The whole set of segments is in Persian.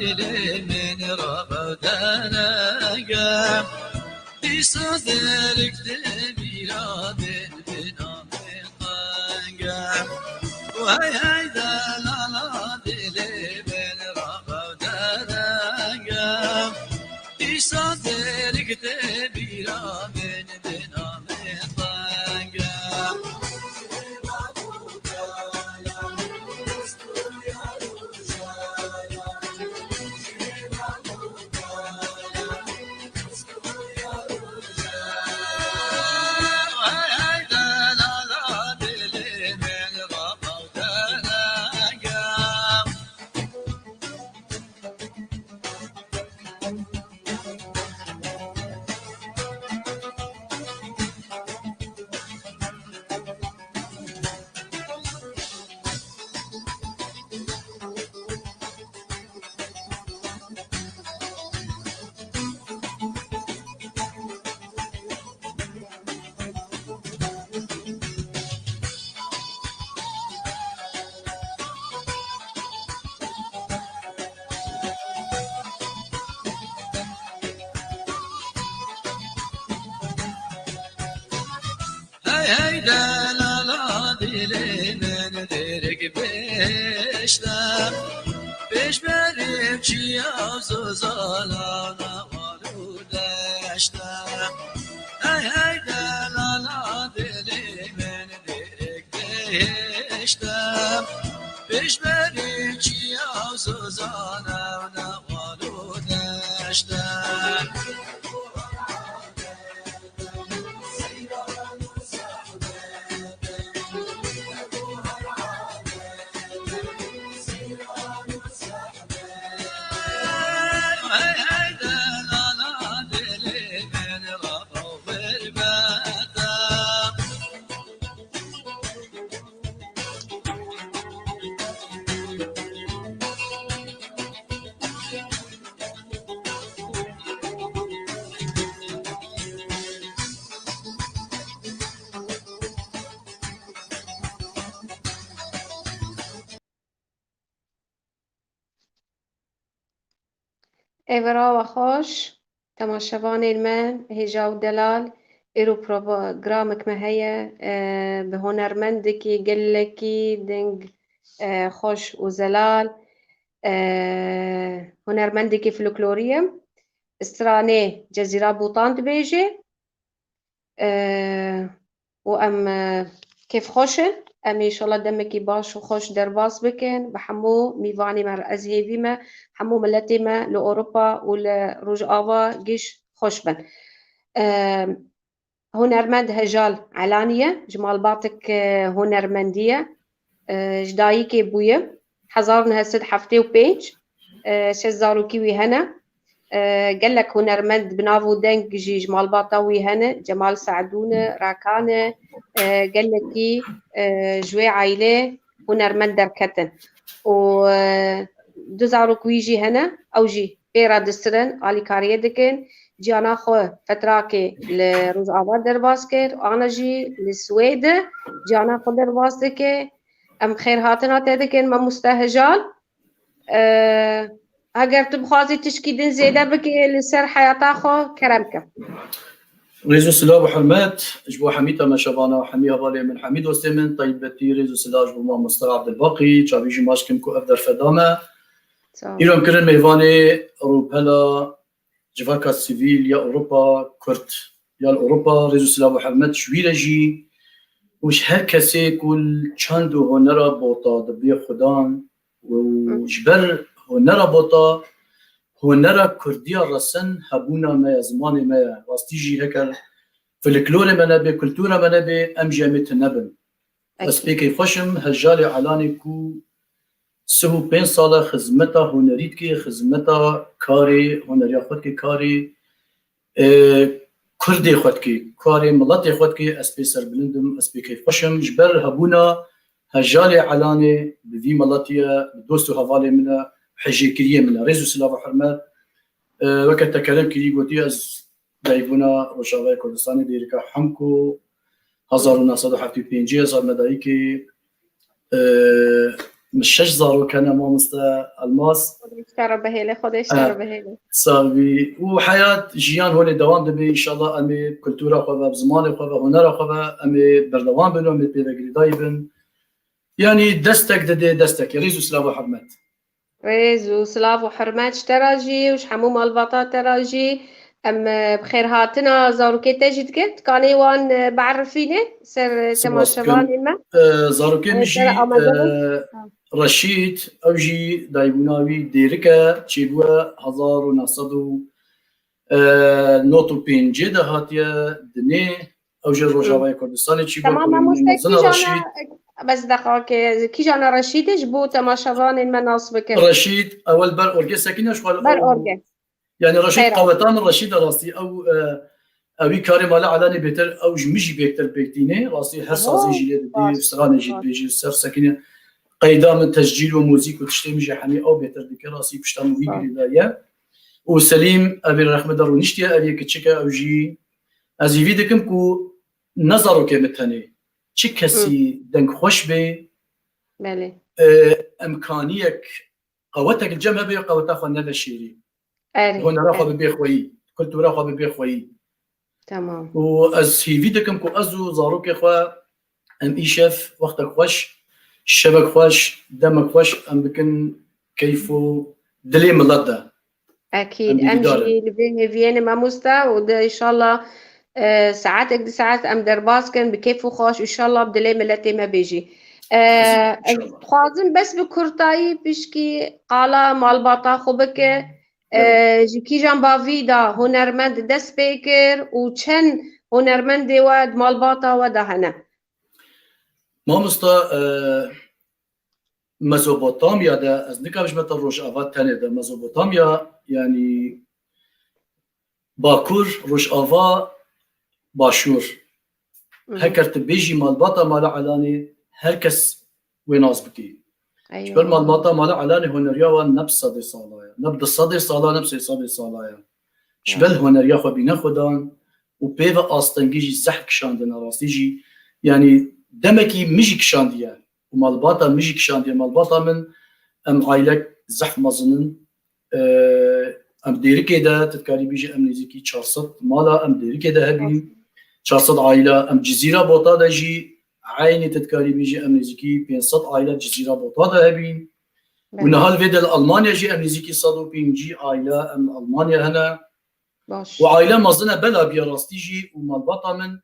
دل من را بدنگم ایسا درک دمیرا دل بنام قنگم وای های دلالا دل من را بدنگم ایسا درک دمیرا دل بنام قنگم ای دلالا دل من درک بشتم پیش بریم چی از زالا نوارو دشتم ای دلالا دل من درک بشتم پیش بریم چی از زالا نوارو دشتم ایورا و خوش تماشاوان من هجا و دلال ایرو پروگرامک مهیه به هنرمندکی گلکی دنگ خوش و زلال هنرمندکی فلکلوریه استرانه جزیره بوطان دبیجه و ام كيف خوشن ام ان شاء الله دمكي باش وخوش درباس بكن بحمو ميفاني مر ازهيفيما حمو ملتيما لاوروبا ولروج افا جيش خوش بن هنرمند هجال علانية جمال باطك هنرمندية جدايكي بويا حضرنا هسد حفتي وبيج شزارو كيوي هنا قال لك هنرمند بنافو دنك جي جمال باطوي هنا جمال سعدونة راكانة قال لك جوي عائلة هنرمند دركتن و دوزارو كويجي هنا او جي بيرا دسترن علي كاريه دكن جي انا خو فتراكي لروز آباد درباسكر وانا جي للسويد جي انا خو درباسكر ام خير هاتنا تدكن ما مستهجال اگر تو بخوازی تشکیدن زیده بکی لسر حیاتا خو کرمکه ريزو سلا بحرمات جبو حميدة مشابانا وحميها بالي من حميد وستمن طيبتي ريزو سلا جبو ما مستر عبد الباقي جابيجي ماشكم كو افدر فدامه ايران كرن ميواني اوروبا جفاكا سيفيل يا اوروبا كرت يا اوروبا ريزو سلا بحرمات شويرجي وش هر كسي كل چاندو هنرا بوتا دبي خدان وجبر هنرا بوتا هنرا كرديا رسن هبونا ما زمان ما واستيجي هكر فلكلور منابي كلتورا منابي ام جامت نبن بس بيكي فشم هجالي علاني كو سهو 5 ساله خدمتا هنريت كي خدمتا كاري هنريا خود كي كاري كردي خود كي كاري ملاتي خود كي اس بي سر بلندم اس بيكي فشم جبر هبونا هجالي علاني بذي ملاتيا دوستو هوالي منا حجي كريه منا ريزو سلاف حرمات وقت تكلم كري قوتي از دايبونا روشاوي كردستاني ديركا حمكو 1975 هزار مدايكي مش 6 زاروك هنا مامستا الماس خودش ترى بهيله خودش ترى بهيله صافي وحياة جيان هون دوام دبي إن شاء الله أمي كلتورة خوا بزمان خوا هنر خوا أمي بردوام بنو أمي بيدقري دايبن يعني دستك ددي دستك يريزو سلام وحرمت ريز وسلاف وحرمات تراجي وش حموم البطاطا تراجي ام بخير هاتنا زاروكي تجد كت كاني وان بعرفيني سر تماشبان إما زاروكي مجي ترى أمازون رشيد أوجي دايبوناوي ديركا تشيبوا 1900 نوتو بين جدا هاتيا دني أوجي الرجاوي كردستاني تشيبوا تمام مستكي رشيد جانا بس دقيقة كي جانا رشيد جبو تماشبان المناصب رشيد أول بر أورجي ساكنة شوال بر أورجي يعني رشيد خير. قوتان رشيد راسي أو أوي كاري مالا علاني بيتر أو جمجي بيكتر بيكتيني راسي هر سازي جيلي دي سراني جيل بيجي سر ساكنة قيدا من تسجيل وموزيك وتشتي مجي حمي أو بيتر ديك راسي بشتام ويجري دايا وسليم أبي الرحمة دارو نشتيا أبي كتشكا أو جي أزي فيدكم كو نظرو كمتاني تشكسي دنك خوش بي بله إمكانيك قوتك الجمع بي قوتك خوانا الشيري أري هون راخو ببي خوي كنت راخو ببي خوي تمام وأز في فيدكم كو أزو زاروك خوا أم إيشف وقتك خوش شبك خوش دمك خوش أم بكن كيفو دلي ملده أكيد أمشي لبين فيينا ماموستا وده إن شاء الله ساعاتك دي ساعات أم درباسكن بكيف خوش إن شاء الله بدلي ملتي ما بيجي خوازم بس بكرتاي بشكي قالا مالباطا خوبك جيكي جان بافيدا هنرمند دس بيكر وچن هنرمند واد مالباطا ودهنا ماموستا مزوبوتاميا ده از نکاش مت روش آوات تنه ده مزوبوتاميا يعني باكور روش آوا باشور هكرت بيجي مالباطا مال علاني هركس ويناس بكي شبر مالباطا مال علاني هنريا ونبس صدي صالايا نبد الصدي صالا نبس صدي صالايا شبل هنريا خو بينا خدان وبيفا آستنجيجي زحك شاندنا راستيجي يعني دمكي مجي كشانديا ومالباطا مجي كشانديا مالباطا من ام عائلك زحف مزنن ام ديركي ده تذكاري بيجي ام نزيكي 400 مالا ام ديركي ده هبين 400 عائله ام جزيره بوطا ده جي عيني تذكاري بيجي ام نزيكي 500 عائله جزيره بوطا ده هبين ونهال فيدل المانيا جي ام نزيكي صدو بين جي عائله ام المانيا هنا وعائله مزنه بلا بيراستي جي ومالباطا من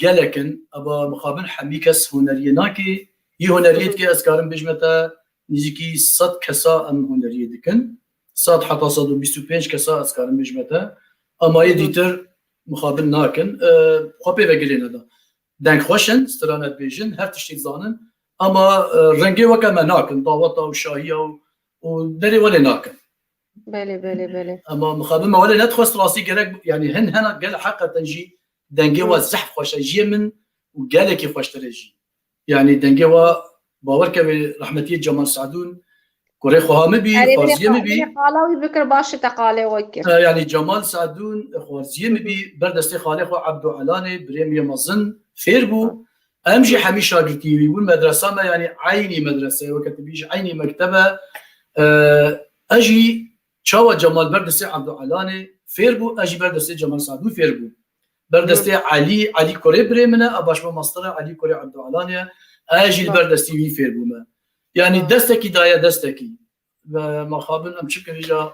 جلكن ابا مخابن حميكس هنريناكي يهنريت كي اسكارن بجمتا نيجي صد كسا ام هنري دكن صد حتى صد 25 كسا اسكارن بجمتا اما يديتر مخابن ناكن خوبي وگلينا دا دنك خوشن سترانت بيجن هر تشتي زانن اما رنگي وكما ناكن دعوتا وشاهيه ودري ولا ناكن بله اما مخابن ما ولا ندخل راسي جرك يعني هنا قال حقا تنجي دنگوا زحف خوش جي من وقالك خوش ترجي يعني دنگوا باورك برحمتي جمال سعدون كوري خوها مبي فارزيه مبي قالوا بكر باش تقالي وكر يعني جمال سعدون خوارزيه مبي بردستي خالي خو عبدو علاني بريمي مزن فيربو امجي حمي شاگردي والمدرسه ما يعني عيني مدرسه وكتبيش عيني مكتبه اجي تشاو جمال بردستي عبدو علاني فيربو اجي بردستي جمال سعدون فيربو بردستي علي كوري بريمنا اباش ماستر علي كوري عبد العلانيا اجي بردستي وي فيربوما يعني دستكي دايا دستكي ما خابن ام شكل جا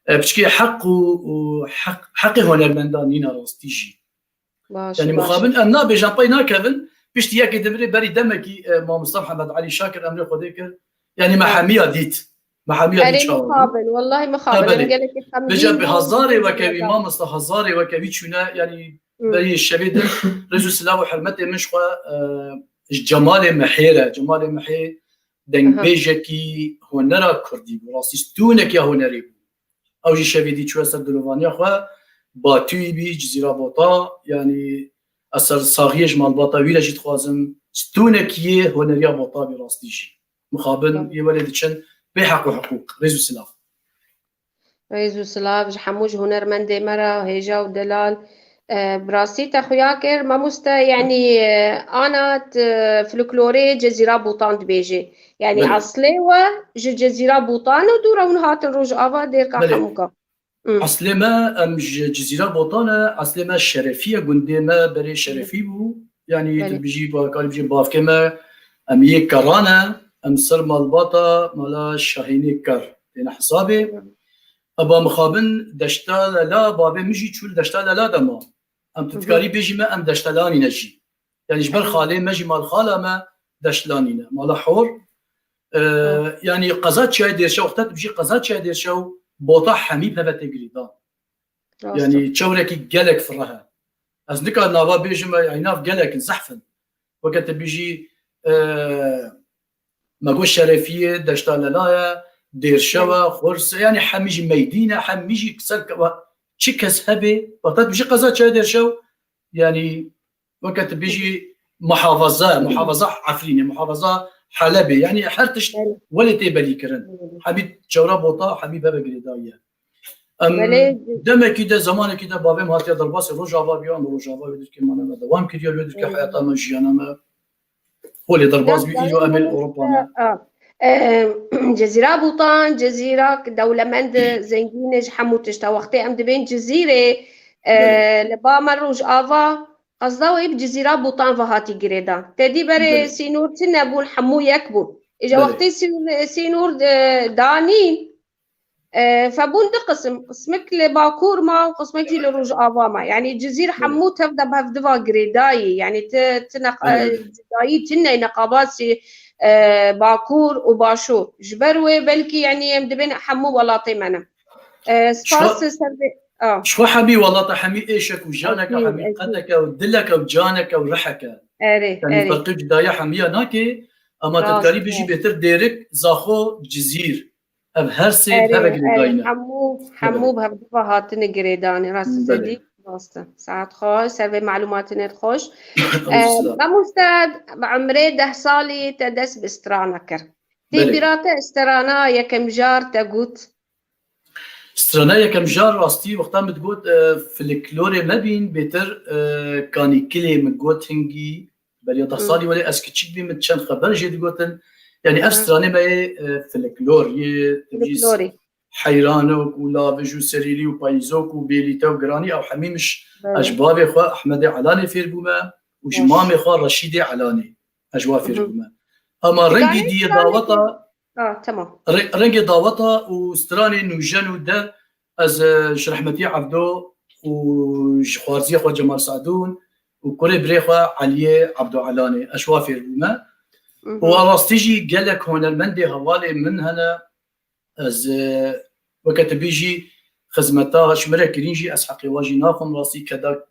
بشكي حق وحق هنرمندانين راستيجي يعني مخابن انا بجامبينا كيفن بشتياك دبري بري دمكي ما مصطفى محمد علي شاكر امري خديك يعني محاميه ديت محاميه ديت مخابن والله مخابن قال لك بجا بهزاري وكبي ما مصطفى هزاري وكبي شنا يعني بري الشبيد رجل سلام وحرمته مشخه جمال محيره جمال محي دنگ بيجكي هنرا كردي راستونك يا هنري او جي شبيدي شو اسد دلوانيا خو باتوي بي جزيره بوطا يعني اثر صاغيج مال بوطا ويلا جيت خوازم ستونك يه هنريا بوطا براستيجي مخابن يولد تشن بحق وحقوق رجل سلام ريزو سلاف حموج هنرمندي مرة هيجا ودلال براسيت أخويا كير ما يعني أنا فلكلوري جزيرة بوطان دبيجي يعني بله. أصلي جزيرة بوطان ودورا ونهات الروج آفا دير بله. كحموكا اصل ما ام جزيره بوطانه اصل ما الشرفيه قندي ما بري شرفي بو يعني بله. بيجي قال بيجي باف كما ام يكرانا ام سر مالباطا مالا شاهيني كر يعني حسابي ابا مخابن دشتا لا بابي مجي تشول دشتا لا دما ام تذكاري بيجي ما ام دشتلاني نجي يعني جبر خالي مجي مال خاله ما دشتلاني مالا حور يعني قزات شاي دير شو وقتها بيجي قزات شاي دير شو بوطا حميد هذا تجريدا يعني تشوركي جالك في الرها از نكا نافا بيجي ما يعني ناف جالك زحفن وقت بيجي ما قول شرفيه دشتا لايا دير شوا خرس يعني حميجي ميدينه حميجي كسر تشكس هبي وقت بيجي قزات شاي دير شو يعني وقت بيجي محافظه عفرينه محافظه حلبي يعني حرتش ولا تيبلي كرن حبيب جورا بوطا حبيب هبه قريدايه دمه كده زمان كده بابم هاتي درباس روجافا بيان روجافا بدر كمان دوام كده بدر كحياته من جيانا ما هو اللي درباس بيجوا قبل اوروبا جزيرة بوطان جزيرة دولة مند زنجينج حموتش تا وقتي ام دبين جزيرة لبا مروج آفا قصدوا يب جزيرة بوطان فهاتي جريدا تدي بري سينور تنبون حمو يكبون اجا وقتي سينور دانين فبون قسمك لباكور ما وقسمك لروج آفا ما يعني جزيرة حمو تبدا بهفدفا جريداي يعني جريداي تني نقابات باكور وباشور جبروي بلكي يعني يمدبين حمو ولا طيمنا سباس سربي شو حبي والله تحمي ايشك وجانك حمي قدك ودلك وجانك ورحك يعني فرق جدايا حميه ناكي اما تذكري بيجي بيتر ديرك زاخو جزير اب هر سيد هبه جريداينا حمو بهبدفا هاتن جريداني راس زدي واسطه ساعات خوش سربي معلومات خوش ما مستعد بعمري 10 صالي تدس بسترانكر تي براتا استرانا يكم جار تقوت استرانا يكم جار راستي وقتا متقوت في الكلوري ما بين بيتر كاني كلي متقوت هنجي بل 10 صالي ولا اسكتشيك بي متشان خبر جيد قوتن يعني استرانا ما في الكلوري حيرانوك ولا بجو سريلي وبايزوك وبيليتا وقراني او حميمش اجبابي خو احمد علاني فيربوما وجمامي خو رشيدي علاني اجوا فيربوما اما رنجي دي داوطا تمام رنجي داوطا وستراني نوجانو ده از شرحمتي عبدو وخوارزي خو جمال سعدون وكوري بريخو علي عبدو علاني اجوا فيربوما وراستيجي قال لك هون المندي هوالي من هنا از وقت بيجي خزمتها شمره كرينجي اسحقي واجي ناخم راسي كذا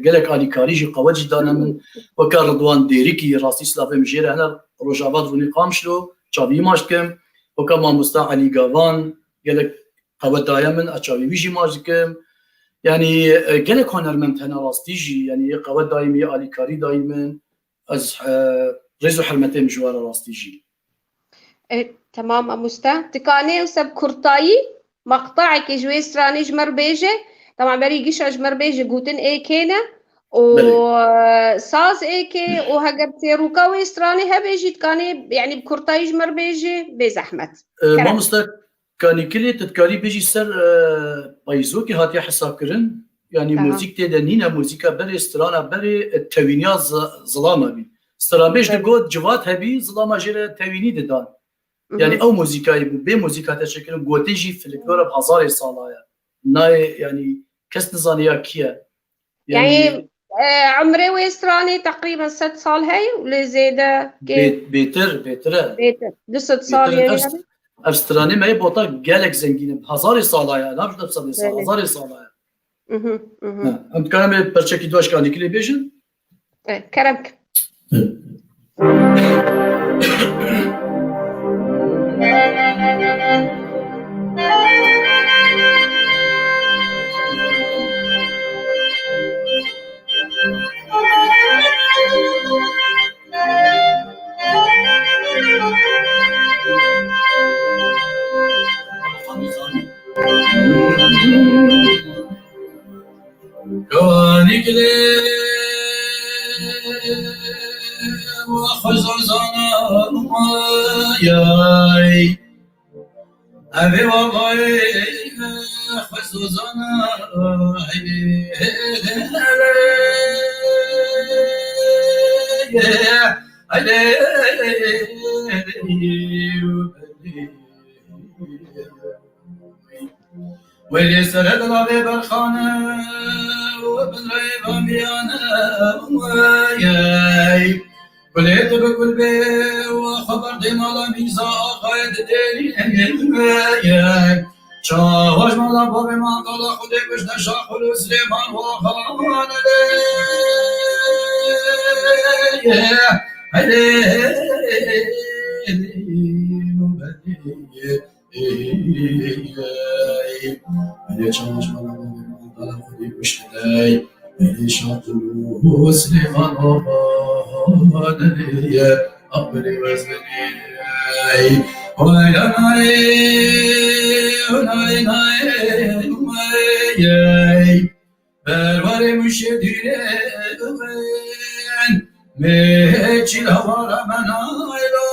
قالك علي كاريجي قواجي دانا من وكان رضوان ديريكي راسي سلافي مجيره هنا روجافات روني قامشلو تشابي ماشكم وكان ما مستا علي غافان قالك قوتايا من اتشابي بيجي ماشكم يعني قالك هونرمنت هنا راستيجي يعني قوت دايمي علي كاري دايما از ريزو حرمتي مجوار راستيجي تمام مستا تكاني وسب كرتاي مقطعك جوي ستراني جمر بيجي طبعا بري جيش جمر بيجي قوتن ايكينا وساز ايكي وهجر تيروكا ويستراني هبيجي تكاني يعني بكرتاي جمر بيجي بزحمت ما مستا كاني كلي تذكاري بيجي سر بايزوكي هاتي حساب كرن يعني موزيك تدنينا موزيكا بري استرانا بري التوينيا ظلامه بي استران بيج دقود جوات هبي ظلامه جيرا تويني ددان يعني او موزيكاي بي موزيكا تشكل قوتيجي في الكلورة بهزار صالايا ناي يعني كس نظانيا كيا يعني عمري ويستراني تقريبا 6 صال هاي ولا زيادة بيتر 6 صال يعني أفستراني ما يبوطا قالك زنجين بهزار صالايا لا مش نفس هزار صالايا أنت كلامي برشكي دوش كاني كلي بيجن كرمك كانكلي وخزوزانا ياي أبي واباي خزوزانا ويلي سرد العبي بالخانة وبالريبان بيانا وياي وليت بكل بي وخبر دي مالا ميزا قايد ديري وياي شاهش مالا بابي مانطالا خودي بشنا شاخل سليمان وخان أنا شاهش مالا بابي مانطالا خودي بشنا شاخل سليمان وخان أبري وزني ويا ناي ناي بروري مشدير ميتشي لورا منايلو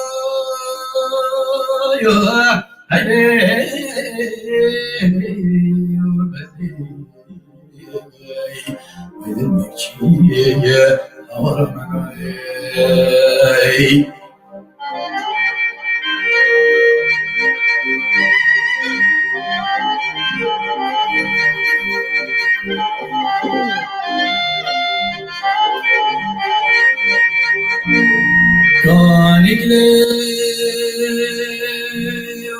كانكلي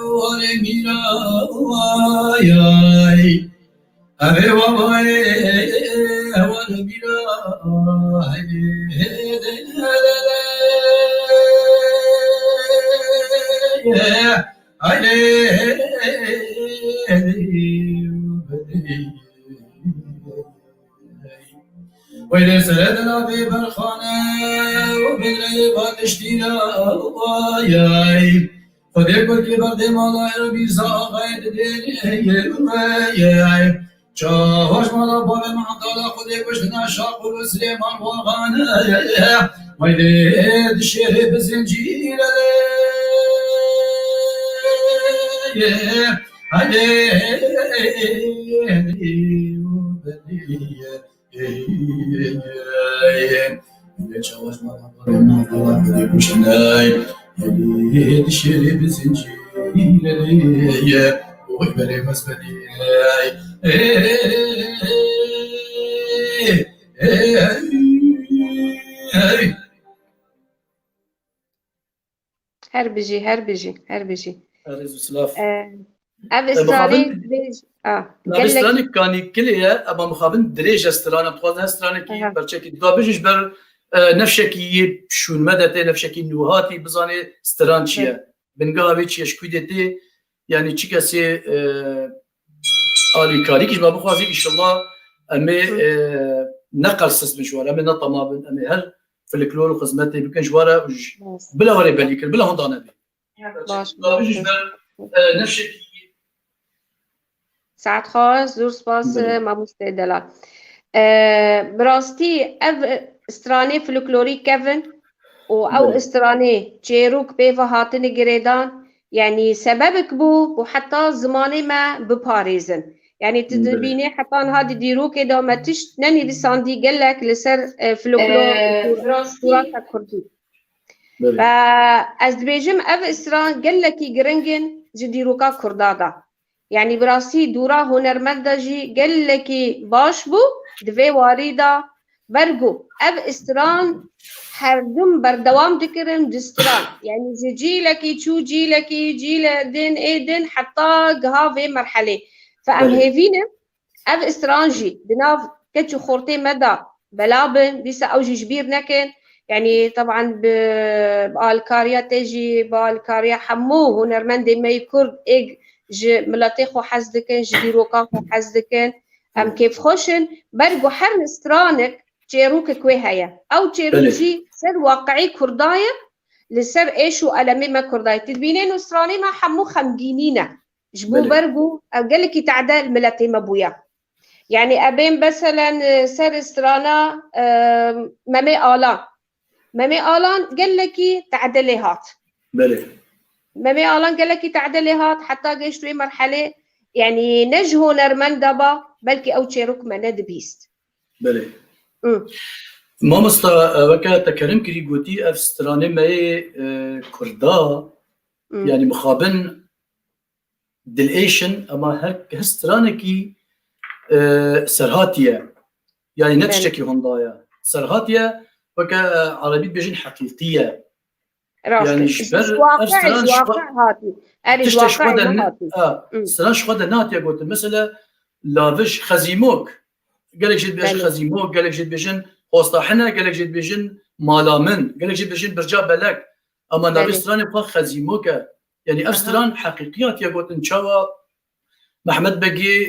ورميرا وياي أبي واباي ورميرا ويلي سردنا في بالخانة وبالغيبة تشتينا وياي خذي كل كبر دي مالا ربيزا غير ديني وياي شاهوش مالا بابي معطالا خذي بشنا شاقل سليمان وغانا ويلي دشيري بزنجير دشيري بزنجير ويبري مسبني هربجي ريزو سلاف أب استرالي دريج نابستراني كاني كلية أبا مخابن دريج استرانا بخوازن استرانا كي برچكي دابجش بر نفشكي شون مدته نفشكي نوهاتي بزاني استران چيه بنگاهوي چيه شكويدتي يعني چي كسي آلي كاري كيش ما بخوازي إن شاء الله أمي نقل سس بنشوار أمي نطمع بن أمي هل في الكلور وخزمتي بكن جوارا بلا وري باليكر بلا هندانا بي دابجش بر نفشكي ساعت خاص زور سپاس ما مستعدلا براستي اف استراني فلكلوري كيفن او استراني تشيروك بيفا هاتن جريدان يعني سببك بو وحتى زماني ما بباريزن يعني تدبيني حتى هادي ديروك اذا ما تشت نني لساندي قال لك لسر فلكلور صورة كردي فاز بيجم اف استران قال لك جرنجن جديروكا كردادا يعني براسي دورا هنرمندا جي قال لكي باش بو دوي واريدا برغو اب استران هردم بردوام دكرن دستران يعني جي لكي تشو جي لكي جي لدين ايدن حتى قهاوي مرحلة فام هيفينا اب استران جي بناف كتشو خورتي مدى بلابن ديسا او جي جبير نكن يعني طبعا بالكاريا تجي بالكاريا حمو هنرمندي ما يكرد ايج جي ملاتي خو حزدكن جي ديروكا خو حزدكن ام كيف خوشن برغو حرن استرانك تشيروك كويهايا او تشيروجي سر واقعي كردايا لسر ايشو ألمي ما كردايا تدبينين استراني ما حمو خمجينينا جبو برغو قال لك تعدى الملاتي مبويا يعني أبين مثلا سر استرانا مامي آلان قال لك تعدليهات بله مامي آلان قال لك تعدليهات حتى جيش في مرحلة يعني نجهو نرمن دبا بلكي أو تشيروك مند بيست بله ما مستا وكا تكرم كري قوتي اف ستراني ماي كردا يعني مخابن دليشن اما هك هسترانكي سرهاتية يعني نتشتكي هندايا سرهاتية وكا عربي بيجن حقيقية يعني جبر واقع هاتي أريد واقع هاتي ستران شخودا ناتيا قلت مثلا لافش خزيموك قالك جيت بيجن خزيموك قالك جيت بيجن وسطاحنا قالك جيت بيجن مالامن قالك جيت بيجن برجا بلك اما نافش ستران يبقى خزيموك يعني افستران حقيقيات يا قلت انشاوا محمد بقي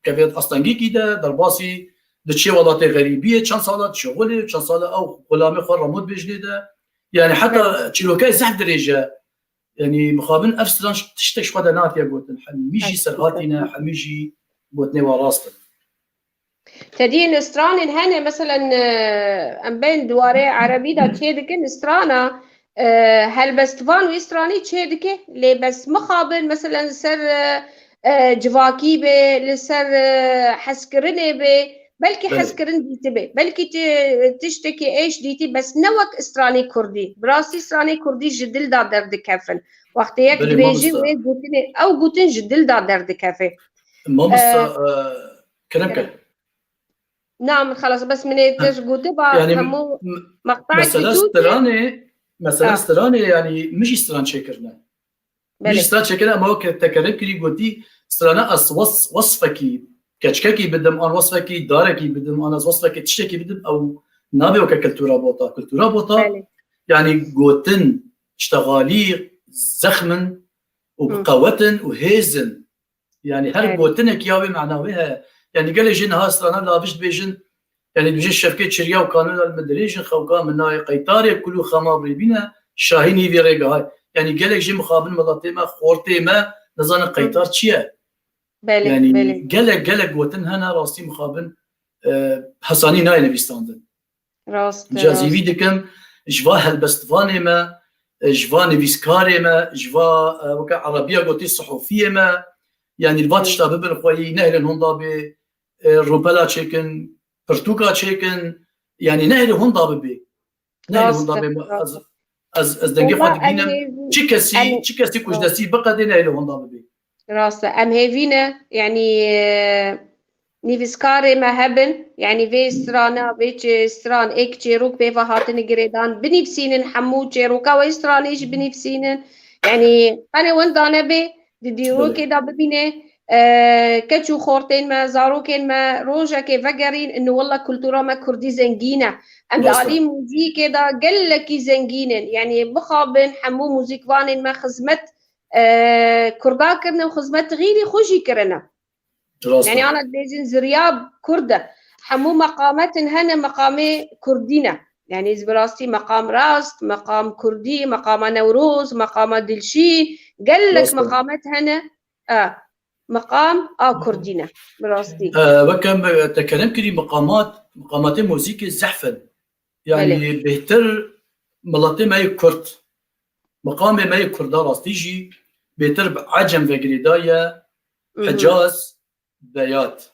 كفيت أصلاً كده درباسي دشي ولاته غريبية كان صالة شغله كان صالة أو غلامي خور رمود بجنده يعني حتى تشيلوكاي زحف درجة يعني مخابن أفسران تشتكش قد ناتيا قوتن حميجي سرهاتنا حميجي قوتني وراستن تدين استران هنا مثلا أمبين دواري عربي دا تشيدك استرانا هل بستفان ويستراني تشيدك لي بس مخابن مثلا سر جواكي بي لسر حسكرني بي بلكي حسكرن ديتي بي بلكي تشتكي ايش ديتي بس نوك استراني كردي براسي استراني كردي جدل دا درد كافن وقت يك دريجي ويقوتني او قوتن جدل دا درد كافن ما بس كلامك نعم خلاص بس من ايش قوتي بقى يعني همو مقطع مثلا استراني يعني مش استران شكرنا مش استران شكرنا اما هو تكرم كري قوتي استرانا اس وصفكي كشككي بدم ان وصفكي داركي بدم انا وصفكي تشتكي بدم او نابي وككلتورا بوطا يعني قوتن اشتغالي زخمن وبقوتن وهيزن يعني هر قوتنك ياوي معناويها يعني قال جن ها استرانا لابش بيجن يعني بيجن شركه شريا وقانون المدريج خوكان من ناي قيطاري كله خمابري بينا شاهيني في ريغا يعني قال جن مخابن مضاتيما خورتيما نظن قيطار تشيا يعني قالك وطن هنا راستي مخابن حساني ناي نبيستاندن راست جازيبي دكم جوا هلبستفاني ما جوا نبيسكاري ما جوا وكا عربية قوتي صحوفية ما يعني البات شتابه بالخوي نهل هوندا بي روبلا تشيكن برتوكا تشيكن يعني نهل هوندا بي نهل هوندا بي از دنگي فات بينم تشكسي كوجدسي بقى نهل هوندا بي راسته ام هيفينا يعني نيفسكاري ما هبن يعني في استرانا بيتش استران ايك تشيروك بيفا هاتن جريدان بنفسين حمو تشيروكا ويسترانيش بنفسين يعني انا وانت انا بي ديرو كده ببينه كتشو خورتين ما زاروكين ما روجا كي فقرين انه والله كلتورا ما كردي زنجينه ام دالي موزيك كده قال لك زنجينن يعني بخابن حمو موزيك فانين ما خزمت كردا كرنا وخزمت غيري خوشي كرنا يعني أنا ديزين زرياب كردة حمو مقامات هنا مقامي كردينا يعني زبراستي مقام راست مقام كردي مقام نوروز مقام دلشي قال لك مقامات هنا مقام كردينا براستي وكم تكلم كري مقامات موسيقى زحفا يعني بهتر ملاتي ما يكرد مقامي ما يكردا راستيجي بهتر بعجم وقريدايا حجاز بيات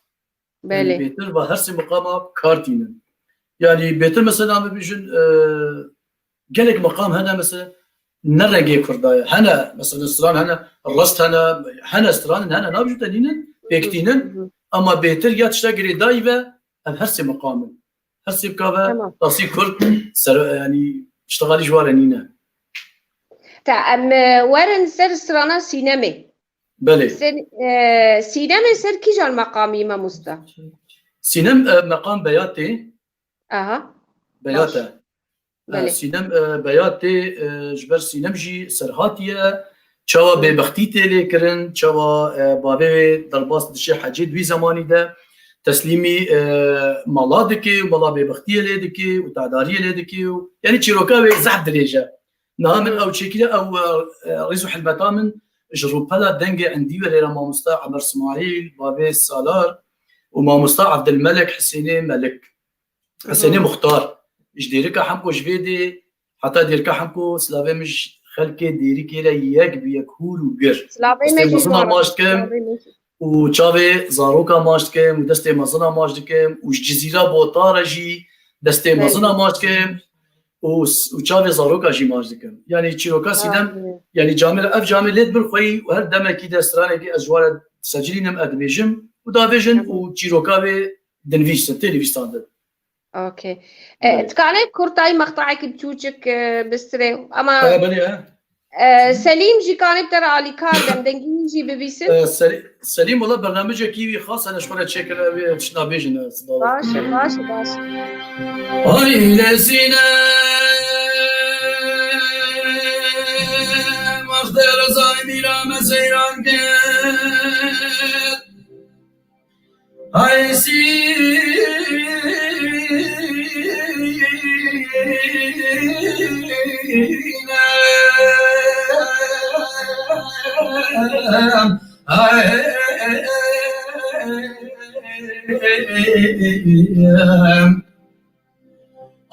يعني بهتر وهرسي مقامة كارتينن يعني بهتر مثلا بيجن قالك مقام هنا مثلا نرجع كردايا هنا مثلا استران هنا الرست هنا استران هنا نابجو تنينن بيكتينن اما بهتر يا تشتغل دايفا هرسي مقام هرسي بكافا راسي كرد يعني اشتغالي جوارنينا ام ورن سر استرانا سينمي بله سينما سر كي جال مقامي ما مستا سينم مقام بياتي بياتا سينم بياتي جبر سينم جي سرهاتية شوا ببختيتي لكرن شوا بابي درباس دشي حاجي دوي زماني ده تسليمي مالادكي ومالا ببختية لدكي وتعدارية لدكي يعني تشيروكاوي زحف دريجة نامن او تشيكيلا او رئيس حلبتا من جروبالا دنجي عندي وليلا ماموستا عمر اسماعيل بابي السالار وما مصطفى عبد الملك حسيني ملك حسيني مختار ايش ديركا حمكو جفيدي حتى ديركا حمكو سلافي مش خلكي ديري كيلا ياك بيكهول وقر سلافي ماشي مزنا ماشتكم وچاوي زاروكا ماشتكم ودستي مزنا ماشتكم وجزيرة بوطارة جي دستي مزنا ماشتكم وچاوي زاروكا جي ماشتكم يعني تشيروكا سيدم يعني جامل اف جامل ليت بالخوي وهر دمكي دستراني دي ازوار سجلينم ادميجم ودافيجن وتشيروكا دنفيش تلفزيون. اوكي تكالب كورتاي مقطعك بتوجك بستري اما سليم جي كانب ترى على كاردم دنجي جي ببيست سليم والله برنامج كيوي خاص انا شغله تشكر شنا بيجن باش هاي لسينا مختار زايميرا مسيران هاي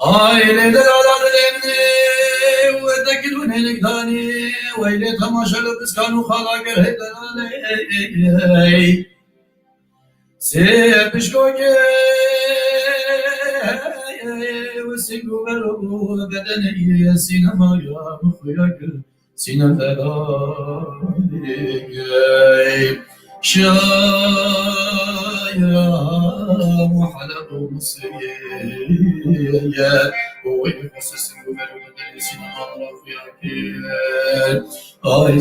آیله دلالان دمنی و تکلون هنگدانی و ایله تماشا لبسکانو خالا گره دلالی سيبشكوك وسيقو بلو بدني سينما يا مخياك سينما فلاني شايا محلق مصري ويقصص بلو بدني سينما رفياك آي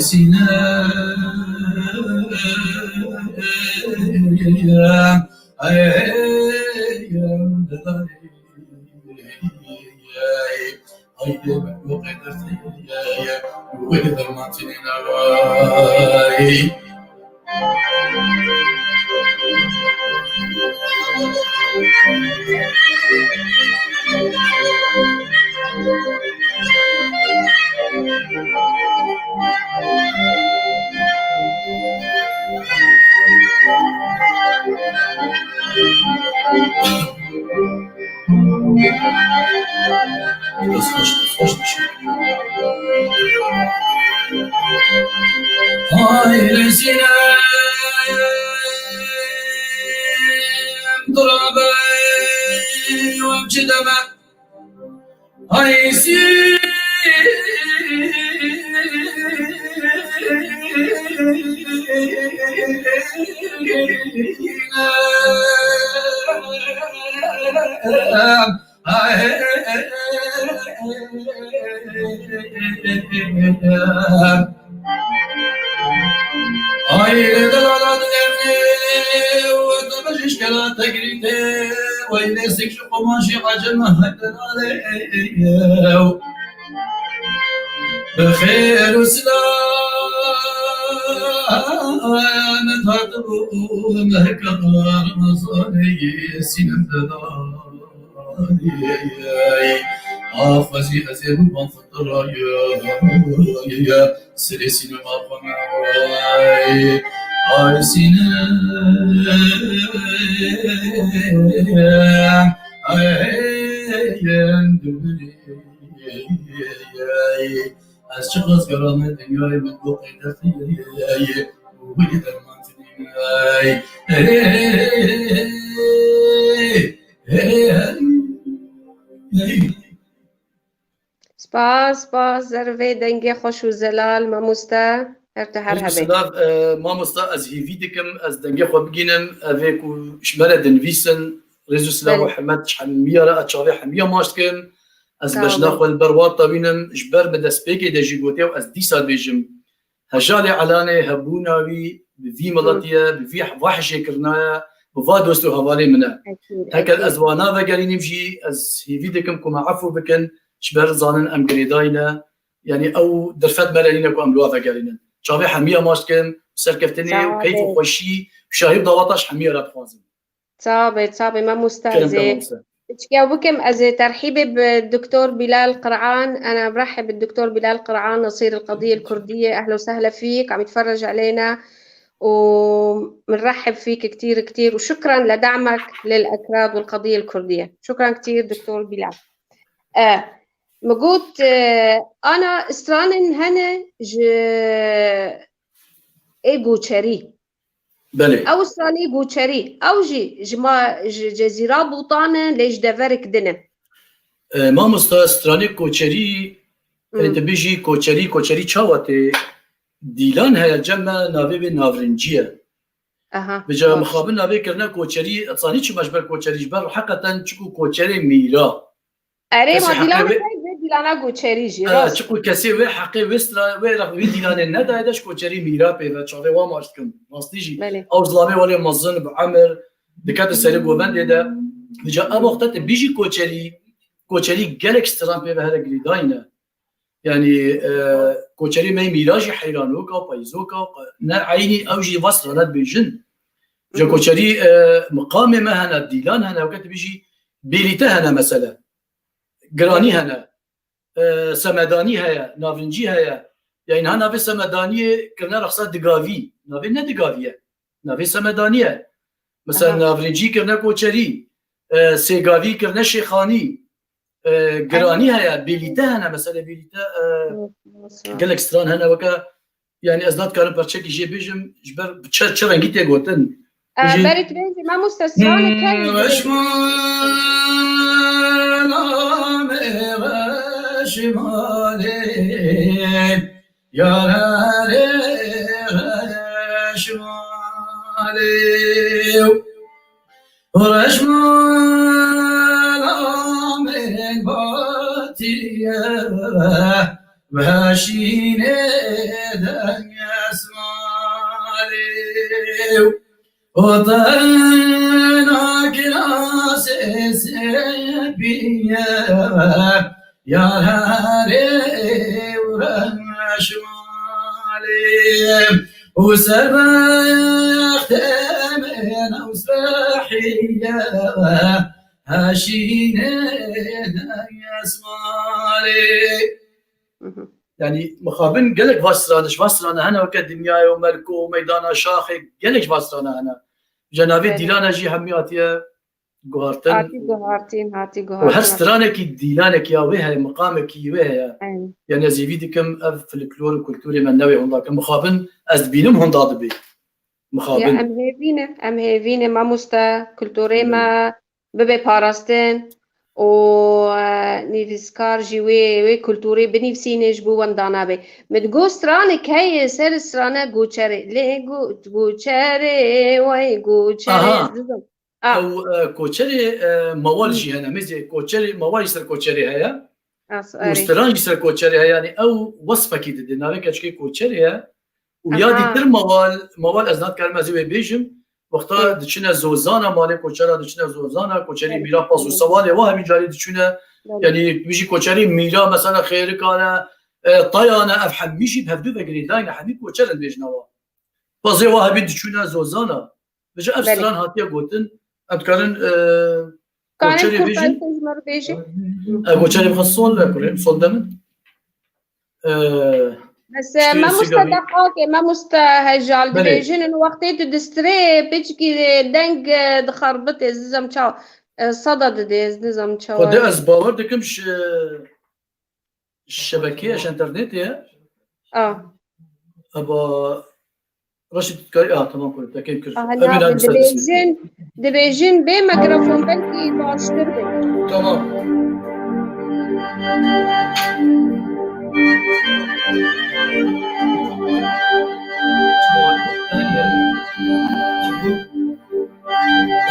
بخير وسلامة هاتبو مهكار مصاني سنم دلالي آفزي أزيب المنفطر يا سري سينما قمعي آي سينام از چه باز گرام دنیای من بقی دفیه وی درمان تنیای سپاس زرفه دنگی خوش و زلال ماموستا ارتحر هبه ماموستا از هیوی دکم از دنگی خو بگینم اویکو شمال دنویسن رزو سلام محمد حمیه را اتشاوی حمیه ماشتکم از بجناخ والبروات طبينم جبر بدسبيكي دجيبوتي واز دي سال بيجم هجالي علاني هبوناوي بذي ملاتيا بذي وحشي كرنايا بفا دوستو هوالي منا هكا الازوانا وقالي نمشي از هيفيدكم كما عفو بكن جبر زانن ام قريداينا يعني او درفت ملالينا كو ام لوا وقالينا شافي حمية ماشتكم سركفتني وكيف خوشي شاهد ضواتاش حمية رات خوازم صابي ما مستهزئ تجاوبكم از ترحيبي بالدكتور بلال قرعان. انا برحب بالدكتور بلال قرعان نصير القضيه الكرديه، اهلا وسهلا فيك، عم يتفرج علينا ومنرحب فيك كتير كتير، وشكرا لدعمك للأكراد والقضية الكردية. شكرا كتير دكتور بلال. مقود أنا استرانن هنا إيجو تشاري بله أو استراني إيجو تشاري أو جما جزيرة بوطانة ليش دفرك دنا ما مستستراني كوچري انت بيجي كوچري چاوته ديلان هيا جمع ناوي بنافرنجيه بجا مخابن ناوي كرنا كوچري اتصاني چي مجبر كوچري جبر حقيقة چكو كوچري ميرا أري ما ديلانا كوچري جي راس چكو كسي وي حقي وسترا وي راه وي ديلان ندا داش كوچري ميرا بيدا چاوي وا ماشكم راستيجي او ظلامي ولي مزن بعمر دكات السرب وبند ده بجا وقت بيجي كوچري جالكس ترامبي بهذا جريداينا يعني كوچري مي ميراجي حيرانوكا بايزوكا عيني اوجي وصلت بيجن جا كوچري مقام ما هنا ديلان هنا وقت بيجي بيليته هنا مثلا جراني هنا سمداني هيا نافنجي هيا يعني هنا في سمدانيه كنا رخصه دغافي نافي ندغافيه نافي سمدانيه مثلا نافنجي كنا كوچري سيغافي كنا شيخاني جراني هيا بيليته هنا مثلا بيليته قالك ستران هنا وكا يعني ازداد كارن برشك يجي بيجم جبر تشرن جيت يغوتن بريت بنزي ما مستسرانك رشمالي يا رشمالي من باتيه وهاشيني دنيا اسمالي وطنك ناس سبيه يا هاري ورشمالي وسبخت من وسبحيه هاشيني يسمالي يعني مخابن قالك فاسرانا هنا وكا دنيا وملكو وميدانا شاخي قالك فاسرانا هنا جنابي ديلانا جي همياتيا قهارتن هاتي وهر سترانك ديلانك يا ويها مقامك ويها يعني زيفيدكم اف فلكلور وكولتوري من نوي هندا مخابن از بينم هندا دبي مخابن ام هيفينه ما مستا كولتوري ما ببي باراستن و نيفسكار جوي كولتوري بنفسينه جبو وندانا بي متجو سترانك هي سر سترانا غوچري لي غوچري واي غوچري او كوچري موالجي هنا مزي كوچري موالجي سر كوچري هيا وسترانجي سر كوچري هيا يعني او وصفه كده دينارك اشكي كوچري هيا ويادي تر موال ازنات كلمه زي بيجم وقتا دچنا زوزانا مال كوچرا دچنا زوزانا كوچري ميرا پاسو سوال و همين جاري دچنا يعني بيجي كوچري ميرا مثلا خير كان طيانا افهم ميجي بهدو بغريداين حبيب كوچرا بيجنوا بازي وهابي دچنا زوزانا بجا افسران هاتيا غوتن اتكارن كوچري بيجي كوچري بخصول كوريم صول دمن بس ما مستدقاك ما مستهجال دبيجين انه وقتي تدستري بيجي دنج دخربت زم تشاو صدد ديز نظام تشاو وده اسباور دكمش الشبكيه عشان انترنت يا ابا رشد كاري تمام كنت اكيد كنت دبيجين بميكروفون بلكي باشتر بي تمام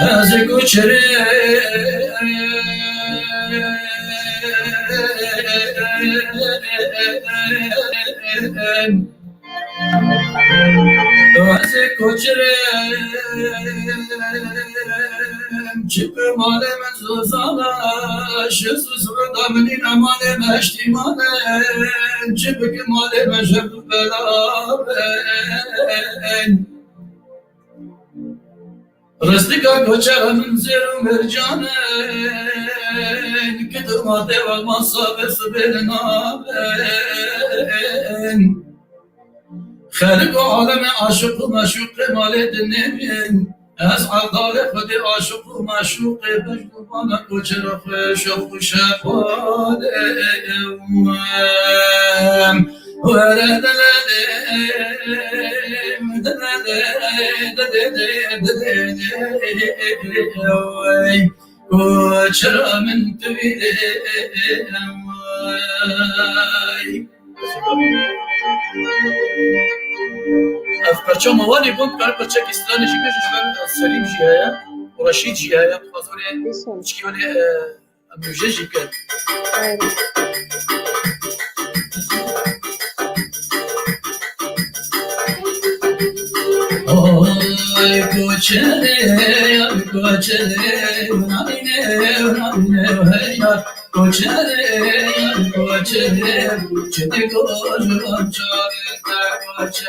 هذا كوچري هذا كوچري چپ مال من زوزانا شسوس ودامني امان مشتمان چپ مال مشب بلابن رزقك كوچرا من زير مرجان كدمات والمصاب سبلنا خالق عالم عاشق و معشوق مال دنیم از عدال خود عاشق و معشوق بجنبان کچر خوش و خوش چرا من اف پرچه موانی بند کار پرچه کستانی جی بیش جبر سلیم جیه و رشید جیه خاطره چی ولی موجه جی کرد آی کوچه ناینه کوچه چه گوجم چاره کوچه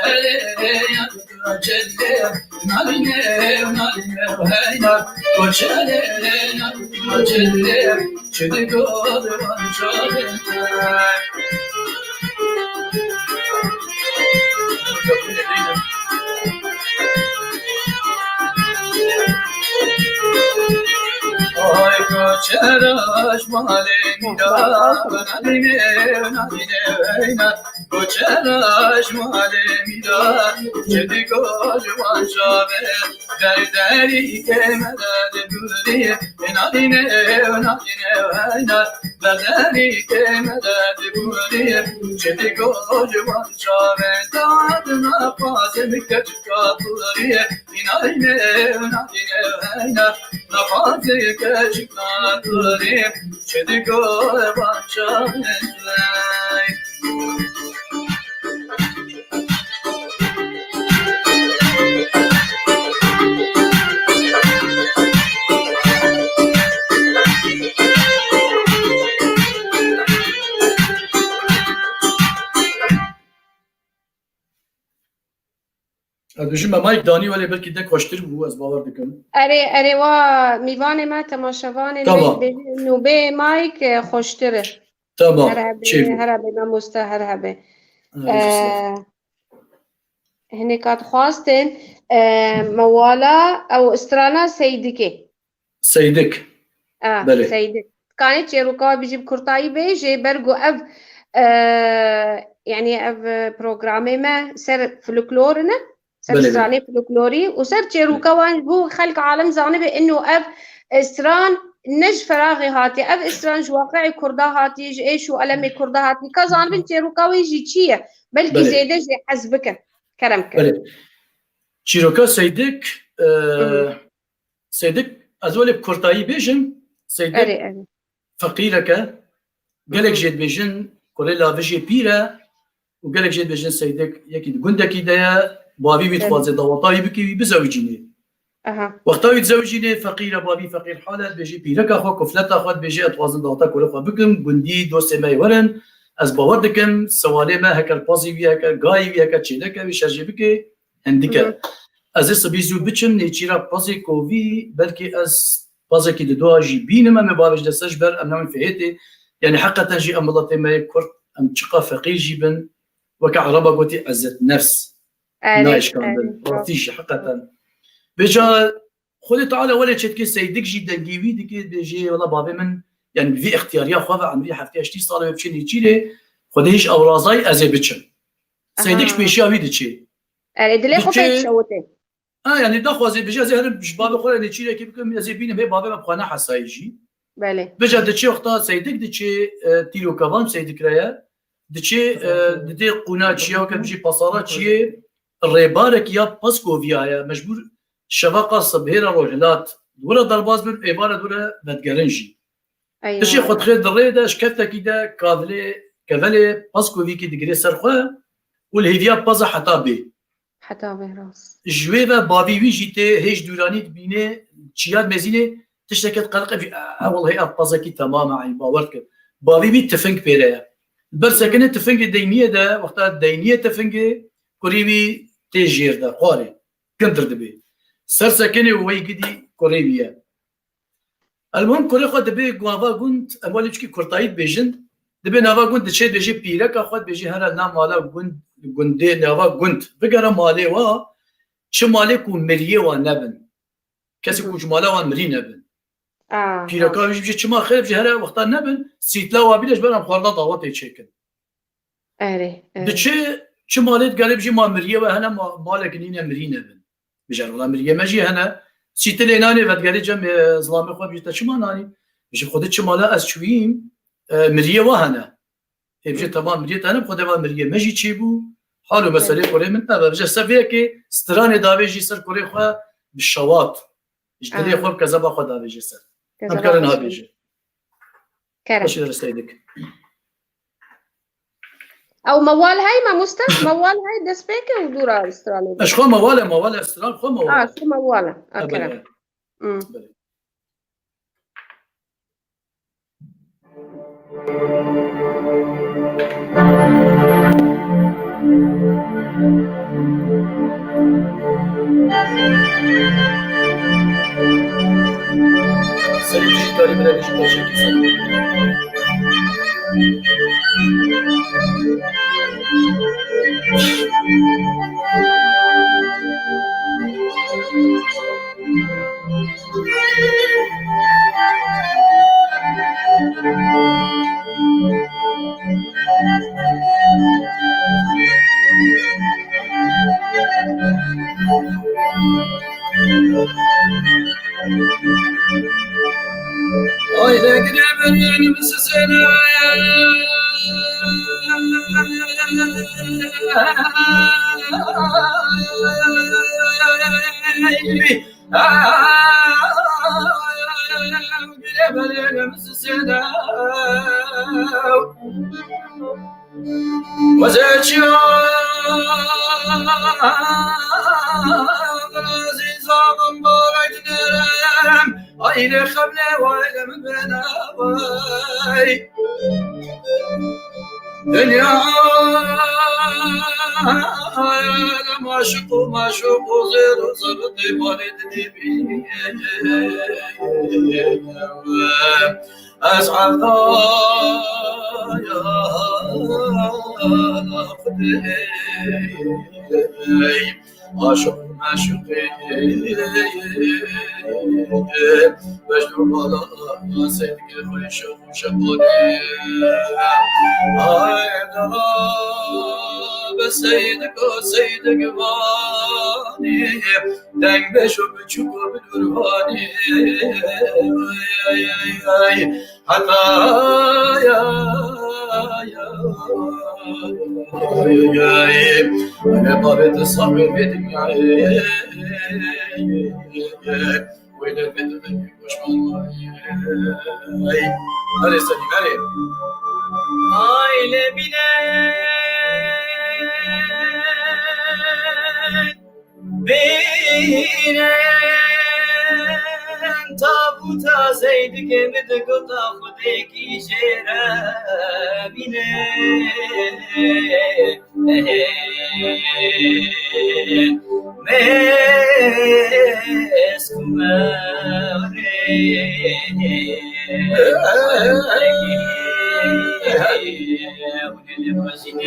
ناینه کوچه چه گوجم چاره آی کوچراش مالی میرا نادینه کوچراش مالی میرا جدی کوچوان شابه دری که مدد دوری نادینه دری که مدد دوری جدی کوچوان شابه داد نفاذ میکرد کاتوری نادینه نفاذ کشکان دوری چه گوه بانشان دوشم مایک دانی ولی بلکه ده کشتر بو از باور دکن. اره و میوان ما تماشاوان نوبه مایک خوشتره. تمام. هربه ما مستهربه. هنی کات خواستن موالا او استرانا سیدکی. سیدک. بله. سیدک. كانت چروکا بیجیم کرتایی بیجی برگو اف يعني اف برنامج ما سر فلكلورنا سر زاني فلكلوري وسر تشيروكا وان بو خلق عالم زاني بانه اف استران نج فراغي هاتي اف استران واقعي كردا هاتي ايش والمي كردا هاتي كزان بن تشيروكا ويجي تشيه بلكي زيده زي حسبك كرمك بله تشيروكا سيدك سيدك ازول بكرتاي بيجن سيدك فقيرك قالك جيت بيجن كوريلا فيجي بيرا وقالك جيت بيجن سيدك يكيد قندكي دايا بابي بيتخوازي دوطاي بكي بزوجيني وقتا يتزوجيني فقيرة بابي فقير حالة بيجي بيرك اخو كفلت اخوات بيجي اتوازن دوطا كوريخوا بكم قندي دوستي ماي ورن از باور دكم سوالي ما هكا البازي بي هكا غاي بي هكا تشيدكا بيشارجي بكي هندكا از سبيزو بچم نيچيرا بازي كوفي بلكي از بازي كي دو جي بينما ما بابج دسجبر امنا من فهيتي يعني حقا تنجي امضتي ما يكر ام تشقى فقير جيبن وكعربة قوتي عزت نفس نايش كامل ورتيش حقا بيجا خذي تعالى ولا تشتكي سيدك جدا جيوي ديكي بيجي والله بابي من يعني في اختياريه خوفا عن في حفتي اشتي صار بشي تشيلي خذيش اورازاي ازي بتشن سيدك بيشي اوي دتشي ادلي خو بيتشوتي يعني دخوا زي بيجي زي هرب بابي خوله تشيلي كيف كم زي بينه بابي بخانه حسايجي بله بيجا دتشي وقتها سيدك دتشي تيلو كافان سيدك رايا دتشي دتي قناتشيا وكبجي بصاراتشي الريبارك يا باسكوفيا مجبور شفقه صبهيره روجلات ولا ضرباز من عباره ولا بتقرنجي ايوه تشي خد خير دريده شكفتا كده كافلي باسكوفي كي دغري سرخه والهيفيا بازا حتى بي راس جويبه بابي ويجيتي هيج دوراني بينه تشياد مزينه تشتكت قلقه في والله بازا كي تماما عين باورك بابي بي تفنك بيريا برسكنه تفنك الدينيه ده وقت الدينيه تفنك كوريبي تيجير ده قاري كندر دبي سرسكنه ويجدي كوريبيا المهم كوري خود دبي غوافا كنت امالي كي كورتايت بيجن دبي نافا كنت تشي بيجي بيرك اخوات بيجي هذا نام مالا كنت گنده نوا گند بگره مالی و چه مالی کو مریه و نبن کسی کو مالی و مری نبن پیرکا بیش چه ما خیر بشه هر وقتا نبن سیتلا و بیلش برام خورده دعوت چکن آره چه مالیت گره بشه ما مریه و هنه مالک نینه مری نبن بجار والله مریه مجی هنه سیتل اینانی ود گره جمع ظلام خو بیشتر چه ما نانی بشه خودت چه مالا از چویم مریه و هنه بشه تمام مریه تنم خود و مریه مجی چی بو حالو مسئله کوری من تبا بشه سبیه که ستران داویجی سر کوری خو بالشواط اجتري خوب كذا باخذ هذا جسر أذكر إنها بيجي إيش درستيدك أو موال هاي ما مستف موال هاي دسبيك ودورا استراليا إيش خو موال استرال خو موال شو موال أكرم سريع كاري من هذه الشيء Haydi gidelim sizinle gidelim sizinle عزيزان باردنم عين خبله وعلم بناوي دنيا معشوق زير وزرد باردني بي أسعد يا خدي معشوقي مجنون بالا سيدك خوش وشبوني هاي دراب سيدك واني دنگ بشو بچوكو بدرباني حتى يا أنا طريت الصبر في دنياي وين البنت مني وش والله هذه سليم هذه هاي لبنان تابوتا زيد كمد قطع خديك جرابينا مسكو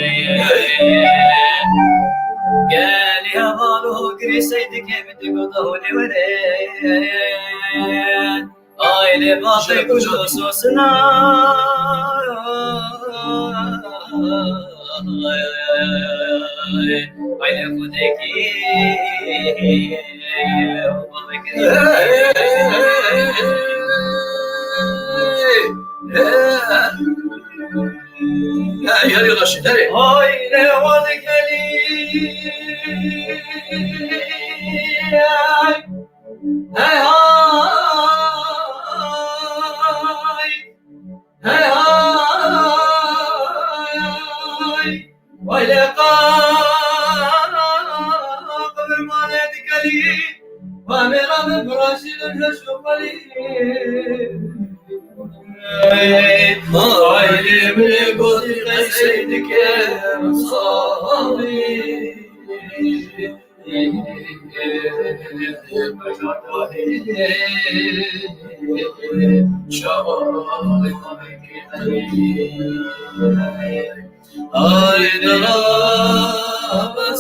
قال يا مالو قري سيدك من قطعوني ولين آيلي باطي كجوسوسنا آيلي خدكي يا رشيد آيلي ودكلي هاي قبل ما نادك لي وامرا ببراشي لنشوف لي هاي من قلت سيدك يا مصابي شبابك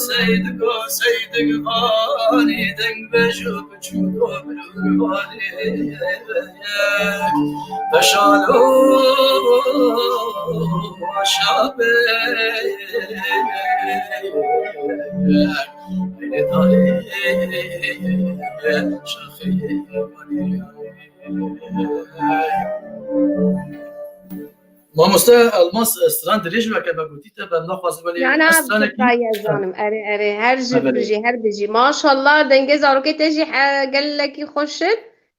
سيدك غالي دنگ بجوب چوكو بلوغالي بشالو شابي شخي ما الماس استران دريج وكما قلتي تبع نخواز ولي انا يا زانم اري هر بيجي ما شاء الله دنگه زاروكي تجي قال لك يخش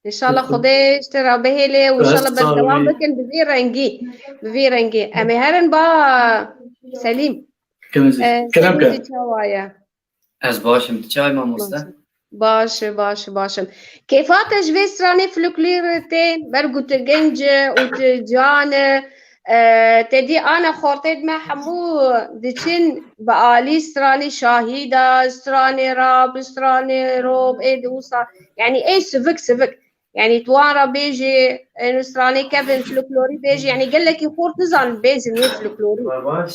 ان شاء الله خدي اشترى بهلي وان شاء الله بالدوام بكن بفي رنجي امي هرن با سليم كلامك تشاوايا از باشم تشاي ما مستا باشم كيفات جوي ستراني فلوكليرتين برقوت الجنج وتجان تدي أنا خورتيد ما حمو ديشين بقالي ستراني شاهيدة ستراني راب ستراني روب دوسا يعني ايه سفك يعني توارا بيجي انه ستراني كيفن فلوكلوري بيجي يعني قال لك يخور نزال بيجي من فلوكلوري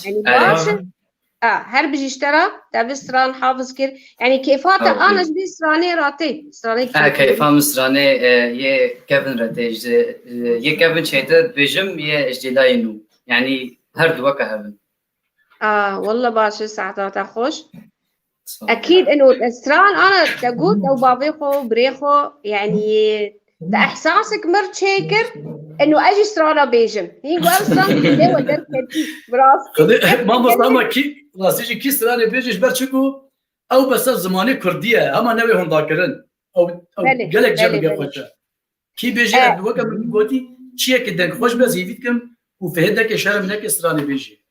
يعني باشا هر بيجي اشترى تابي ستران حافظ كير يعني كيفات انا جدي ستراني راتي ستراني كيفام ستراني يه كيفن راتي يه كيفن شيتر بيجم يه اجدلاينو يعني هر دوا كهبن والله باشا ساعتها خوش اكيد انه ستران انا تقول او بابيخو بريخو يعني ده احساسك مرت شاكر انه اجي سترانا بيجم هي قال ستران ليه ودرت براس ما مصطفى كي راسيجي كي ستراني بيجيش برشكو او بس زماني كرديه اما نوي هم ذاكرن او قالك جاب خوشه كي بيجي ادوكا من قوتي شي كدن خوش بس يفيدكم وفهدك شرم لك ستراني بيجي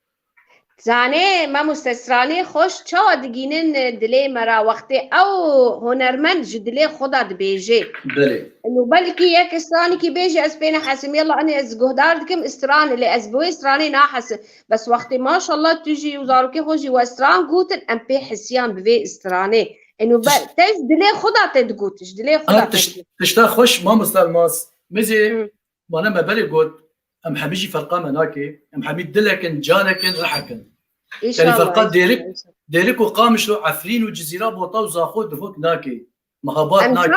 زاني ما مستسراني خوش چا دگینن دلی مرا وقتی او هنرمند جدلی خدا دبیجی بله انه بلكي ياك استراني كي بيجي اسبينا حاسم يلا اني از جهدار دكم استراني اللي اسبوي استراني ناحس بس وقتي ما شاء الله تجي وزاروكي خوجي واستران قوتن ام بي حسيان بفي استراني انه تز دلي خدا تدقوتش دلي خدا تشتا خوش ما مستلماس مزي وانا ما بالي قلت ام حبيجي فرقه مناكي ام حبيب دلكن جانكن رحكن يعني فرقات ديرك وقامش عفرين وجزيره بوطا وزاخود دفوك ناكي مهابات ناكي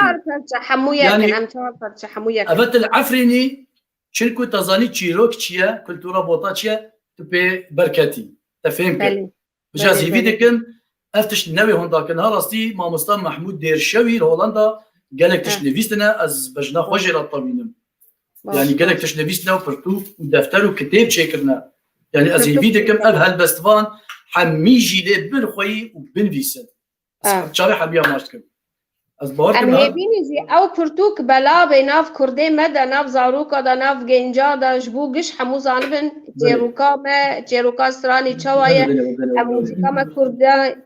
حمويا يعني ام تعرف حمويا ابت العفريني شنكو تزاني تشيروك تشيا كلتورا بوطا تشيا تبي بركتي تفهمك بجاز يفيدكم افتش نوي هونداك نهار اصلي ما مصطفى محمود دير شوي هولندا قالك تشنفيستنا از بجنا خوجر الطوينم يعني قالك تشنفيستنا وفرتو ودفتر وكتاب شيكرنا يعني از يفيدكم اب هالبستفان حميجي لي بالخوي وبالفيسن شارع حبيا ماشتكم از باوركم ام هيبيني زي او كرتوك بلا بيناف كردي مدى ناف زاروكا دا ناف جنجا دا جبوقش حمو زانبن تيروكا ستراني تشاوايا موسيقى ما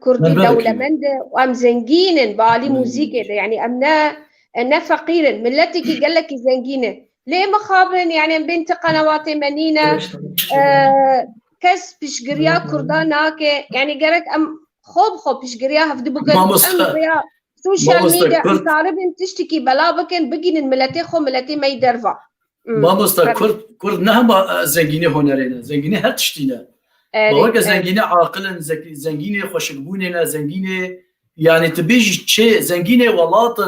كردي دولة مندة وام زنجينن بالي موسيقى يعني امنا فقيرن ملتي كي قال لك زنجينن ليه مخابن يعني بنت قنوات منينة كس بشجريا كرداناك يعني قالك ام خوب بشجريا هفدي بقى سوشيال ميديا تعرفين تشتكي بلا بكن بقين الملتي خو ملتي ما يدرفع ما مستر كرد نهم زنجيني هنرينا زنجيني هتشتينا بوقت زنجيني عاقلا زنجيني خوشبوننا زنجيني يعني تبيج شيء زنجيني ولات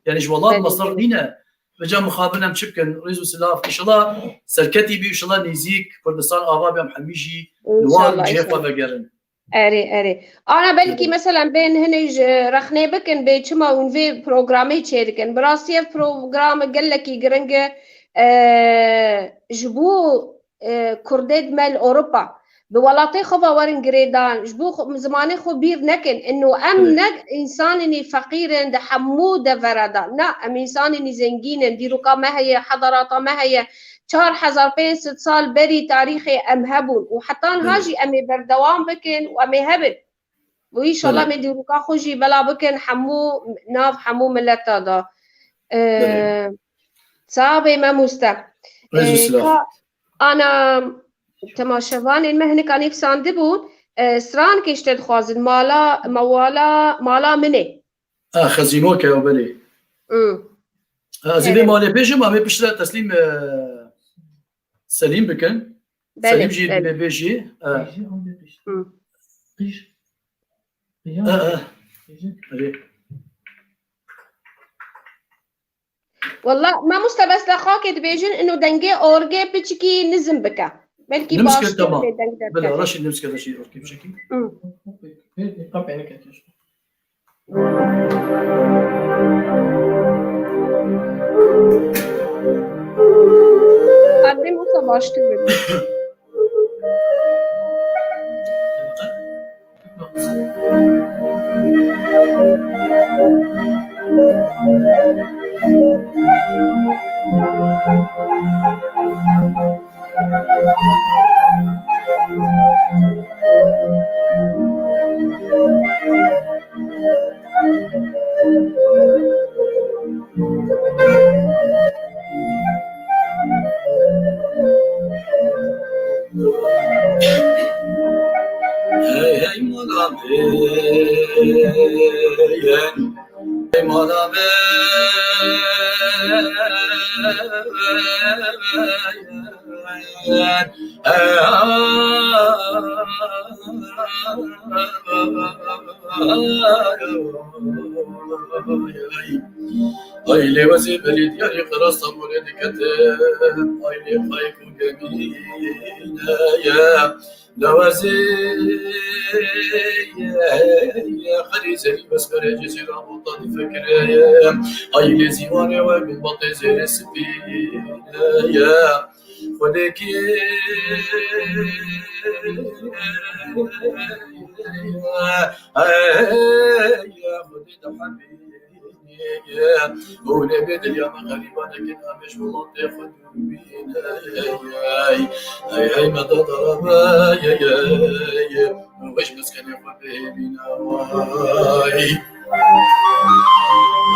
يعني جولات مصدر لينا بجا مخابرنا مشبكن ريزو سلاف ان شاء الله سركتي بي ان شاء الله نيزيك كردستان اباب يوم حميجي نوار جيفا بقرن اري انا بلكي مثلا بين هنج رخني بكن بيتشما ونفي بروغرامي تشيركن براسي بروغرام قال لك يقرنج جبو كردد مال اوروبا بولاطي خبا ورن جريدان جبو زماني خبير نكن انه ام نك انسانني فقير ده حموده فردا لا ام انسانني زنجين ديروكا ما هي حضارات ما هي 4500 سال بري تاريخي امهبون وحتى هاجي امي بردوام بكن وامي هبل وان شاء الله مديروكا خوجي بلا بكن حمو ناف حمو ملتا دا صعبه ما مستا انا تماشوان المهنه كان يفسان دبون سران كيشتد خوازن مالا مني خزينوك يا بلي زيني مالي بيجم امي بشرا تسليم سليم بكن سليم جي بيجي والله ما مستبس لخاك تبيجن انه دنجي اورجي بتشكي نزم بك بلكي نمسك باش تمام. تبدي دنجي بلا راشد نمسك هذا الشيء أوكي بشكل قطع عينك يا كيش. قدم وصا باش تبدي Hey madam, hey madam, Aile vazifeli diyarı kırasam oraya dikkatim Aile kayku gemine ya Lavazi ya Khalizeli beskare cezir amuta di fikre Aile zivane ve bin batı zere spine ya Khudeki ya Khudi da habibi هون بدل يا مغربا لكن مش والله تاخذ بينا هاي مدى ضربا يا وش مسكن ياخذ بينا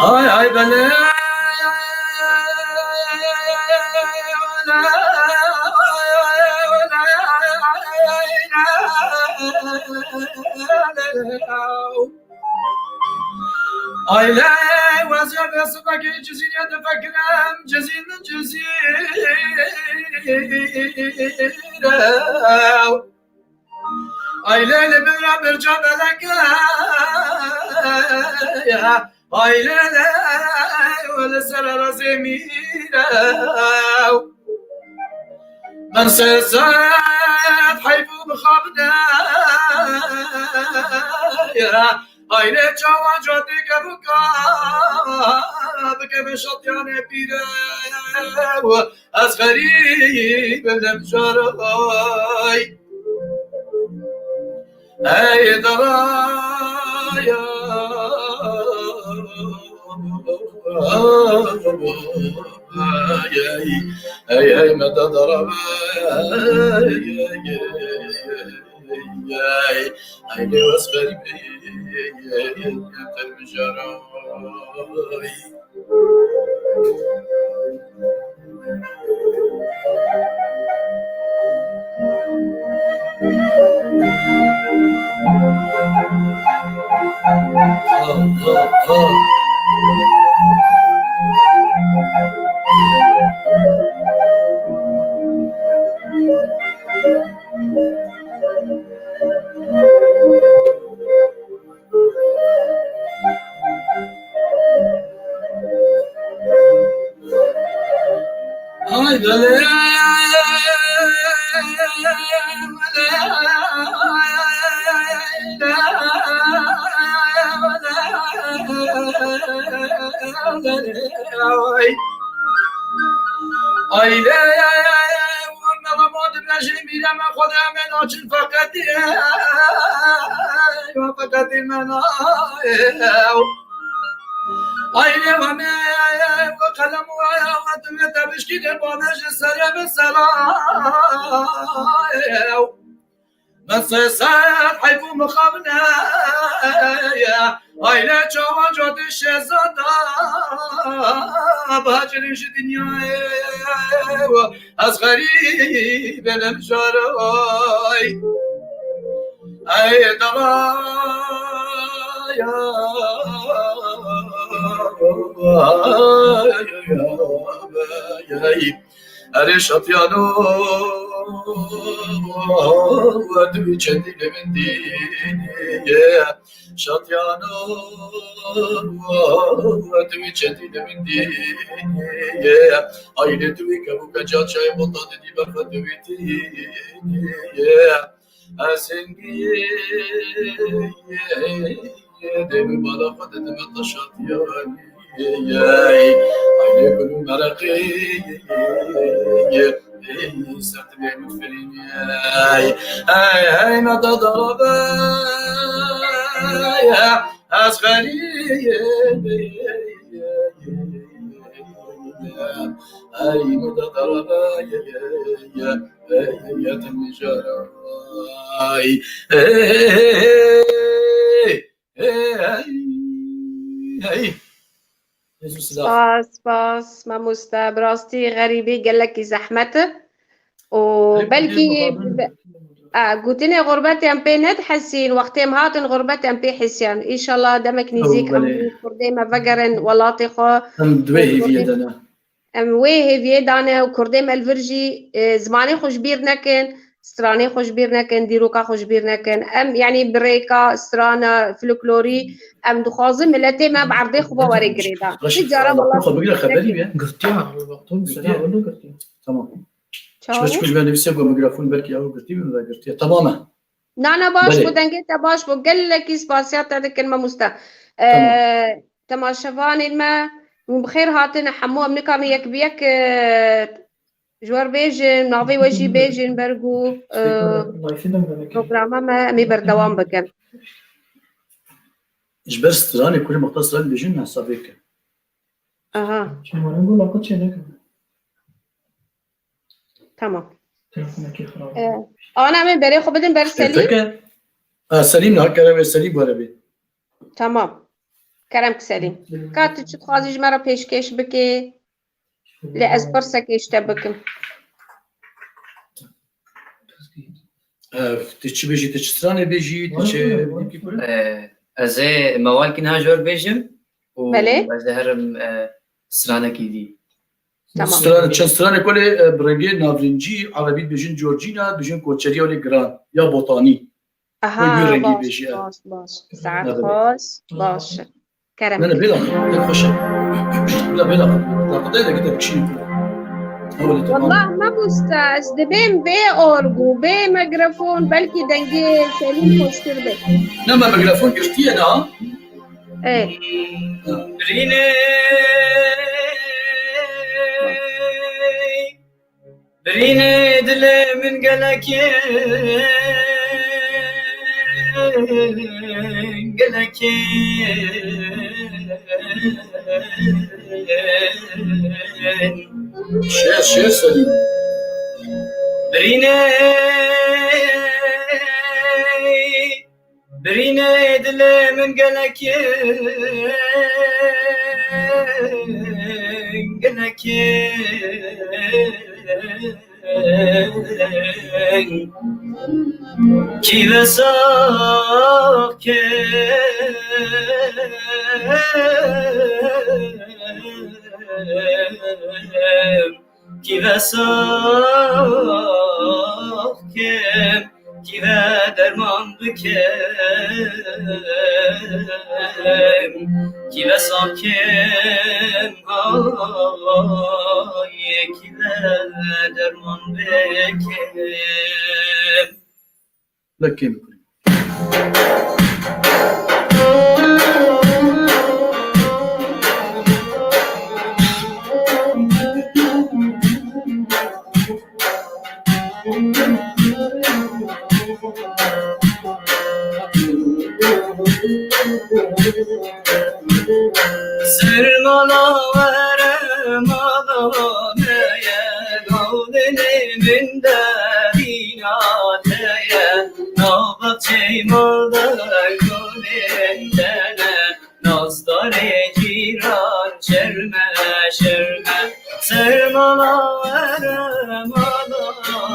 هاي بلا Aile vaziyet yasıdaki cezine de fakirem cezine cezire Aileyle beraber cabelek ya Aileyle öyle sarara zemire Ben sesat hayfu bخابده ya Aile çava cadde kabuka bke beşat yani pire az garib lem jaray ey daraya ey meda daraba Aile was garib المجراي Aile Ramad Najim İleme Khodamen açın fakat fakat mena Aile ve me ve kalem ve ayağat ve tabişki de bana jesere ve salam Nasesat hayfu mukhabna ya Aile çava cadı şehzada Bacırın şu dünyaya Az garib elem jaray Ey daraya Erişat yanu Vadu çendile mendine شاطیانو توی چتی دمیدی آینه توی کبو کجا چای بطا دیدی بخوا توی تی اسنگی دمی بالا خود دمی تشاطیانی آینه کنو مرقی سرت بیمت فرینی ای مدد از غریب ای مدد یا تنجارای باس ما براستی غریبی قال لك زحمته وبلكي قلتني غربتي ام بي ند حسين وقتي هاتن غربتي ام بي حسين ان شاء الله دمك نزيك ام كرديما فقرن ولاطخه ام دوي فيدانا ام ويه فيدانا وكرديما الفرجي زماني خوش بير نكن ستراني خوش بير نكن ديروكا خوش بير نكن ام يعني بريكا سترانا فلكلوري ام دخازم ملتي ما بعرضي خبا وري قريدا تجارب والله خو بقرا خبري بيه قرتيها وقتهم سريع ولا قرتيها تمام باش كل ما نفسي ابغى ميكروفون بركي او قرتي ولا قرتي تماما نانا باش بودنجيتا باش بقول لك سباسيات هذه الكلمه مستا تماشفاني الما بخير هاتنا حمو امنكم يك بيك جوار بيجن نافي وجي بيجن برغو بروجرام ما مي بردوام بكن جبر ستراني كل مختصر بيجن حسابك اها شنو نقول لك شنو تمام انا من بري خو بدن بر سليم سليم هكذا سليم ولا بي تمام كرمك سليم كاتب شو تخازي جمرة بيشكش بكي لأزبرسك يشتبكم تشي بيجي تشتراني بيجي تشي ازي موال كنها جور بيجم بله وازهرم سرانه كيدي تمام ستراني كله برنجي نافرنجي عربي بيجن جورجينا بيجن كوتشري ولا جران يا بوتاني اها باش ساعات خاص باش كرم انا بلا خوش بلا تقدر كده بشي والله ما بستاذ دبين بي اورجو بي ميكروفون بلكي دنجي سليم خوشتر بي نما ميكروفون قلتي انا ايه بريني دلي من قلك شير سليم بريني دلي من قلك كي بساك كي بساك كي درمان بكم كي بساكم كي درمان بكم لكن سرمانا ورمانا ميا قولني من داريناتيا نوبتي مالدار قولندنا نصدر جيران شرمة سرمانا ورمانا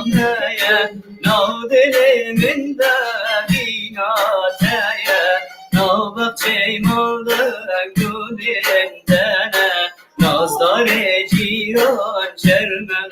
ميا قولني من داريناتيا نوبتي مالدار قولندنا نصدر جيران شرمة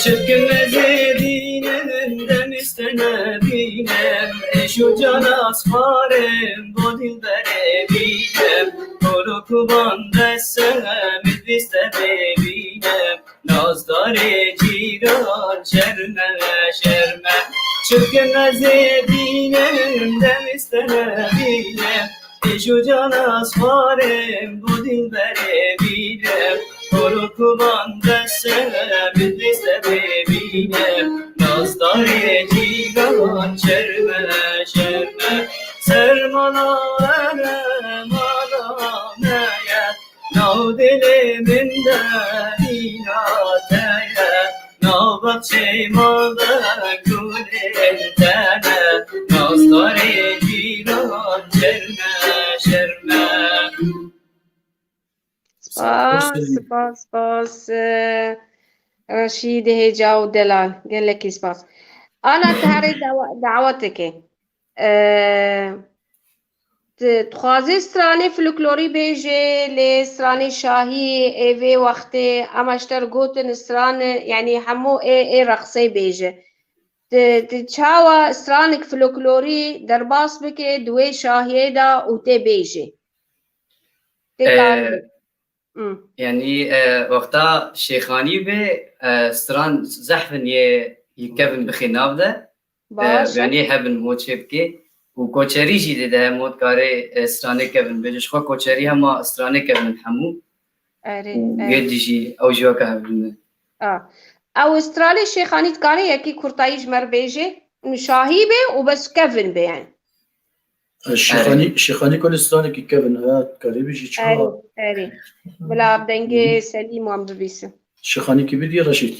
Çırpın mezedinin demistene binem Eşu canas harem bu dilbere binem Koru kuban desem idbiste bebinem Nazdare ciran şerme şerme Çırpın mezedinin demistene binem Eşu canas harem bu dilbere binem Koru kuban desem idbiste bebinem Nazdare ciran şerme şerme Sermana erem alameye Nav dilimin inateye Nav bakçeymalı gülendene Nazdare ciran şerme şerme سپاس رشید هجا و دلال قال لك سپاس أنا تهري دعوتك تخوازي ستراني فلكلوري بيجي لستراني شاهي ايوي وقتي اماشتر قوتن ستران يعني همو اي رقصي بيجي تشاوى سترانك فلكلوري درباس بكي دوي شاهي دا وتي بيجي يعني وقتا شيخاني بي ستران زحفن يكفن بخناب ده يعني هبن موتشي بكي وكوتشري جي ده موت كاري ستراني كفن بيجش خو كوتشري هما ستراني كفن حمو يدي جي او جوكا هبن او استرالي شيخاني تكاري يكي كورتايج مر بيجي شاهيبه وبس كفن بي يعني الشيخاني كل ستاني كي كيفن هات قريب يجي شهر اري بلا بدنجي سليم وام بيس الشيخاني كي بدي رشيد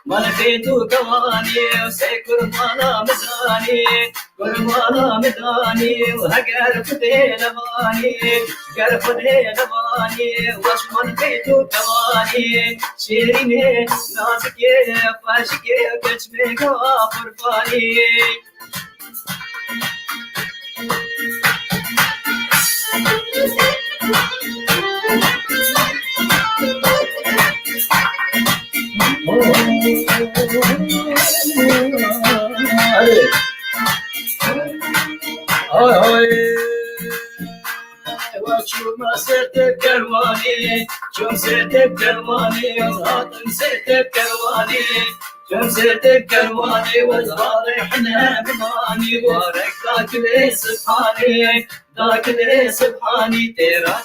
ملكيتو كواني وسيكر مالا مداني وهجر فدي لباني قرف دي لباني وش ملكيتو كواني شيريني نازكي فاشكي كشمي غافر فاني وشوما سيرتك كرواني شوم سيرتك كرواني وهاتم سيرتك كرواني شوم سيرتك كرواني وزهاري حنا بماني وارك داكلي سبحاني تيرا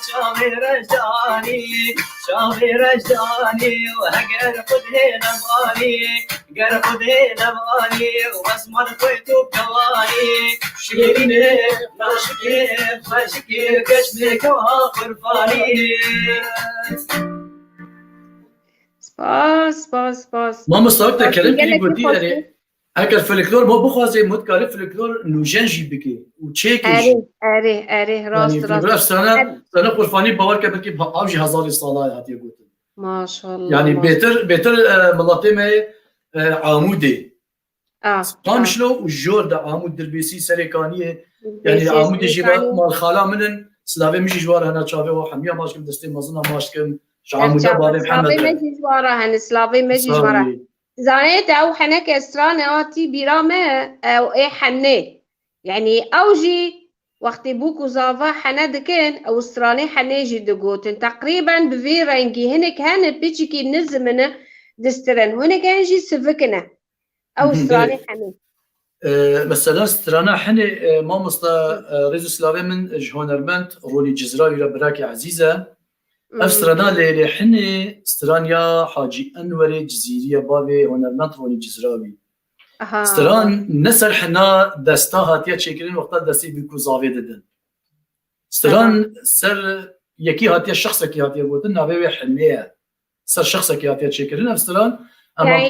شاوي رجداني وهقر خدي نباني واسمر كويتو كواني شيريني ناشكي فاشكي كشمي كواخر فاني سپاس ما مستوقع كلام كي قلتي يعني هكا الفلكلور ما بخوازي متكالي فلكلور نوجان جي بكي وتشيكي اري راست يعني سنة قرفاني باور كبركي بأوجي هزاري صلاة هاتي قلت ما شاء الله يعني بيتر ملاطي ما عامودي قامشلو وجور دا عامود دربيسي سريكانية يعني عامودي جيبا مال خالا منن سلافي مجي جوار هنا تشافي وحمية ماشكم دستي مازنا ماشكم شعامودا باري محمد سلافي مجي جوارا هن سلافي مجي جوارا زانيت او حنك استراناتي برامه او اي حنه يعني اوجي وقتی بوکو زاوا حنا دکن او استرانی حنا جی دگوتن تقریبا بوی رنگی هنک هن پیچی کی نزمنه دسترن هنک هنجی سفکنه او استرانی حنا مثلا استرانا حنا ما مستا ريزو سلافي من جهونرمنت رولي جزراوي براكي عزيزه أفسترانا اللي حني استرانيا حاجي أنور جزيرية بابي هنرمند روني جزراوي استران نسر حنا دستا هاتيا تشكرين وقتا دستي بيكو زاوية ددن استران سر يكي هاتيا شخصة كي هاتيا قوتن نابي حنية سر شخصة كي هاتيا تشكرين أفستران يعني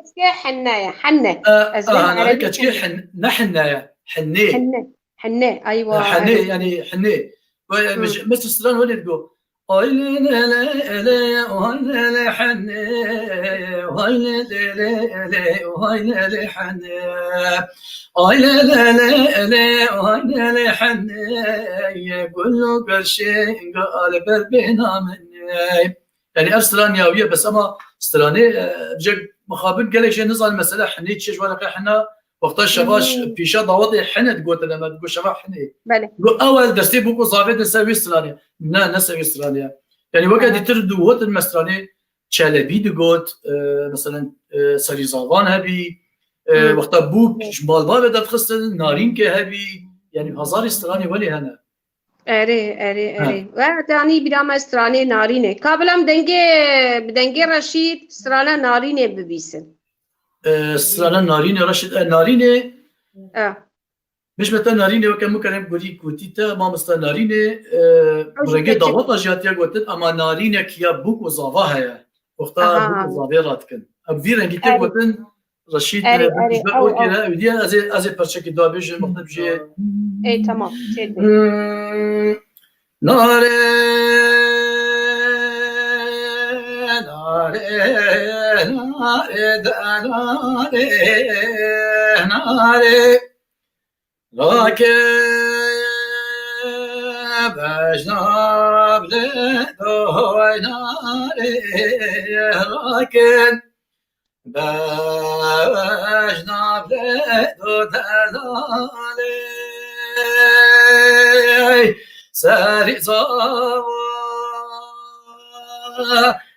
كتشكي حنايا حنة أنا كتشكي نحنايا حنة أيوة حنة يعني حنة مثل استران ولي تقول هاي لا لا لا لا وهاي لا لا حنة وهاي لا لا لا وهاي لا لا حنة هاي لا لا لا لا وهاي لا لا حنة يقول له كل شيء قال بربنا مني يعني أسترانيا ويا بس أما استراني جك مخابن قال لك شيء نزل المسألة حنيت شيء ولا حنا وقت الشباش بيشا ضوضي حنت قلت لما تقول شباب حني قول أول درسي بوكو ظابط نسوي استرانيا نسوي استرانيا يعني وقت يتردو وقت المستراني تشالبي دقوت مثلا سري زاغان هبي وقت بوك جمال بابا دات خصن نارين كهبي يعني هزار استراني ولي هنا أري وتعني بدام استراني نارينه قبلم بدنجي رشيد استرانا نارينه ببيسن استرانا نارينه رشيد نارينه مش مثلا نارينه وكان ممكن نقولي كوتيتا ما مست نارينه برنجي ضوطه جاتيا قلت اما نارينه كيا بوك وزافاها يا وقتها بوك وزافيرات كن ابي رنجي قلت رشيد بقول كده ودي از برشكي دو بيج مطلب جي اي تمام ناري بجناب لدوي ناري لكن بجناب لدو تدالي ساري صوا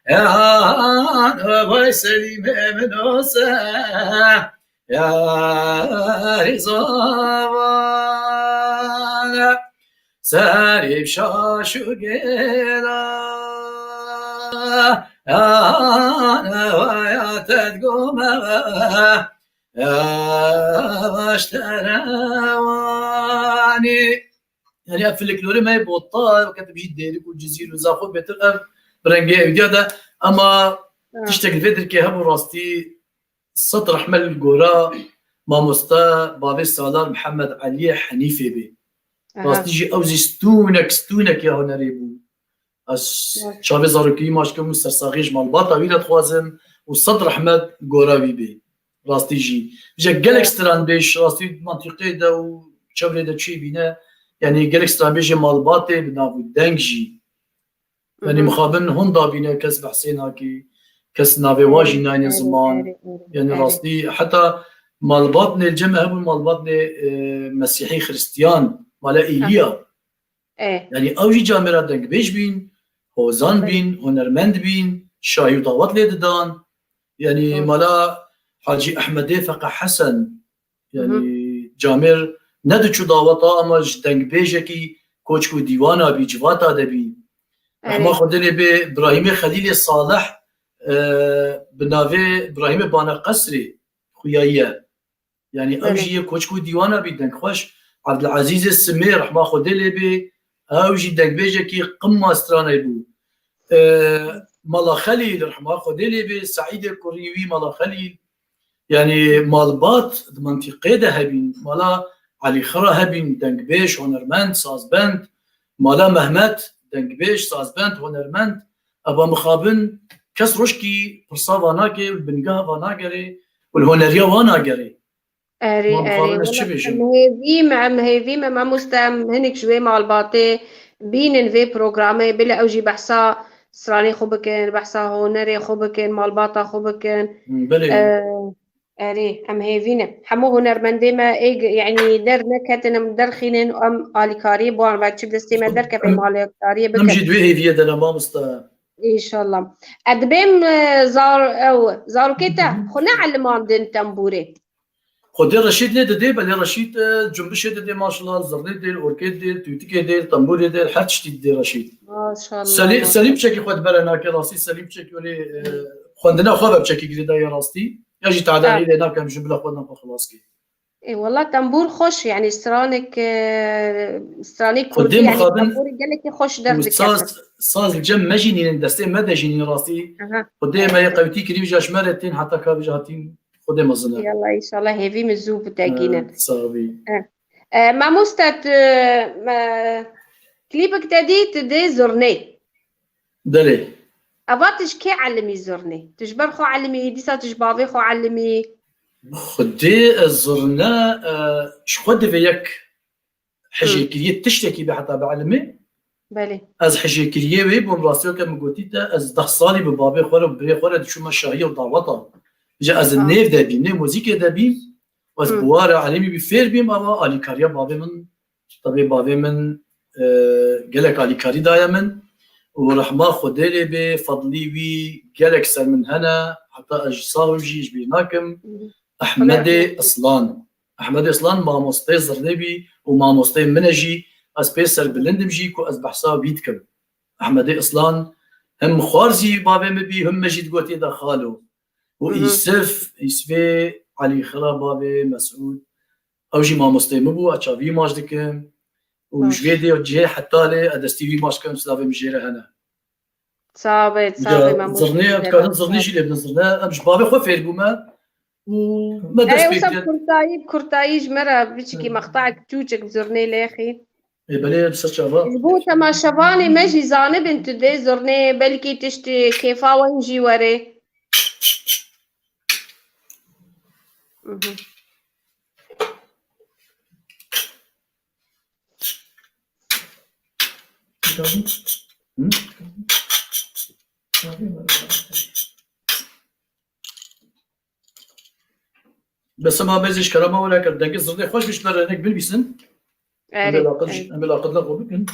يا نبي سليم منوسا يا رضوان ساري بشاشو جيلا يا نوايا تدقوم يا باشترواني يعني أفل الكلوري ما يبوطال وكتب جيد ديرك والجزير وزاخو بيت الأرض برنجي وجادا أما تشتغل فيدر كي هبو راستي سطر أحمل الجورا ما مستا بابي السالار محمد علي حنيفي بي راستي جي أوزي ستونك يا هنريبو أش شابي زاروكي ماشكم مسترساغيش مالباطا ويلا تخوازم وسطر أحمد الجورا بي راستي جي قالك ستران بيش راستي منطقي دا وشابري دا تشي بينا يعني قالك ستران بيش مالباطي بنابو دنجي يعني مخابن هوندا بينا كسب حسين هاكي كس نافي واجي ناين زمان يعني راستي حتى مالباطني الجمع هبو مالباطني مسيحي خريستيان مالا إيليا يعني أوجي جامرات دنك بيش بين هوزان بين هنرمند بين شاهي وداوات ليددان يعني مالا حاجي أحمدي فقا حسن يعني جامر ندچو داواتا أما دنك بيجكي كوچكو ديوانا بي جواتا دبي احنا خدني بإبراهيم خليل صالح بنافي إبراهيم بانا قصري خويايا يعني أوجي كوچكو ديوانا بيدنك خوش عبد العزيز السمير رحمة خدني ب أوجي دنك بيجكي قمة استرانا يبو مالا خليل رحمة خدني ب سعيد الكريوي مالا خليل يعني مالبات منطقة ده هبين مالا علي خرا هبين دنك بيش هنرمند سازبند مالا مهمت دنك بيش سازبند هنرمند أبا مخابن كس روشكي برصا واناكي والبنقاه واناقري والهنريا واناقري أري مهيفي مع مستم هنك شوي مع الباطي بين في برنامج بلا أوجي بحثا سراني خوبكن بحثا هنري خوبكن مع الباطا خوبكن أري أم هيفينا حمو هنرمندي ما يعني در نكتنا در خينين أم آليكاري بوان بعد شب دستي ما در كفي مالي كاري بكن نمجي دوي هيفيا دنا ما مستا إن شاء الله أدبيم زار أو زارو كتا خنا علمان دين تنبوري خدي رشيد لي دي بل رشيد جنبش دي ما شاء الله زرني دي اوركيد دي توتيكي دي طنبور دي حد شتي دي رشيد ما شاء الله سليم شكي خد برنا كي راسي سليم شكي ولي خدنا خبر شكي كده يا راستي يجي تعداني لنا كم جبله خدنا خلاص كي اي والله تنبور خوش يعني سترانك كردي قدام يعني خابن تنبور قالك خوش دردك صاز الجم ماجيني ندستي ما دجيني راسي قدام هي قوتي كريم جاش مرتين حتى كابجاتين قدام الزنا يلا ان شاء الله هيفي مزوب تاكينا صافي ما مستت كليبك تدي تدي زرني دلي أباتش كي علمي زرني تجبر خو علمي ديسا تجبابي خو علمي خدي الزرنا شخد فيك حاجه كليه تشتكي بحتى بعلمي بله از حاجه كليه وي بون راسيو كم قلتي از 10 صالي ببابي خور بري خور شو ما شاهيه ودعوطه جا از النيف دابي ني موزيك دابي واز بوار علمي بفير بيم اما علي كاريا بابي من طبي بابي من قالك علي كاري دايا من ورحمه خديلي بفضلي بي قالك سر من هنا حتى اجصار وجي بيناكم احمدي اصلان ما مستي زرنبي وما مستي منجي از بيسر بلند بجي كو از بحسا بيتكم احمدي اصلان هم خوارزي بابي مبي هم مجيد قوتي دا خالو ويسف يسفي علي خلا بابي مسعود او جي ما مستي مبو اتشافي ماج دكم وجويدي وجي حتى لي ادستيفي ماش كم سلافي مجيره هنا صابت ما زرني كان زرني جي اللي بنزرنا مش بابي خو فير بوما وما داش بيك كرتاي جمرة بيشكي مقطعك توجك بزرني لاخي بلي بس شافا جبوتا ما شافاني ماجي زانب انت دي زرني بلكي تشتي كيفا ونجي وري بس ما بزيش كلامه ولا كردك زرني خوش بيش برنك بلبسن أمل أقد لغو بكن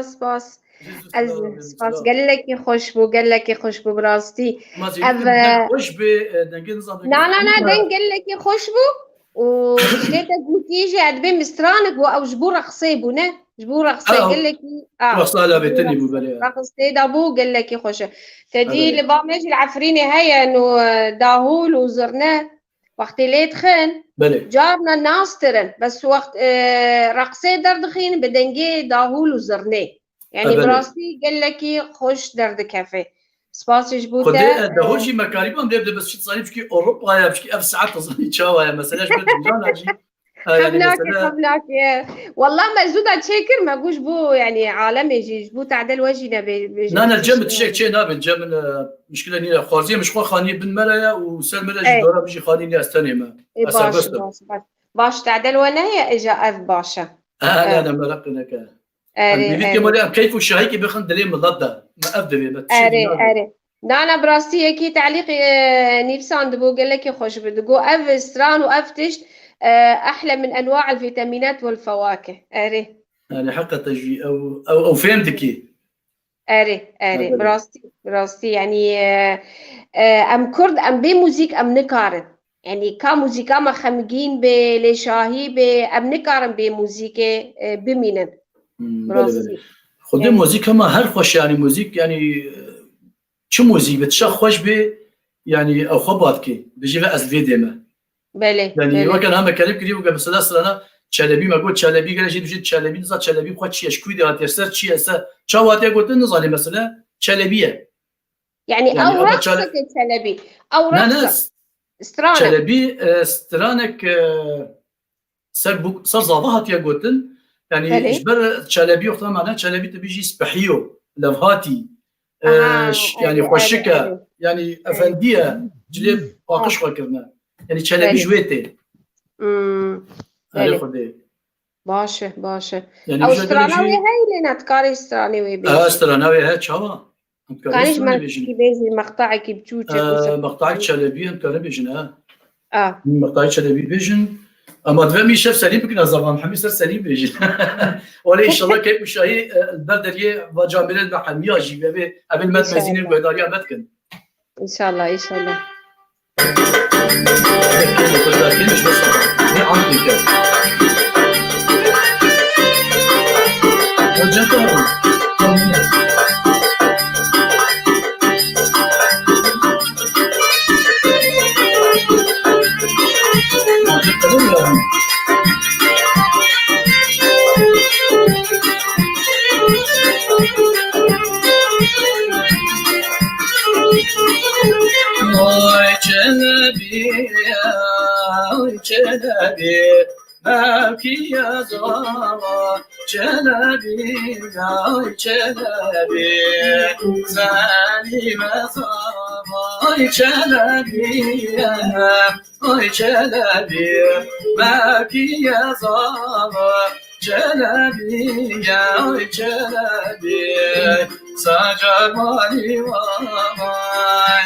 سپاس از سپاس گلکی خوش بو گلکی خوش بو براستی خوش به دنگه نظام نه دنگ گلکی خوش بو و شتيتا قوتيجي عاد بين مسترانك او جبور رقصي بو نه جبور رقصي قلكي رقص على بيتني بو بالي رقصتي دابو قلكي خوش تدي لبامج العفريني هيا انه داهول وزرناه وقت اللي يدخن جارنا الناس ترن بس وقت رقصي دردخين بدنجي داهول وزرناه يعني براستي قال لك خوش درد كافي سپاس جبوته خدي داهول شي مكاريبا نبدا بس شي تصاني بشكي اوروبا يا بشكي اف ساعات تصاني تشاوا مثلا جبت جانا جي قبلك والله مزوده تشكر ما قوش بو يعني عالمي جبو تعدل وجهنا لا الجم تشيك تشي نابل جم مشكله ني خارجيه مش خاني بن مرايا وسال مرايا دورا بيجي خاني استني ما باش تعدل ونايا اجا اف باشا انا مرقنا كان بيفيت كمالي كيف وشهيكي بخن دليل مضاده ما افدلي ما اري انا براستي اكيد تعليق نيفسان دبو قال لك خوش بدقو اف استران وافتشت احلى من انواع الفيتامينات والفواكه اري يعني حقا تجي او فهمتك اري براستي يعني ام كرد ام بي موزيك ام نكارن يعني كموزيكا ما خمجين بلشاهي ام نكارن بموزيكا بمينن براستي خدي موزيك ما هر خوش يعني موزيك يعني شو موزيك بتشخ خوش به يعني او خباتك بيجي از فيديما بله يعني وكان هم كلام كريم قبل سنه چلبی ما گفت چلبی گرش دوشید چلبی نزد چلبی بخواد چیش کوی دهات یسر چی است چاواتی گفت نزالی مثلا چلبیه يعني او رقصك چلبی او رقص استرانك چلبی استرانك سر زاوهات یا گفتن يعني اجبر چلبی وقتا معناه چلبی تبيجي سبحيو لفهاتي يعني خوشكه يعني افنديه جلب واقش وكرنا يعني چلبی جويته باشه يعني او استرانوي هاي اللي نتكاري استرانوي بيجي استرانوي هاي شوا كانش مركي بيجي مقطعك بتشوچه مقطعك چلبي هم كان بيجن مقطعك چلبي بيجن اما دفمي شاف سليم بكنا زمان حميد سر سليم بيجن ولا ان شاء الله كيف شاهي البلديه وجامل محميه جيبه قبل ما تمزين القداريه متكن ان شاء الله Belki yazama çelebi ay çelebi zalime sama ay çelebi ay çelebi belki yazama çelebi ay çelebi sacamani vay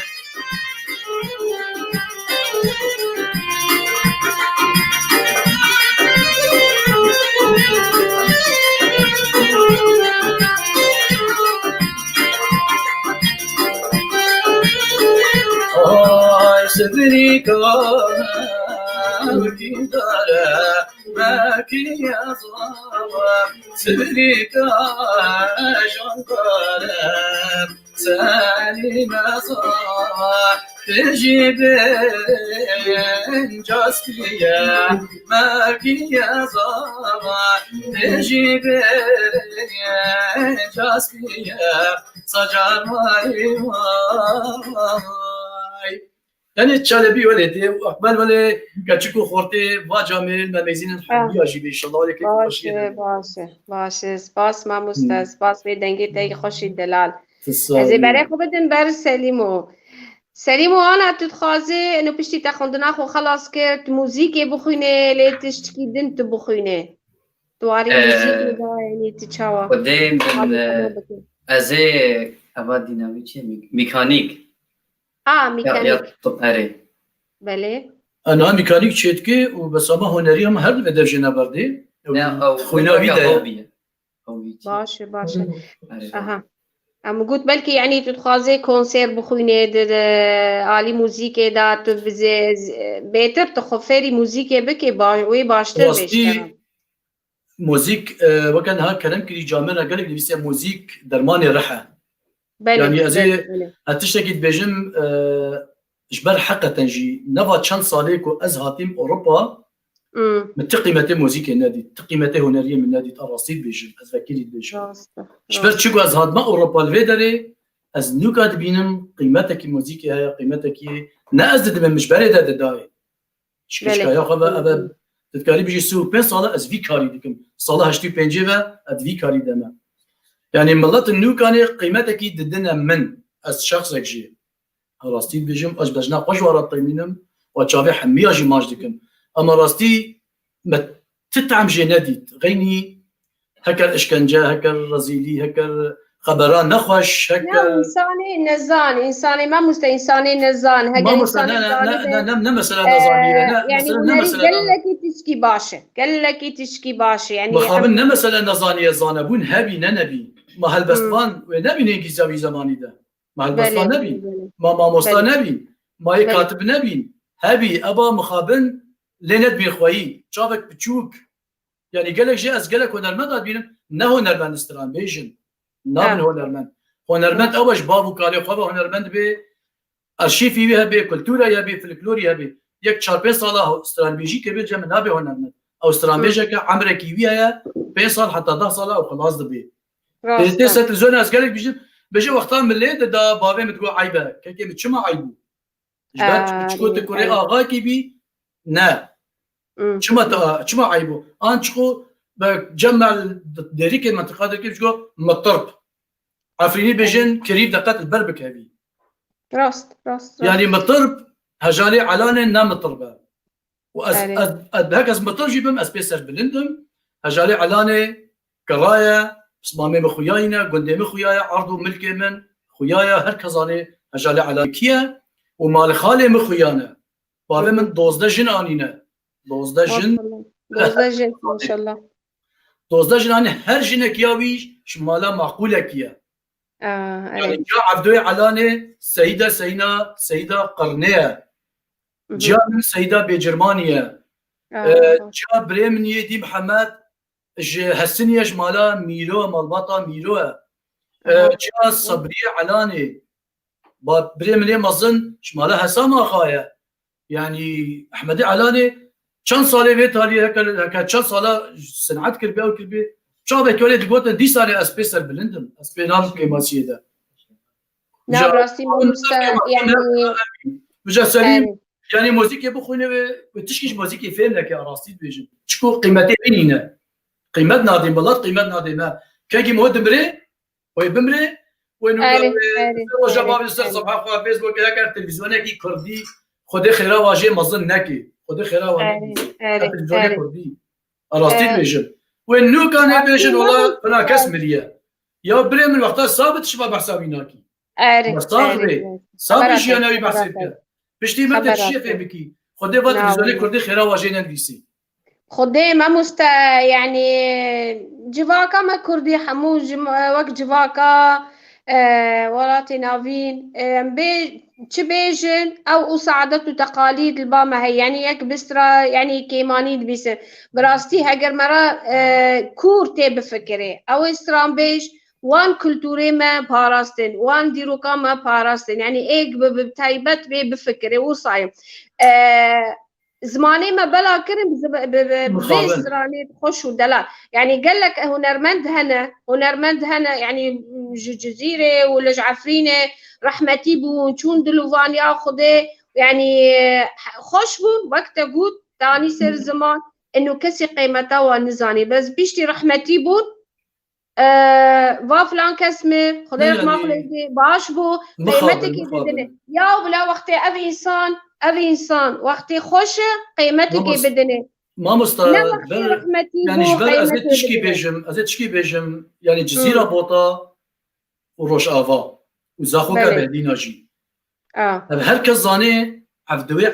Ay sedri kana gidara belki yazama sedri kana jankara سالي نصار تجيب جاسكيا ما كيا زار تجيب جاسكيا سجار ماي يعني تشالبي ولدي واقبل ولا كاتشكو خورتي واجامل ما ميزين الحبيه اجيب ان شاء الله ولكن باشه سپاس ماموستا سپاس به دنگی تای خوشی دلال از برای خو بدن بر سلیمو انا تتخازي انه بشتي تاخذنا خو خلاص كرت موزيكي بخوينه لي تشتكي دنت بخوينه تواري موزيكي دا يعني تشاوا قدام من ازي ابا ديناميكي ميكانيك ميكانيك اري بله انا ميكانيك شيتكي وبسامه هنري هم هر بدرجه نبردي خوينا بيدا باشه اها ام قلت بلكي يعني تتخازي كونسير بخوينه عالي موزيكي دا بيتر تخفري موزيكي بكي وي باشتر بيشتغل موزيك وكان ها كلام كلي جامعنا قال لي بيسمى موزيك درماني رحه يعني ازي هتشتكي بيجم جبر حقا تنجي نفا تشان صاليكو ازهاتيم اوروبا من تقيمتي موزيكي نادي تقيمتي هنريه من نادي الرصيد بيجم از فكري بيجم جبر تشكو ازهات ما اوروبا الفيدري از نوكات بينم قيمتك موزيكي هي قيمتك نازد من مجبري داي شكايا يا خبا تذكري بيجي سو 5 صاله از في كاري ديكم صاله هشتي بنجيبه اد في كاري دما يعني ملات النو كان قيمتك ددنا من از شخصك جي راستي بيجم اش بجنا قش ورا طيمينم وتشافي حميه جي ماجدكم اما راستي ما تتعم جناديت غيني هكا اشكنجه هكا رزيلي هكا خبران نخوش هكا انساني ما انساني نزان هكا انساني لا مثلا نزانيه يعني قال لك تشكي باشه يعني مخابن مثلا نزانيه زانبون هبي نبي ما هالبستان ونبي نيجي زاوي زماني ده ما هالبستان نبي ما مستا نبي ما كاتب نبي هبي ابا مخابن ليند بين خوي شافك بتشوك يعني قال لك جي از قال لك هنرمند بينم نه هنرمند استران بيجن نابن هنرمند اولش بابو قال خو هنرمند به ارشيفي بها به كلتورا يا به فلكلور يا به يك 4 ساله استران بيجي كبير جم نابه هنرمند او استران بيجي كعمرك ويا 5 سال حتى 10 ساله او خلاص دبي تيست زون از قال لك بيجي وقتها من الليل دا بابي متقول عيبه كيف بتشما عيبو جبت تشكو تكوري اغا كي بي نا شما عيبو ان تشكو بجمع ديريك المنطقه ديك تشكو مطرب عفريني بيجن كريب دقات البربك هذه راست يعني مطرب هجالي علان نام مطربه واز هكا مطرب جيبم اسبيسر بلندم هجالي علانه كرايه اسمامي مخوياينا قندمي خويايا عرضو ملكي من خويايا هر كزاني هجالي على كيا ومال خالي مخويانا بابا من 12 جن انينا 12 جن ما شاء الله 12 جن اني هر جن كياويش شمالا معقوله كيا يعني جاء عبدوي علانه سيدة قرنيه جاء من سيدة بجرمانيا جاء بريمني دي محمد هسنيش مالا ميلو مالباطا ميلو جاء صبري علاني بريمني مظن شمالا هساما خايا يعني احمدي علاني كان صالي في تالي هكا كان صاله صنعت كربي او كربي شابك ولد قوتن دي صالي اسبيسر بلندن اسبينام كيماسيه ده نعم راسي يعني بجا سليم يعني موزيك بخونه وتشكيش موزيك فين لك يا راسي بيجي تشكو قيمتي بيننا قيمه نادم بلاد قيمه نادم كاجي مود مري ويبمري وينو وجباب صفحه فيسبوك هكا تلفزيون كي كردي خدي خيرا واجي مظن نكي خدي خيرا واجي تلفزيون كردي راسي بيجي وينو كان بيجي والله انا كسمريه يا بري من وقتها ثابت شباب حسابي ناكي صافي شي انا بحسب بشتي ما تشي في بكي خدي وقت تلفزيون كردي خيرا واجي نجلسي خدي ما يعني جواكا ما كردي حمو وقت جواكا ولاتي نافين بيجن او اسعادت وتقاليد الباما هي يعني يك بسرا يعني كيمانيد بيسر براستي هاجر مرا كورتي بفكري او استرام بيج وان كلتوري ما باراستن وان ديروكا ما باراستن يعني ايك بتايبت بفكري وصايم زماني ما بلا كرم ببيس راني تخش ودلال يعني قال لك هنرمند هنا يعني جزيرة ولا جعفرينة رحمتي بون شون دلوفان ياخده يعني خوشبون وقت قود تاني سر زمان انه كسي قيمته ونزاني بس بيشتي رحمتي بون وافلان كسمه خديت ما خليتي باش بو قيمتك بدني يا ولا وقتي ابي انسان وقتي خوش قيمتك بدني ما مستوى رحمتي يعني جبر ازيت تشكي بيجم يعني جزيره بوطه وروش افا وزاخوكا بهدينا جي هر زاني عفدوي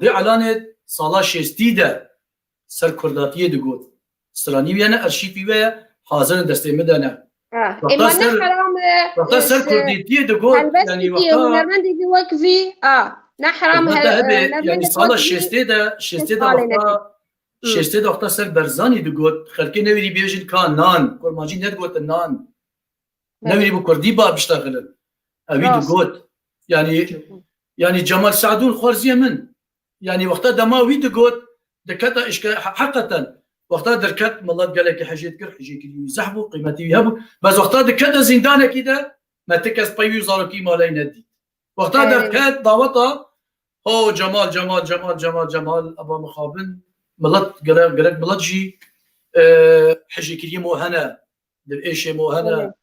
علانه صالا شستيده سر كرداتيه دغوت سراني بيانا ارشيفي ويا حاضر دستي مدانه اما نحرام وقتا سر كرديتيه دغوت يعني وقتا هنرمندي دي وقفي نحرام يعني صالا شستيده وقتا سر برزاني دغوت خلكي نويري بيجن كان نان كرماجي ندغوت النان نويري بو كردي با بيشتغلن ابي دغوت يعني جمال سعدون خورزيه من يعني وقتا دماوي دغوت دكتا اشكال حقا وقتا دركت مالات قال لك حاجات كر حاجه كي يزحبوا قيمتي يهبوا بس وقتا دكتا زندانه كده ما تكس بايو زاركي مالي ندي وقتا دركت ضاوطه او جمال ابا مخابن مالات قال مالات جي حاجه كي مو هنا ايش مو هنا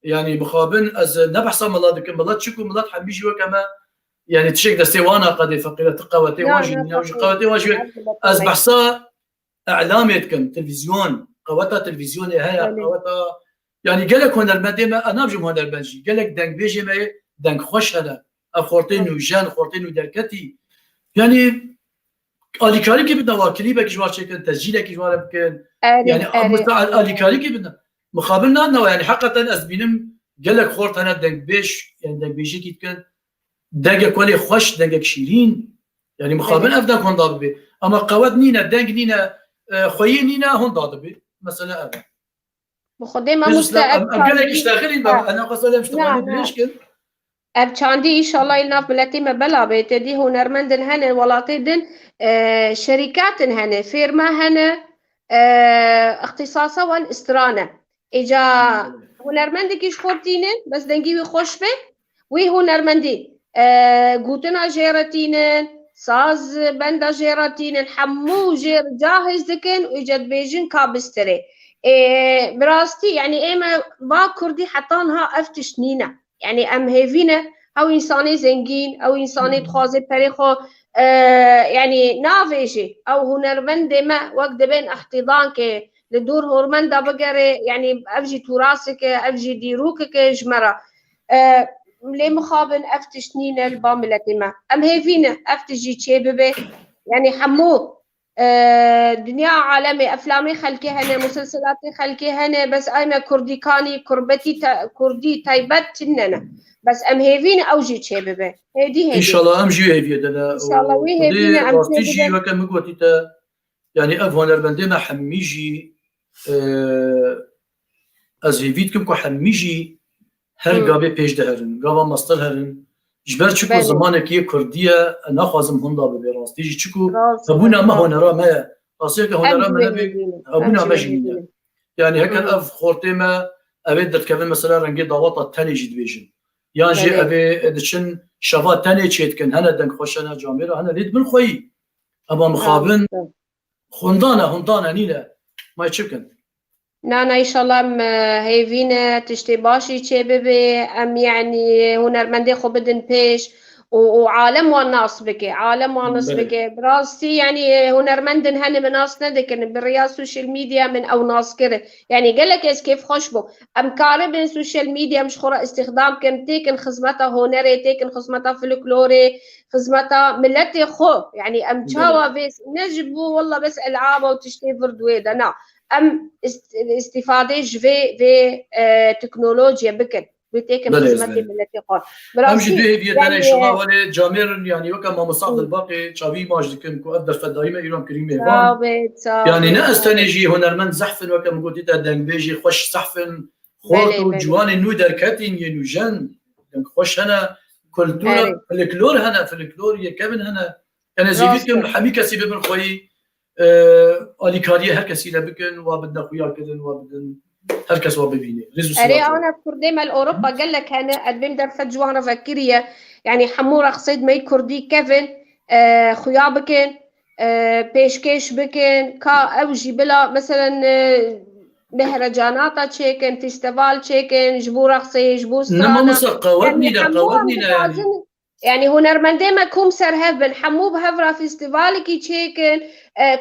يعني مخابن از نبحث مالات مالات شكو مالات حبيجي وكما يعني تشيك دستيوانا قد فقيرة قواتي واجي از بحثا اعلاميتكم تلفزيون قواتها تلفزيون هيا قواتها يعني قال لك هون المدينه انا بجم هون البنجي قال لك دنك بيجي ما دنك خوش هذا اخورتين وجان خورتين ودركتي يعني اليكاري كي بدنا واكلي بك جوار شكل تسجيلك جوار بكن يعني اليكاري كي بدنا مقابلنا انه يعني حقا ازبينم قال لك خورت انا دنك بيش يعني دنك بيجي كي كان دنك كولي خوش دنك شيرين يعني مقابل افدا كون ضابي اما قواد نينا دنك نينا خويا نينا هون ضابي مثلا انا بخدمه مستعد قال لك اشتغلين انا قصدي مشتغلين بليشكل ابچاندي ان شاء الله يلنا بلاتي ما بلا بيت دي هنرمندن هن ولاتيدن شركات هن فيرما هن اختصاصا وان استرانه اجا هنرمندي كيش خورتينن بس دنگي خوش به وي هنرمندي قوتنا جيرتينن ساز بندا جيرتينن حمو جير جاهز دكن ويجد بيجن كابستري براستي يعني ايما با كردي حطانها افتشنينا يعني ام هيفينا او انساني زنگين او انساني تخوازي بريخو يعني نافيجي او هنرمند ما وقت بين احتضان كي لدور هرمندا بقري يعني افجي تراسك افجي ديروك جمرة لي مخابن افتشنينا الباملتي ما ام هيفينا افتجي تشيببي يعني حمو دنيا عالمي افلامي خلكي هنا مسلسلاتي خلكي هنا بس ايما كردي كاني كربتي كردي تايبت تننا بس ام هيفين اوجي تشيبه هدي ان شاء الله امجي هيفي دلا ان شاء الله وي هيفين ام تيجي وكم قوتي يعني افون البندنا حميجي از هيفيتكم كو حميجي هر قابي بيج دهرن قابا مستر هرن جبر چکو زمانه که کردیه نخوازم هندا ببراست دیجی چکو ابونا ما هنرا ما اصلا که هنرا ما نبی ابونا ما جینه يعني هكا اف خورتي ما ابي درت كمان مثلا رنجي ضواطه تاني جد بيجن يعني جي ابي دشن شفات تاني تشيتكن هنا دنك خوشنا جاميرا هنا ليد بالخوي اما مخابن هندانا نينا ما يشكن نانا ان شاء الله هيفينا تشتي باشي تشيبي ام يعني هنرمندي خو بدن بيش وعالم والناس بكي عالم والناس بكي براستي يعني هنرمندن هن من ناس ندكن بالرياض سوشيال ميديا من او ناس كده يعني قال لك كيف خوشبو ام كاربن سوشيال ميديا مش خورا استخدام كم تيكن خدمتها هنري تيكن خدمتها فلكلوري خدمتها ملتي خو يعني ام تشاوا بس نجبو والله بس العاب وتشتي فردويدا نا ام استفاده في تكنولوجيا بكن بتيكن خدمتي ملتي خو امجي دوی هیویه دنه شما ولی جامر يعني وكا ما مصعد الباقي شابي ماجدكن كو افدر فدايما ايران كريم ايوان يعني نه استنجي هنرمند زحفن وكا مقولتي تا دنگ بيجي خوش صحفن خورت و جوان نو درکتین یه نوجن خوش هنه کلتور فلکلور هنه فلکلور یکمن هنه یعنی زیوید کم همی کسی ببین خویی آلیکاری هر کسی لبکن و بدنا خویا کدن و بدن هر کس و ببینه أري أنا كردي مال أوروبا قال لك أنا أدبين درفت جوانا فكرية يعني حمورة قصيد ماي كردي كيفن خويا بكن بيشكيش بكن كا أوجي بلا مثلا مهرجانات تشيكن فيستيفال تشيكن جبور قصي جبور سترانا نما مصر قوتني يعني هنرمندي ما كوم سر هفن حمو بهفرا فيستيفال كي تشيكن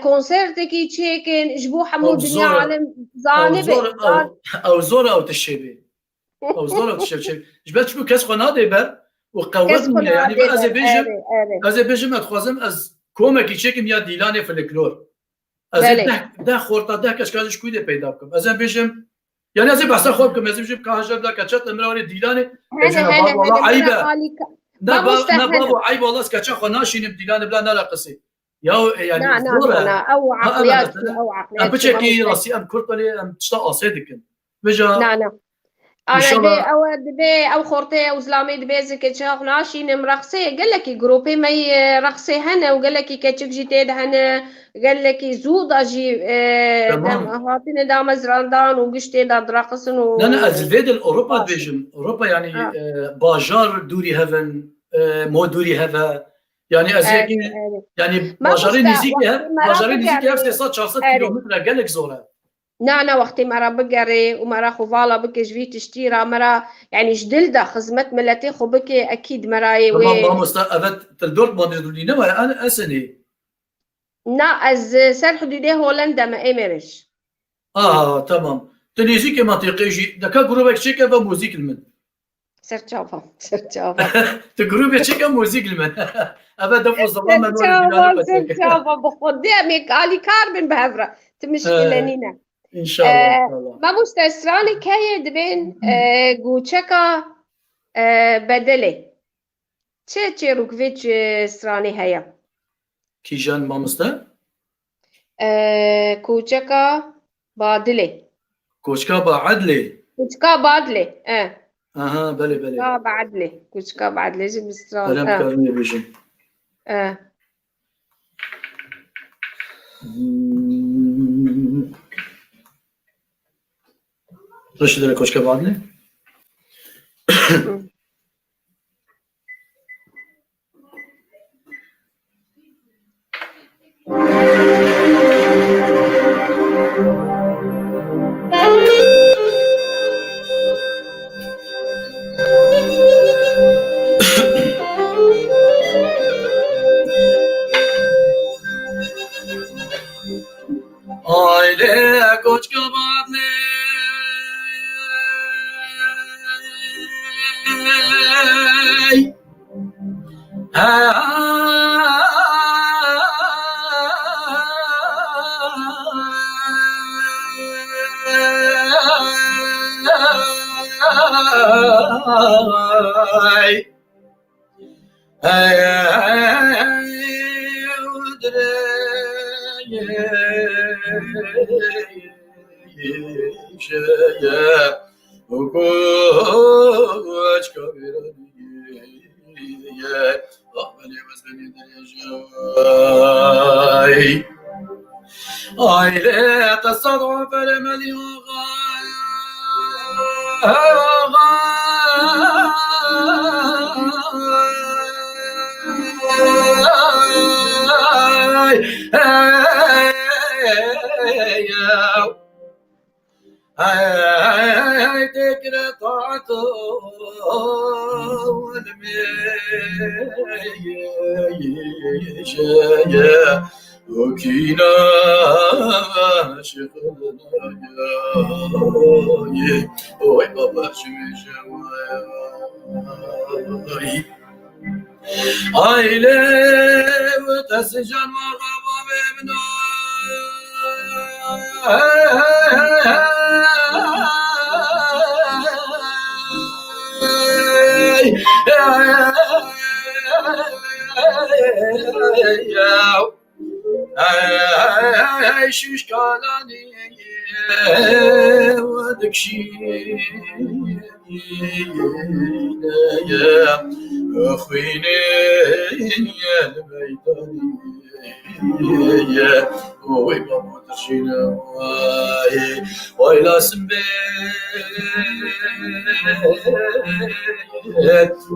كونسرت كي تشيكن جبو حمو دنيا عالم زانبه او زور او تشبه او زور او تشبه جبت شو كاس قناده بر وقوتني يعني از بيجم اتخوازم از كوما كي تشيكم يا ديلاني في الكلور از ده خورتا ده كشكاش كويده پیدا بكم از بيجم يعني از بحث خوبكم از بيجم كهجب لا كچت امراري ديلاني هلا والله عيبه نا بابا عيب والله سكتش خناشين بديلان بلا لا قصي يا يعني لا او عقليات او عقليات بتشكي راسي ام كرتلي ام تشتا اصيدك بجا لا انا دبي او خورتي او اسلامي دبي زك شاخ ناشين مرخصي قال لك جروبي ما رخصي هنا وقال لك كتشك جيتيد هنا قال لك زود اجي هاتين دا مزراندان وقشتي دا درقسن لا ازفيد الاوروبا فيجن اوروبا يعني باجار دوري هيفن مو دوري هيفا يعني ازيك يعني باجارين نزيكي باجارين نزيكي 600 كيلومتر قال لك زوره نانا وقتي مرا بقري ومرا خوفالا بكي جوي تشتيرا مرا يعني جدلدا خزمت ملتي خو بكي اكيد مراي وي ما مستقبت تلدورت ما ندولينا ولا انا اسني نا از سر حدودي هولندا ما امرش تمام تنيزيكي منطقي جي دكا جروبك شيكا بموزيك المن سرچافا تجروبك شيكا موزيك المن ابدا فوزما من سرچافا بخودي امك علي كاربن بهفرا تمشكله نينا ان شاء الله ما مستسراني كاي دبين جوچكا بدله چه روكفيتش سراني هيا كيجان ما مستا كوچكا بادله كوچكا بعدله كوچكا بادله اها بله بعدله كوچكا بعدله جي مستران كلام كارني بيجن رشد لك كوشكا بعدني Aile koçka badne Aile تصدع فلملي تكره طاعته والميشايا وكينا شغلنا يا وي بابا شوي عائلة وتسجن وغابة بابنا شوش كالاني ودكشين يا أخويني يا الميداني يا ويبا مدرشينا وإلى سنبيت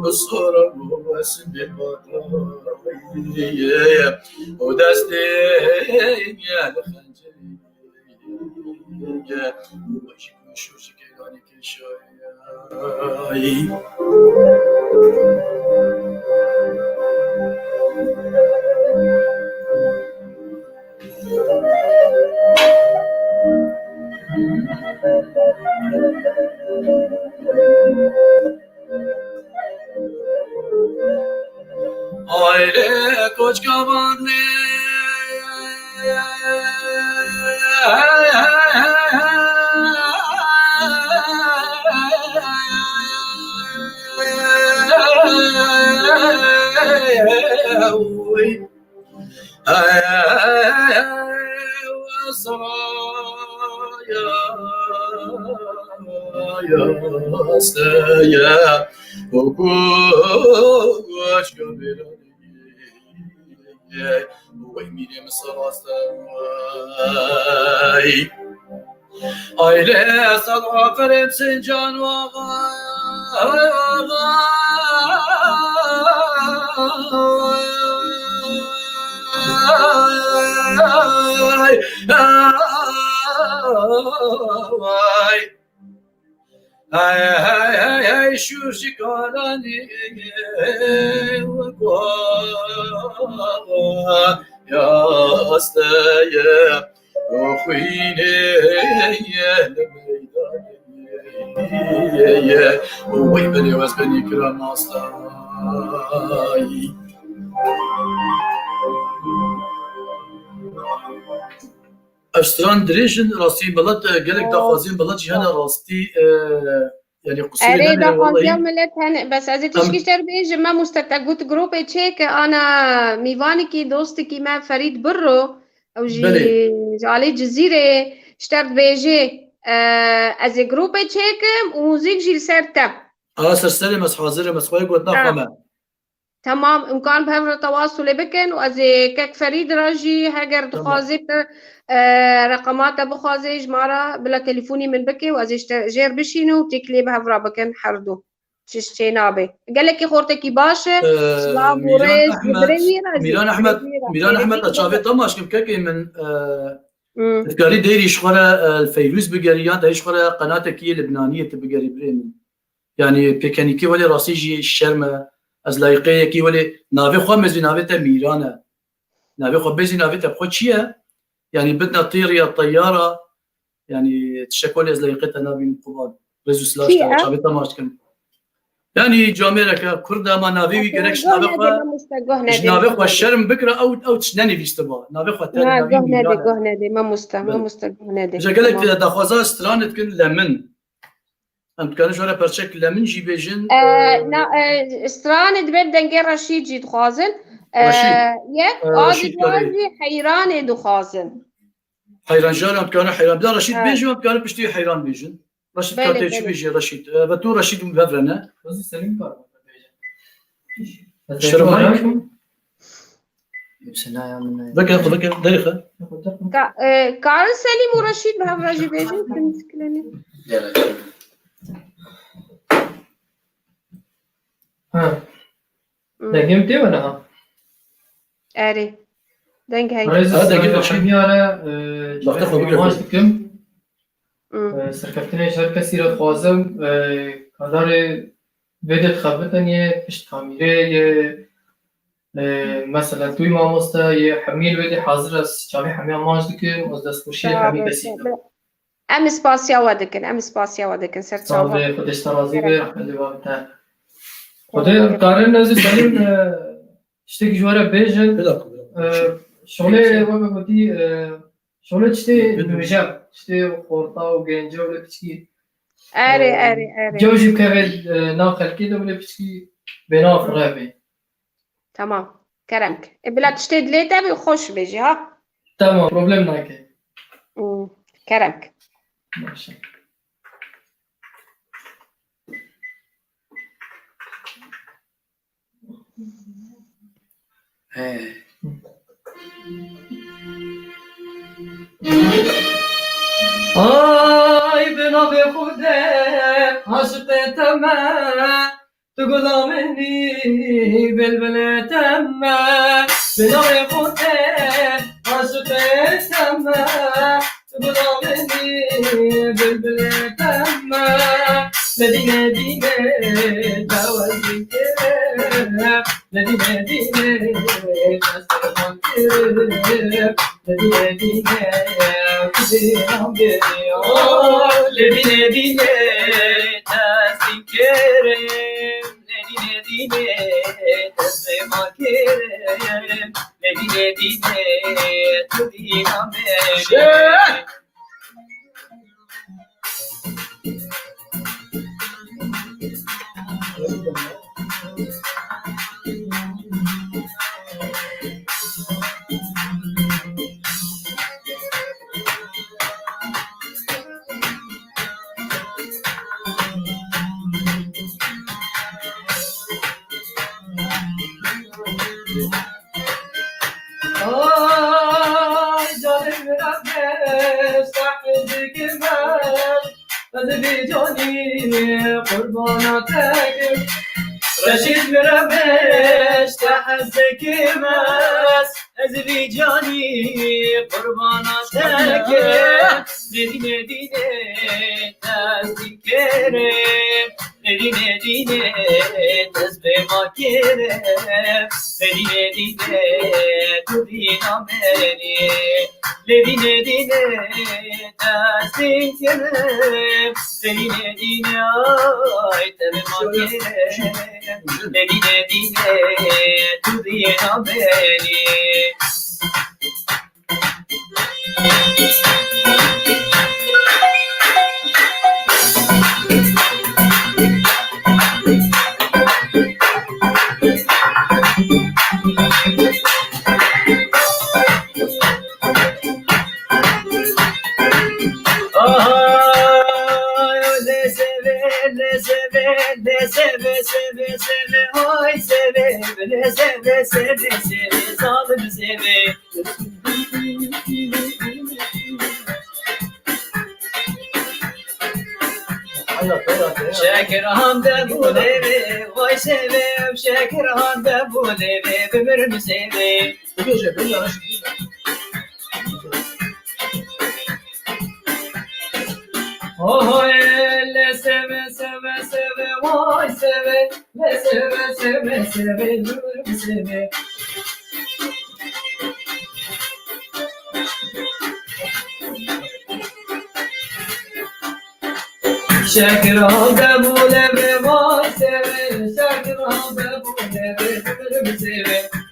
الصورة وسنبيت يا ودستين يا الخنجري يا وشك وشوشك يعني كل شيء Aile koç kabanlı ya وكوش قبل ويميني مصراستاي أيلي صدع فريم سنجان هاي شو شكالاني يا أستايا أخويني يا الميدان يا ويبني واسبني كرام أستاي اشتران دريجن راستي بلد قالك دخوازين بلد جهانا راستي يعني قصير اريد دخوازين ملت هن بس از تشكيشتر بيج ما مستقوت جروب تشيك انا ميفانكي دوستكي ما فريد برو او جي علي جزيره اشترت بيجي از جروب تشيك وموزيك جي سرتا سرسلي مس حاضر مس خوي قلت نفهمه تمام امكان بهذا التواصل بكن واز كك فريد راجي هاجر دخازت رقمات بخازي جمارة بلا تليفوني من بكي واز جير بشينو تكلي بهذا بكن حردو ششتي نابي قال لك خورتكي باشه سلام وريز ميلان احمد اشافي طماش كم كاكي من تفكاري دايري شخوره الفيروز بقريان دايري شخوره قناتك هي لبنانيه تبقري بريمن يعني بيكانيكي ولي راسيجي الشرمه از لایقه کی ولی ناوی خو مزی ناوی تا میرانه ناوی خو بزی ناوی تا خو چیه يعني بدنا طير يا طياره يعني تشكل از لایقه ناوی مقبال رزو سلاش تا شابه ماشكم يعني جامعه كردا ما ناوي ويجركش ناوي خو الشرم بكره او تشناني في استبا ناوي خو تاني ناوي جهنادي ما مستجهنادي اذا قالك دخوازا استرانت كل لمن أنت كانوا شو أنا برشك لمن جي بيجن استران دبل دنجر رشيد جي دخازن رشيد حيران دخازن حيران جان أنت كانوا حيران بلا رشيد بيجن أنت كانوا بشتي حيران بيجن رشيد كاتي شو بيجي رشيد بتو رشيد مبرنا بس سليم كار شرمايك بكر دقيقة كار سليم ورشيد بهذا جي بيجن المشكلة ها دقيقة تي ولا ها؟ أري دنگ هاي دقيقة شميارة ماش دكم سركفتني شركة سيرة خوازم كادار بدت خبرتن يه پشت کامیره مثلا توی ماموستا یه حمیل بدی حاضر است چاوی حمیل ماش دکم از دست خوشی حمیل بسیدم ام سپاسیا ودکن سر چاوی خودش ترازی به دوام تا خودی کارن نزد سلیم شتی جواره بیجن شغله وقت گفتی شغله چتی دویجا چتی خورتا و گنجا ولی پچکی اری جوجی که نا خلکی دو ولی پچکی بنا فرابی تمام کرمک بلا تشتي دليتا بخش بيجي ها تمام بروبلم ناكي كرمك باشه. آی به نام خدا عاشق تمام تو غلامنی بلبل تمام به نام خدا عاشق تمام تو غلامنی بلبل تمام مدینه دینه دوازی کرم مدینه دینه دستمان کرم مدینه دینه کدیرم بیام مدینه دینه دستی کرم مدینه دینه دستمان کرم مدینه دینه کدیرم بیام قرباناتك رشيد بربش تحزك ماس أزبيجاني قرباناتك نديني ديني تذكري نديني ديني تسبي ما كرم نديني ديني تدينا مني نديني ديني تذكري نديني ديني آي تبي ما كرم نديني ديني تدينا مني شاكر هم دبولي واي سيبي شاكر هم دبولي بمرن سيبي اوه لا سيبي سيبي سيبي واي سيبي لا سيبي سيبي سيبي بمرن سيبي شاكر هم دبولي واي سيبي شاكر هم دبولي بمرن سيبي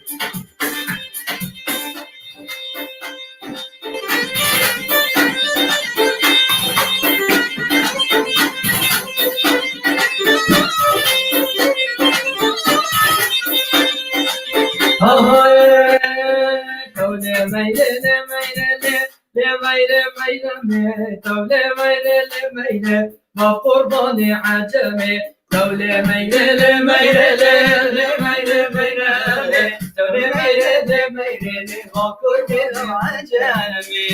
تولي ميلة ميلة ميلة ميلة تولي ميلة ميلة ما قرباني عجمي تولي ميلة ميلة ميلة ميلة تولي ميلة ميلة ما قرباني عجمي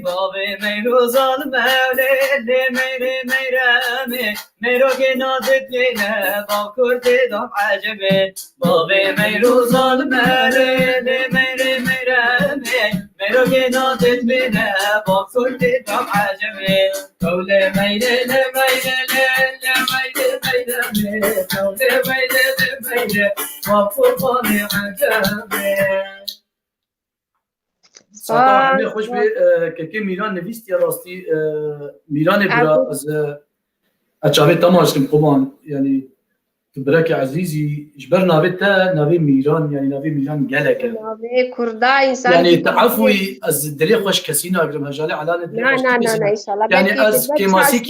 بابي ميرو ظالمة ليلي ميري ميرامي ميرو جنادت لينا باكورت دم عجبي بابي ميرو ظالمة ليلي ميري ميرامي ميرو جنادت لينا باكورت دم عجبي تولي ميلي ميلي ميلي ميلي تولي ميلي ميلي وقرباني عجبي ساعتها خوش به که میران نویست یا راستی میران برا از اچاوه تماش کم خوبان یعنی براك عزيزي جبر نابتا نابي ميران يعني نابي ميران قالك نابي كردا إنسان يعني تعفوي از الدليل خوش كسينا أقرم هجالي على الدليل خوش نا إن شاء الله يعني از كماسيك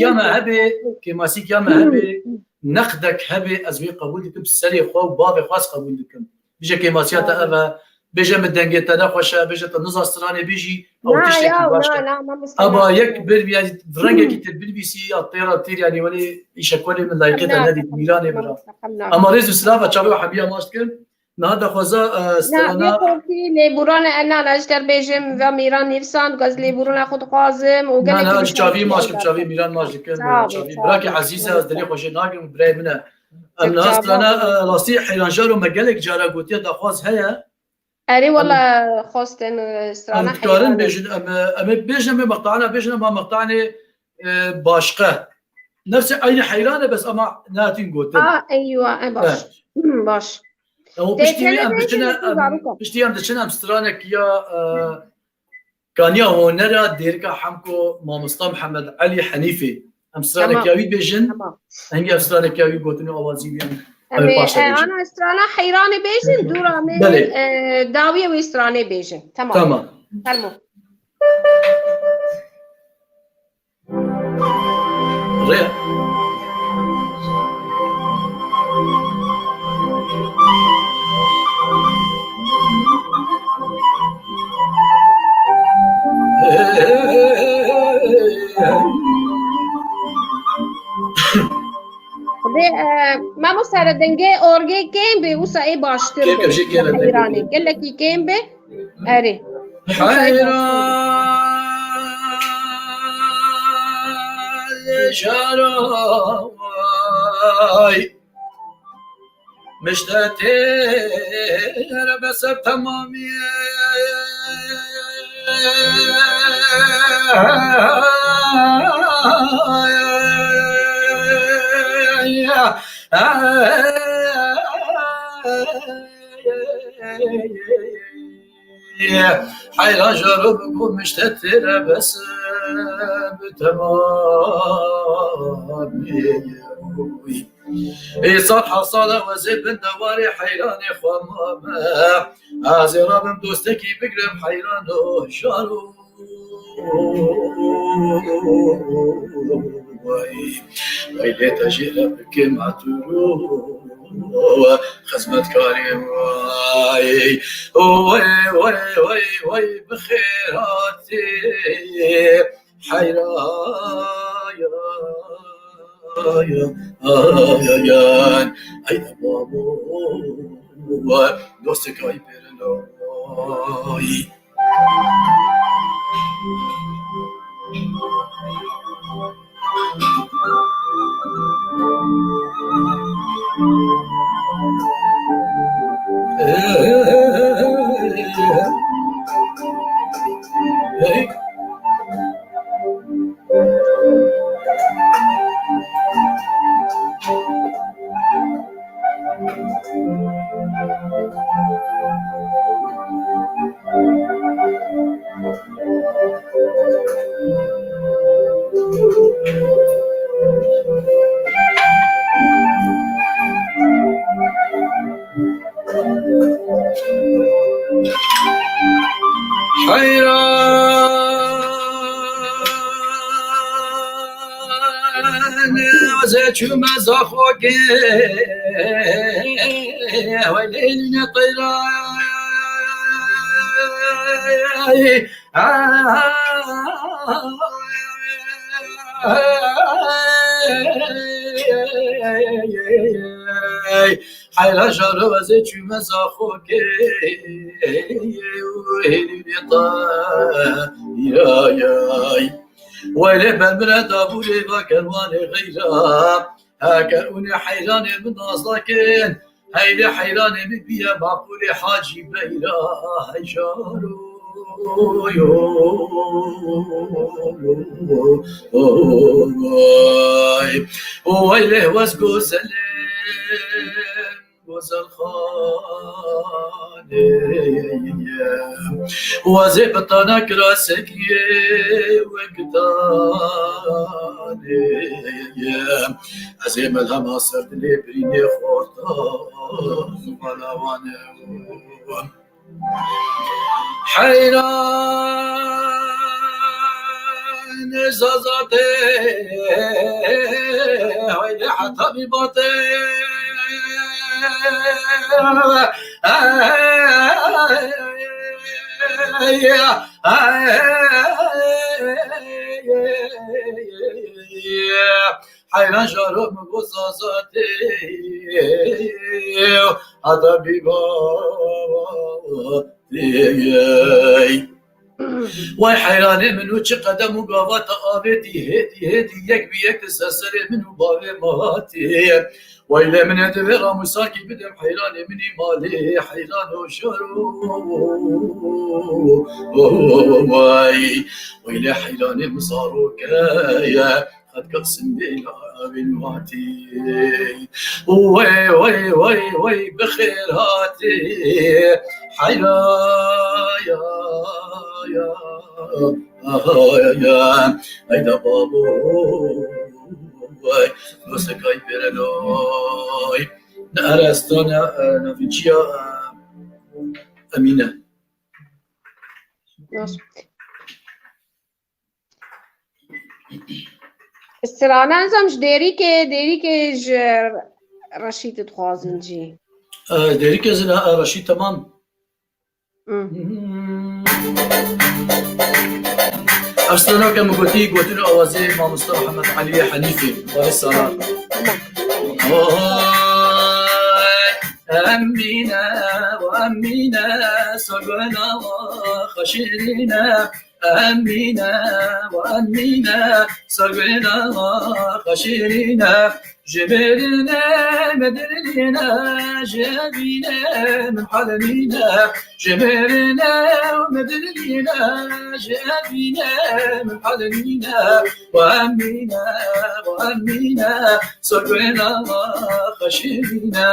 ياما هبي نقدك هبي از وي قبول دكم سري خو باب خاص قبول دكم بيجي كماسيات أبا بيجي مدنجة تدخش بيجي تنظر استراني بيجي أو تشتكي باشا أبا يك يعني فرنجة كي تلبسي الطيرة تطير يعني ولي يشكوني من لايقتها نادي ميراني برا أما ريز بسلافة شابي وحبيبي ماشتكن نهادا خوزا استرانا لبوران أنا نجتر بيجم و ميران نيفسان غاز لبوران خود قازم و نا شابي ماشكم شابي ميران ماشتكن شابي براكي عزيزة از دلي خوشي ناقم براي منه أنا استرانا لاستي حيران جارو مقالك جارا قوتي دخواز هيا أري والله خواستن استرانا حيران بيجن أما بيجن مقطعنا بيجن ما مقطعني باشقة نفس أي حيرانة بس أما ناتين قوتن أيوة باش باش هو بشتي أم دشنا مسترانك يا كان يا هونرا ديركا حمكو مامستا محمد علي حنيفي مسترانك ياوي بيجن هنجي مسترانك ياوي قوتني أوازي بيان أنا استرانا حيرانة بيجن دورا من داوية وإسترانة بيجن تمام ريا ما مستعد دنجي أورجي كيم بي وسا إيه باشتر حيراني قال لك كيم بي أري حيران شراي مشتتر بس تمامي حيران جربكم مشتتر بس بتمامي صالحة صالة وزيد بن دواري حيران خمامة عازي رابم دوستكي بقرب حيران شارو ويلي تجينا بكم عطورو خزمت كريم واي بخيراتي حيران أين بابو دوستك أي برناي شو ما زخوك وليلنا طيراي حيلا شارو وزي شو ما زخوك وليلنا طيراي ويلي بمرا دابوري باكرواني غيرا هاكروني حيراني من ناصلكين هيدي حيراني من بيا معقولي حاجي بيرا هيجارو ويلي واسقو سلم وزل خاني وزي بطانك راسك وقتاني عزيم الهم صرت لي بريني خورتا زملاوانه حيران زازاته هيدي حتى بباطه حيران جارم بزازاته حتى بباطه وای حیرانه منو چه قدم و گاوات آبیتی هدی یک بی یک تسسره منو باوی ماتی وای لمن دوی راموساکی بدم حیرانه منی مالی حیران و شروع وای لحیرانه مصارو کیا قد قسم بين بنواتي وي وي وي وي بخيراتي حيا يا يا يا هيدا بابو وي مسكاي بيرلوي نارستانا نافيتشيا امينه استرانا نظامش ديري كي رشيد تخوازن جي ديري كي زنا رشيد تمام أرسلنا كما قلتي قلت له أوازي مع مصطفى محمد علي حنيفي والسلام أمينا وأمينا سقنا وخشينا أمينا وأمينا سقنا وخشينا جبرنا مدرنا جابينا من حلمينا جبرنا ومدرنا جابينا من حلمينا وأمينا وأمينا سقنا وخشينا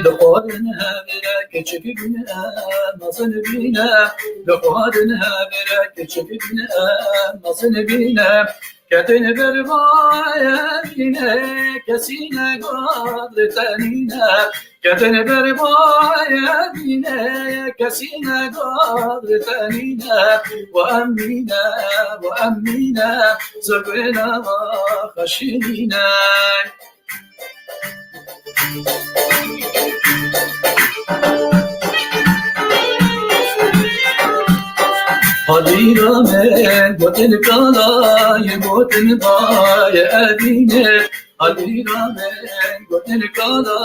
دقوادنها براك شكبنا نصن بينا دقوادنها براك شكبنا نصن بينا كتن بربايا بينا كسينا قدر تانينا كتن بربايا بينا كسينا قدر تانينا وأمينا وأمينا زقنا وخشينا حليرا من بوتن كالا يبوتن باي أدينه حليرا من بوتن كالا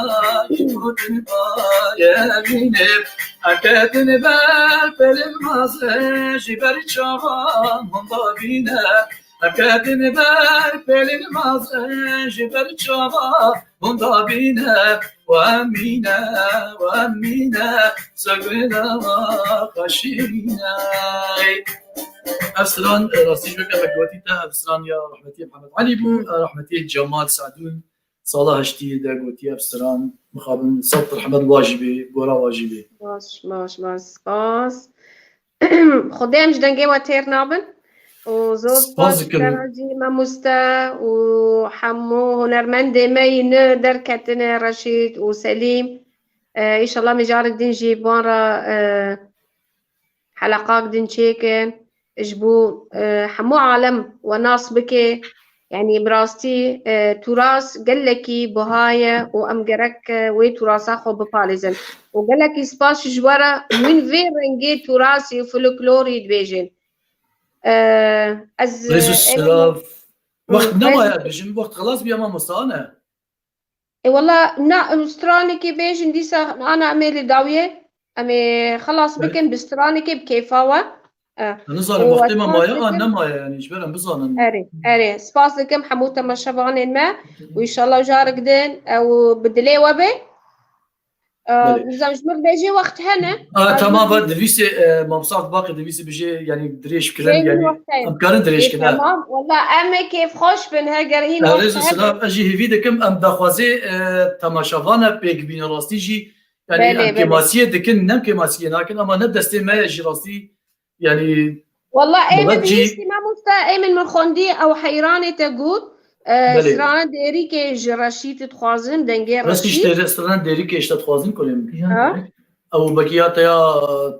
يبوتن باي أدينه أكادن بالبل المازه جبر شابا من بابينه أكادن بالبل المازه جبر شابا من بابينه وأمينا وأمينا سقنا وخشينا أفسران راستيش بك بكواتي تا أفسران يا رحمتي محمد علي بو رحمتي جمال سعدون صلاة هشتي دا قوتي أفسران مخابن صوت رحمت واجبي بورا واجبي باش باس خدام جدنجي واتير نابن وزوز باش كراجي ماموستا وحمو هنرمند مين دركتنا رشيد وسليم إن شاء الله مجارك دنجي بارا حلقات دنشيكن اجبو حمو عالم وناس بكي يعني براستي تراث قلكي بهاية وأمجرك وي تراثا خو بباليزن وقلكي سباش جوارا من فين رنجي تراثي وفلكلوري دبيجن از السلاف وقت نما بيجن وقت خلاص بيما مصانع والله نا استرانيكي بيجن ديسا أنا أميلي داوية أمي خلاص بكن بسترانيكي بكيفاوة نظر وقت ما مايا نما يعني جبرن بزانن أري سباس لكم حموتا ما شبانين ما وإن شاء الله جارك دين أو بدلي وبي زمجمر بيجي وقت هنا تمام بعد دفيسي مبساط باقي دفيسي بيجي يعني دريش كلام يعني امكان دريش كلام تمام والله اما كيف خوش بن هاجرين ريز السلام اجي هيفيد كم ام دخوازي تماشافانا بيك بين راستيجي يعني كماسيه دكن نم كماسيه لكن اما ندستي ما يجي راستي يعني والله ايمن هيستي ما مستا ايمن من خندي او حيراني تقول سران ديري كي جراشيت تخوازم دنگي رشيد رستوران ديري كي اشتا تخوازم كلهم او بقيات يا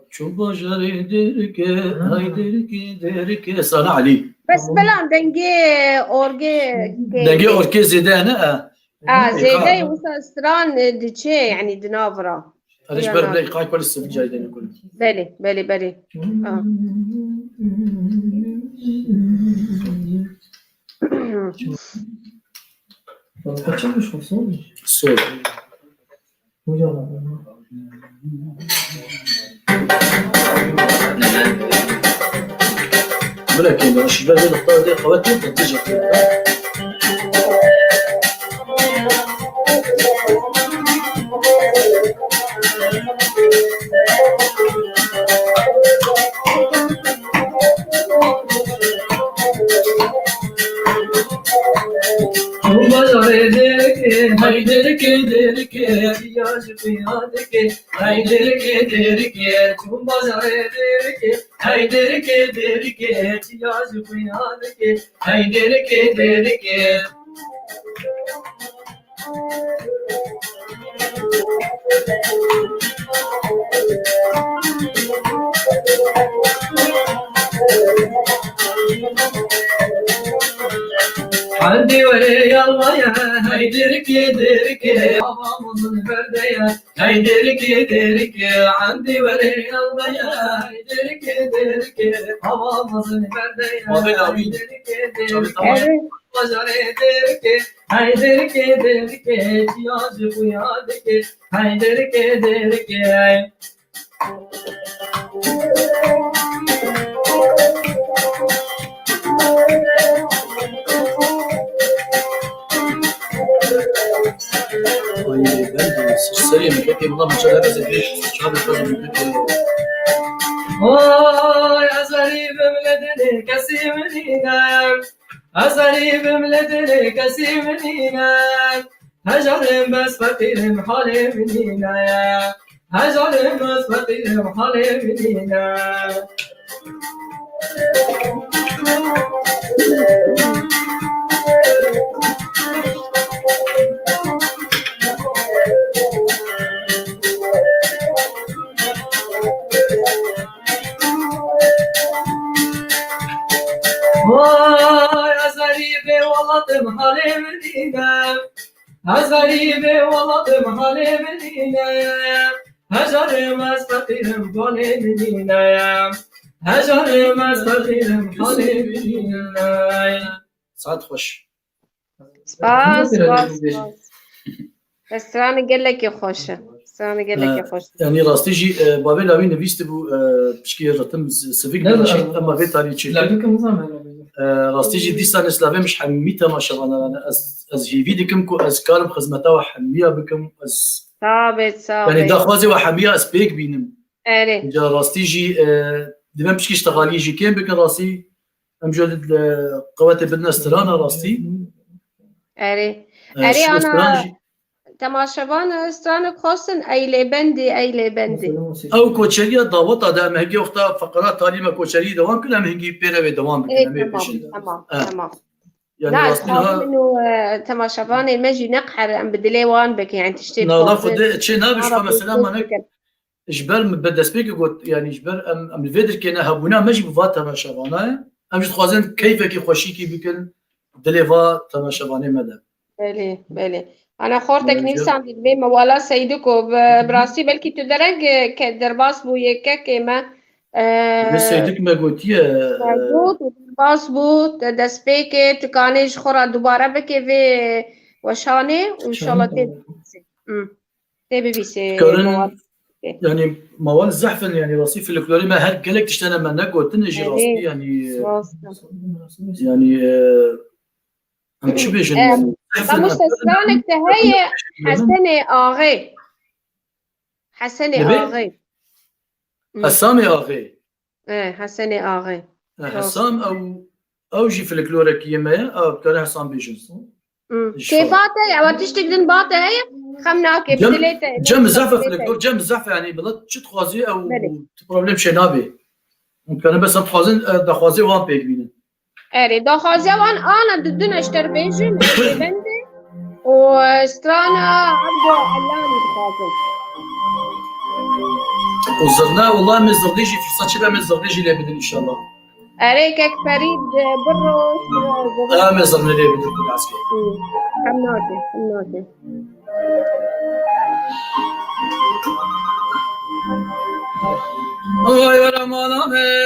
شو بجري ديرك هاي ديرك صار علي بس بلا دنگي اوركي زيده انا زيده وصل سران ديتشي يعني دنافرا ايش بلاي قاي كل السنه جاي دنا كله بلي Kaçırmış olsun. Sol. ولكن الشباب اللي اختاروا دي قوات جدا تجي عندي ولي الله يا هيدرك يدرك حرامون برديا هيدرك يدرك عندي ولي الله يا هيدرك يدرك حرامون برديا هيدرك يدرك هيدرك يدرك ياجب ويادك هيدرك يدرك السريع من كتير والله ما شاء الله هذا البيت شهر الفجر من كتير يا زريب ملدني كسيمنينا يا زريب ملدني كسيمنينا هجر بس فقير حالي منينا يا هجر بس فقير حالي منينا يا زريبي والله تمحلي مدينة يا زريبي والله تمحلي مدينة هجر مستقيم حالي مدينة هجر مستقيم حالي مدينة سعد خوش سباس بس راني قال لك يا خوشة راني قال لك يا خوشة يعني راستيجي بابي لاوي نفيست بو بشكي رتم سفيك بلاشيت اما في تاريخ شيء راستيجي ديستان اسلامي مش حميتها ما شاء الله انا از هيفي ديكم كو از كارم خدمتها وحميها بكم از ثابت يعني داخوازي وحميها از بيك بينم اري جا راستيجي ديما بشكي اشتغالي جي كان بك راسي ام جلد قوات بدنا استرانا راستي اري انا تماشبان استرانك خاصن اي لبندي او كوتشريه ضابطه دا مهجي وقتها فقرات تعليم كوتشريه دوام كلها مهجي بيرا دوام تمام يعني لا انه تماشبان المجي نقحر ام بدليوان بك يعني تشتي لا خد شي نابش مثلا ما جبال بدس بيك قلت يعني جبال ام الفيدر كنا هبونا مجي بفات تماشبان ام جت خوازن كيف كي خوشيكي بكل دليفا تماشبان مدام بله أنا خورتك نيسان دي مولا سيدكو براسي بلكي تدرج كدرباس بو يكا كما سيدك ما قلتي درباس بو دسبيكي تكانيش خورا دوباره بكي في وشاني وإن شاء الله تبي بيسي يعني موال الزحفن يعني رصيف الكلوري ما هل قالك تشتنا ما نقول تنجي راسي يعني شو بيجن مستسرانك تهيئ حسنة آغي حسني آغي حسامي آغي حسني آغي حسام أو جي فلكلورك يما بكره حسام بيجنس كيفاته يعني تشتغلن باته هي خمناكي بدليته جم زعفة فلكلور جم زعفة يعني بلد شت خوازي أو بروبلم شنابي ممكن بس بخوازن دخوازي وان بيك بينن اري دخوازي وان أنا ضدنا اشتر بيجن بندي وسترانا عبدو علاني بخازن وزرنا والله من زرديجي في صدشبه من زرديجي اللي بدن إن شاء الله أريكك فريد برو من زرنا اللي بدن بالعسكر حمناتي أوي ورا مالامي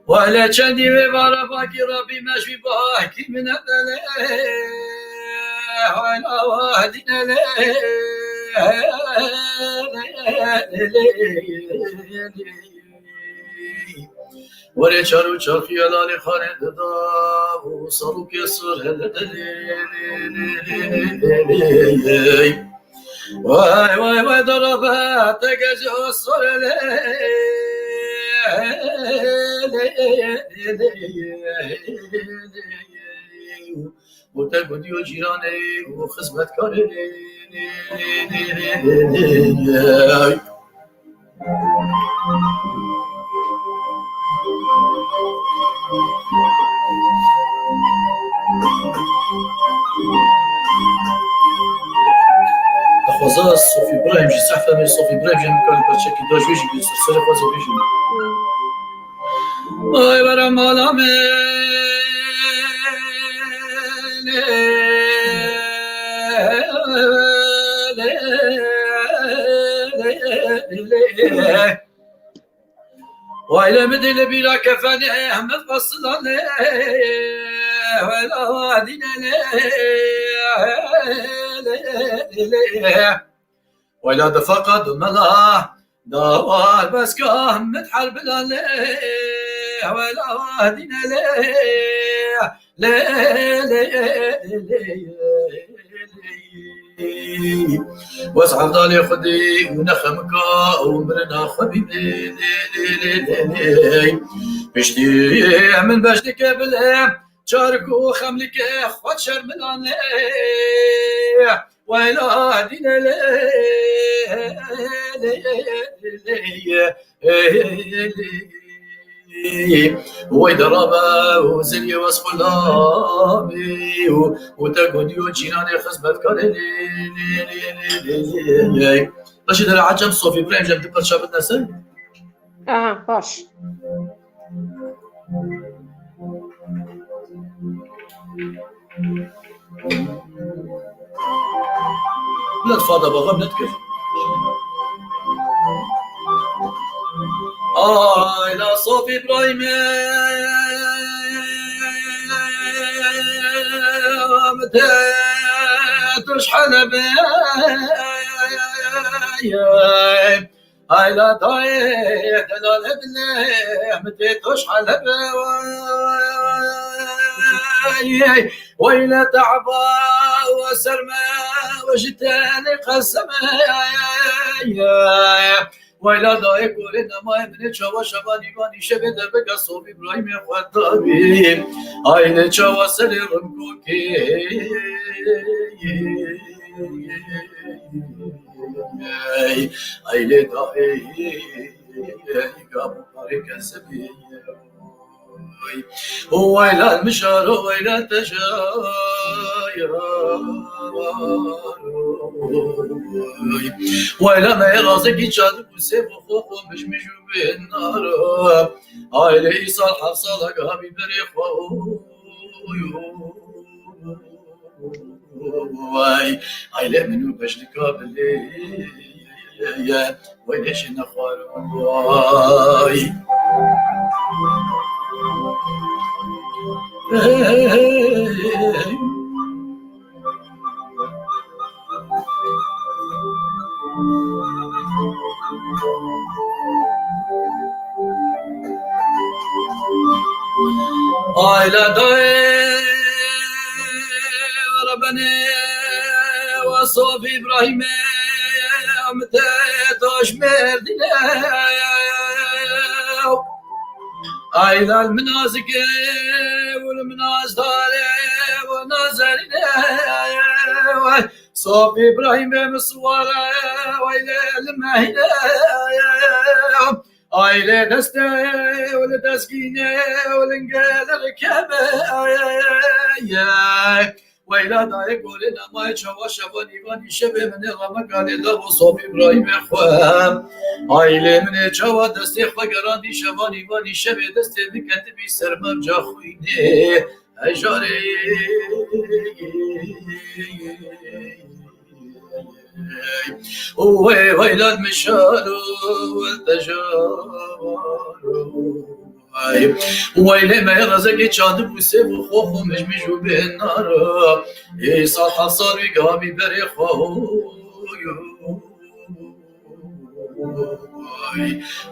ولا شدي ببارا باكي ربي ماشي باكي من الدليل ولا وادنا ولا شارو شارخي لالي خالد دا وصارو كسر واي واي واي ضربات تجازو الصور وتقعد يا جيراني وخصبت كاري خوزا صوفي إبراهيم جي صحفة من صوفي إبراهيم جي مكان برشاكي داج ويجي بيسرسل خوزا بيجي أي برا مالامي وإلى مدينة بلا كفاني أحمد فصل ولا وادنا وإلى دفقد الملا دوار بس كهم متحرب ولا وادنا واسعد ضالي خدي ونخمك ومرنا خبيبي بشتي من بجدك بلا شاركو خملك خد شرملان ولا دينا ويدرابا وزني وصفلامي وتقعد يوجيناني خصبت كارلي رشيد العجم صوفي إبراهيم جاب دبر شابت نسل باش لا تفاضى بغم نتكف لا صوفي إبراهيم متى تشحن بي لا طايح لا لبنه متى تشحن بي ويلا تعبا وسرما وجتاني قسما ويلا ضايق ولنا ما يمني شوا شباني باني شبه بقى صوب إبراهيم يا خطابي عين شوا سلي رمكوكي عيلي ضايق قابو بارك السبيل ويلا المشار ويلا التشاير ويلا ما يغازك يشاد وسيف وخوخ مش بالنار عيلي صالح صالح حبيب بريخ عيلي منو بجلك بالليل ويليش نخوار آیلا دای ربنا وصوف إبراهيم أمتاش مردنا آيلا المنازك والمنازل ونازلنا صوف إبراهيم مصورة وإلى المهنا آيلا دستا ولا تسكينة ولنقال الكعبة وإلى دايق ولنا ما يشوى شفاني واني شبه من الغمق على دابو صوب إبراهيم أخوام آيلي من يشوى دستي خفقراني شفاني واني شبه دستي بكتبي سرمم جاخويني أجاري وإلى المشار والتجار وإلى ما يرزق يشاد بوسيف وخوخ مجمج به النار يصح حصار وقامي بريخو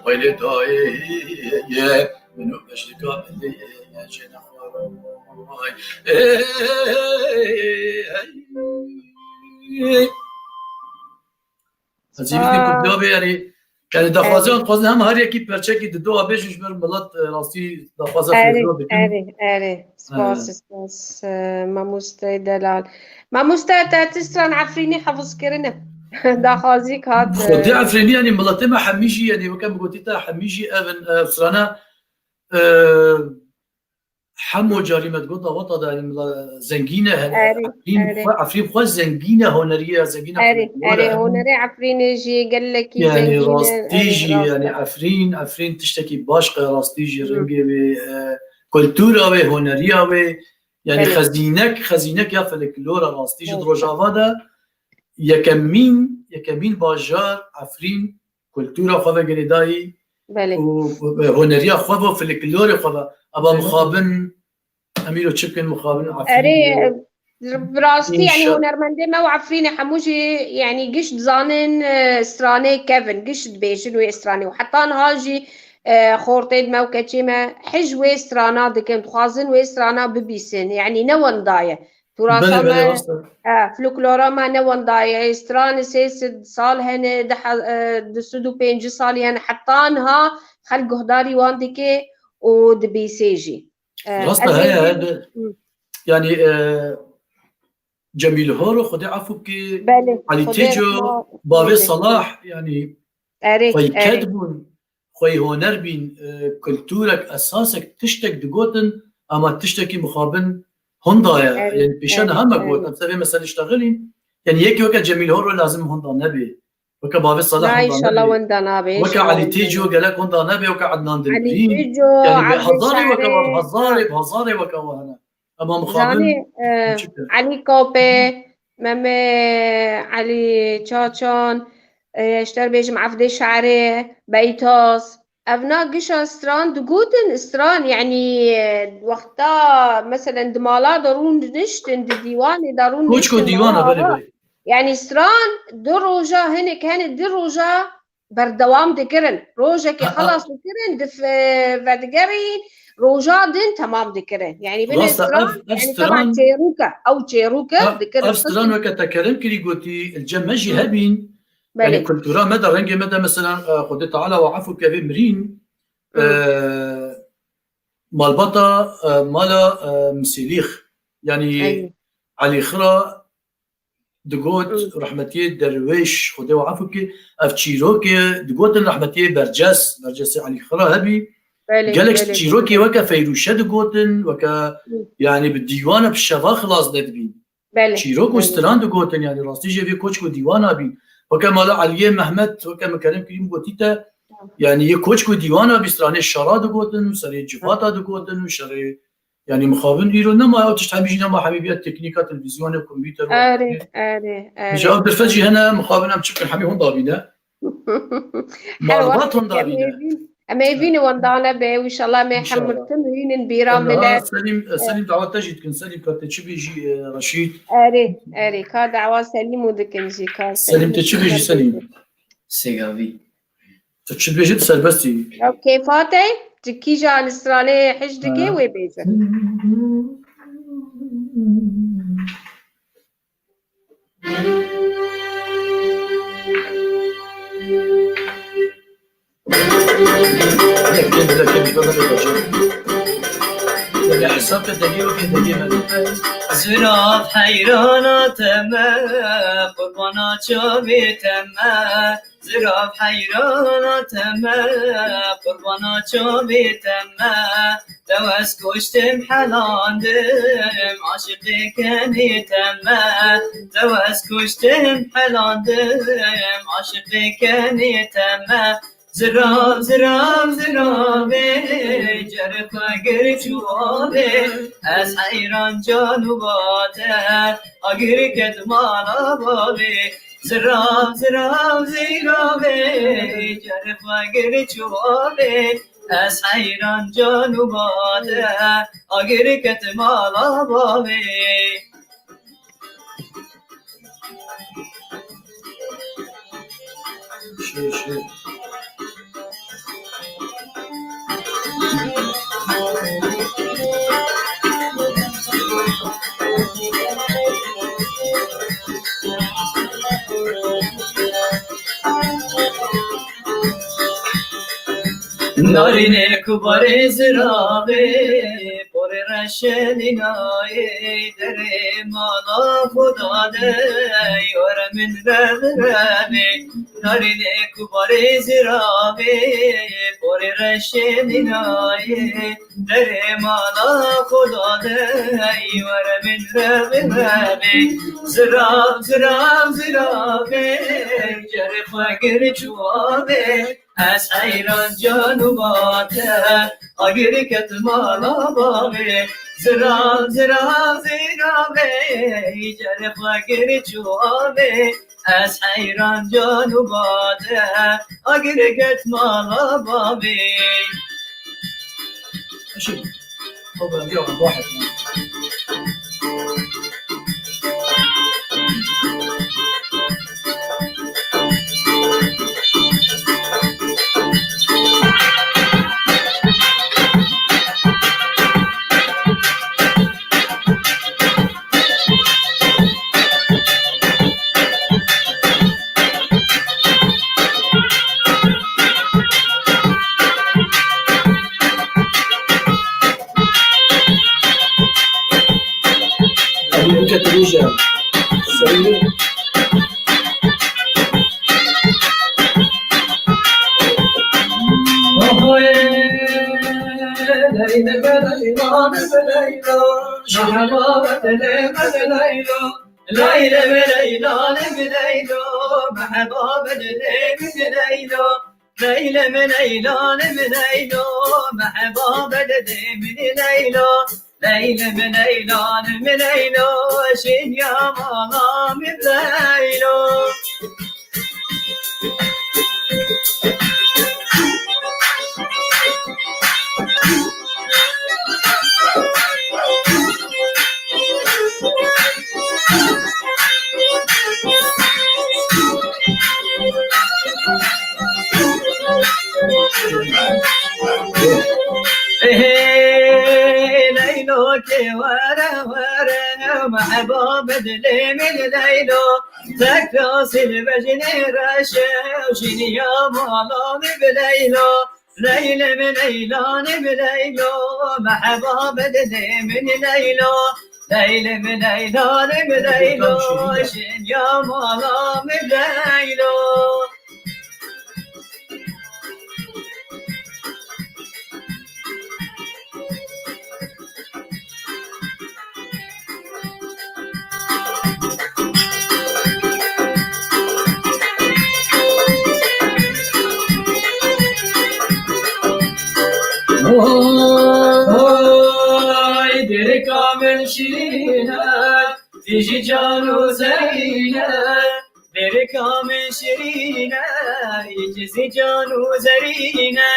وإلى داي منو مجد قابل يا جناح هزيمتكم كتابي يعني دخوازان قصدي هم هر یکی پرچه کی دو آبیشش بر ملت راستی دخوازه فیضا بکن اره سپاس ماموسته دلال ماموسته تستران عفرینی حفظ کرنه دخوازی کات خودی عفرینی يعني ملت ما حمیجی يعني وكم قلت تا حمیجی اون سرانا حمو جريمة قطة وطا يعني زنجينة عفرين خواز زنجينة هنرية زنجينة هنرية عفرين يجي قال لك يعني راستيجي يعني عفرين تشتكي باشقة راستيجي رنجي بكولتورة وهنرية يعني خزينك يفلك لورا راستيجي دروجافا دا يكمين باجار عفرين كولتورة خواه قريداي وهنرية خواه فلكلورة خواه أبا مخابن أميرو تشكن مخابن عفرين براستي يعني هنرمندي ما وعفريني حموجي يعني قشت زانن استراني كيفن قشت بيشن ويستراني وحتى هاجي خورتيد ما وكتشيما حج ويسترانا دكم تخازن ويسترانا ببيسن يعني نوان داية تراثا ما فلوكلورا ما نوان داية استران سيسد صال هنا دسودو بينج صال يعني حتى ها خلق هداري واندكي ودبيسيجي راستا هي يعني جميل هورو خدي عفو كي علي تيجو بابي صلاح يعني خوي كاتبون خوي هونر بين كلتورك اساسك تشتك دقوتن اما تشتكي مخابن هندايا يعني بيشان هم قوت بسبب مثلا اشتغلين يعني هيك وقت جميل هورو لازم هندا نبي وكا بابي صلاح ان شاء الله وندا نبي وكا علي تيجو قالك هندا نبي وكا عدنان دلبين يعني هزاري وكا هزاري وكا وهنا اما مخابن علي كوبي مامي علي تشاتشون اشتر بيجم عفدي شعري بيتاس ابنا قشا استران دقوتن استران يعني وقتا مثلا دمالا دارون نشتن ديواني دارون كوشكو ديوانا بلي يعني استران دو روجا هنا كانت دي روجا بردوام دكرن روجا كي خلاص دكرن دف فدقرين روجا دين تمام دكرن يعني بين استران يعني طبعا تشيروكا دكرن استران وقتا كلام كلي قوتي الجمجي هبين يعني كلتورا مدى رنجي مدى مثلا خدي تعالى وعفو كافي مرين مالبطا مالا مسيليخ يعني علي خرا دقوت رحمتي درويش خدي وعفو كي افتشيروكي دقوت رحمتي برجس علي خرا هبي قالك تشيروكي وكا فيروشة دقوتن وكا يعني بالديوانة بالشفا خلاص دادبين تشيروك وستران دقوتن يعني راستي جيبي كوشكو ديوانا بين وكما لا علي محمد وكما كلام كريم قوتيتا يعني يكوشكو ديوانا بستراني الشرا دقوتن وسري جفاتا دقوتن وشري يعني مخابن إيرو نما أو تشتحبيجي نما حبيبيات تكنيكات تلفزيون وكمبيوتر أري جاوب بالفجي هنا مخابن بشكل حبيب هون ضابينا مرات هون ضابينا أما يفيني وندانا بي وإن شاء الله ما يحمل تمرين بيرا ملا سليم دعوة تجد كن سليم كانت تشبيجي رشيد أري كا دعوة سليم ودكنجي كا سليم تشبيجي سليم سيغافي تشبيجي تسال بس أوكي فاتي تكي جان استرالي حجدكي وبيزة زراب حیرانات ما قربانا چوبی تما زراب حیرانات ما قربانا چوبی تما دوست کشتم حلاندم عاشقی کنی تما دوست کشتم حلاندم عاشقی کنی تما زراب زراب زرابه جرف اگر چوبه از حیران جانوباته اگر کت مالا بابه زراب زراب زرابه جرف اگر چوبه از حیران جانوباته اگر کت مالا بابه نارینه کبار زرابه پر رشدی نای در مالا خداده یار من ربه نارینه کبار زرابه پر رشدی نای در مالا خداده یار من ربه زراب زراب زرابه جرف اگر چوابه از حیران جانوباته اگر کت مالا بابه زراب زراب زرابه جرف اگر چوابه از حیران جانوباته اگر کت مالا بابه ليلى من ليلان من ليلى شين يا ماما من ليلى ليلو كي ورا ورا محبوب بدلي من ليلو تكفي البجني رشا وشيني يا ماما بليلو ليلى من ليلان بليلو محبوب بدلي من ليلو ليلى من ليلان بليلو شين يا ماما بليلو هاي دركا من شيرينة تيجي جانو زرينة دركا من شيرينة يجزي جانو زرينة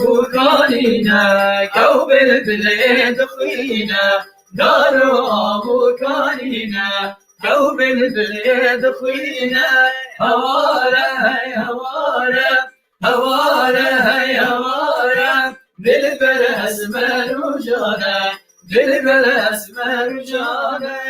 وكانينا كوب البلاد خوينا دارو أبو كانينا كوب البلاد خوينا هوارا هوارا هواره هی هواره دل بر اسمر و جانه دل بر اسمر و جانه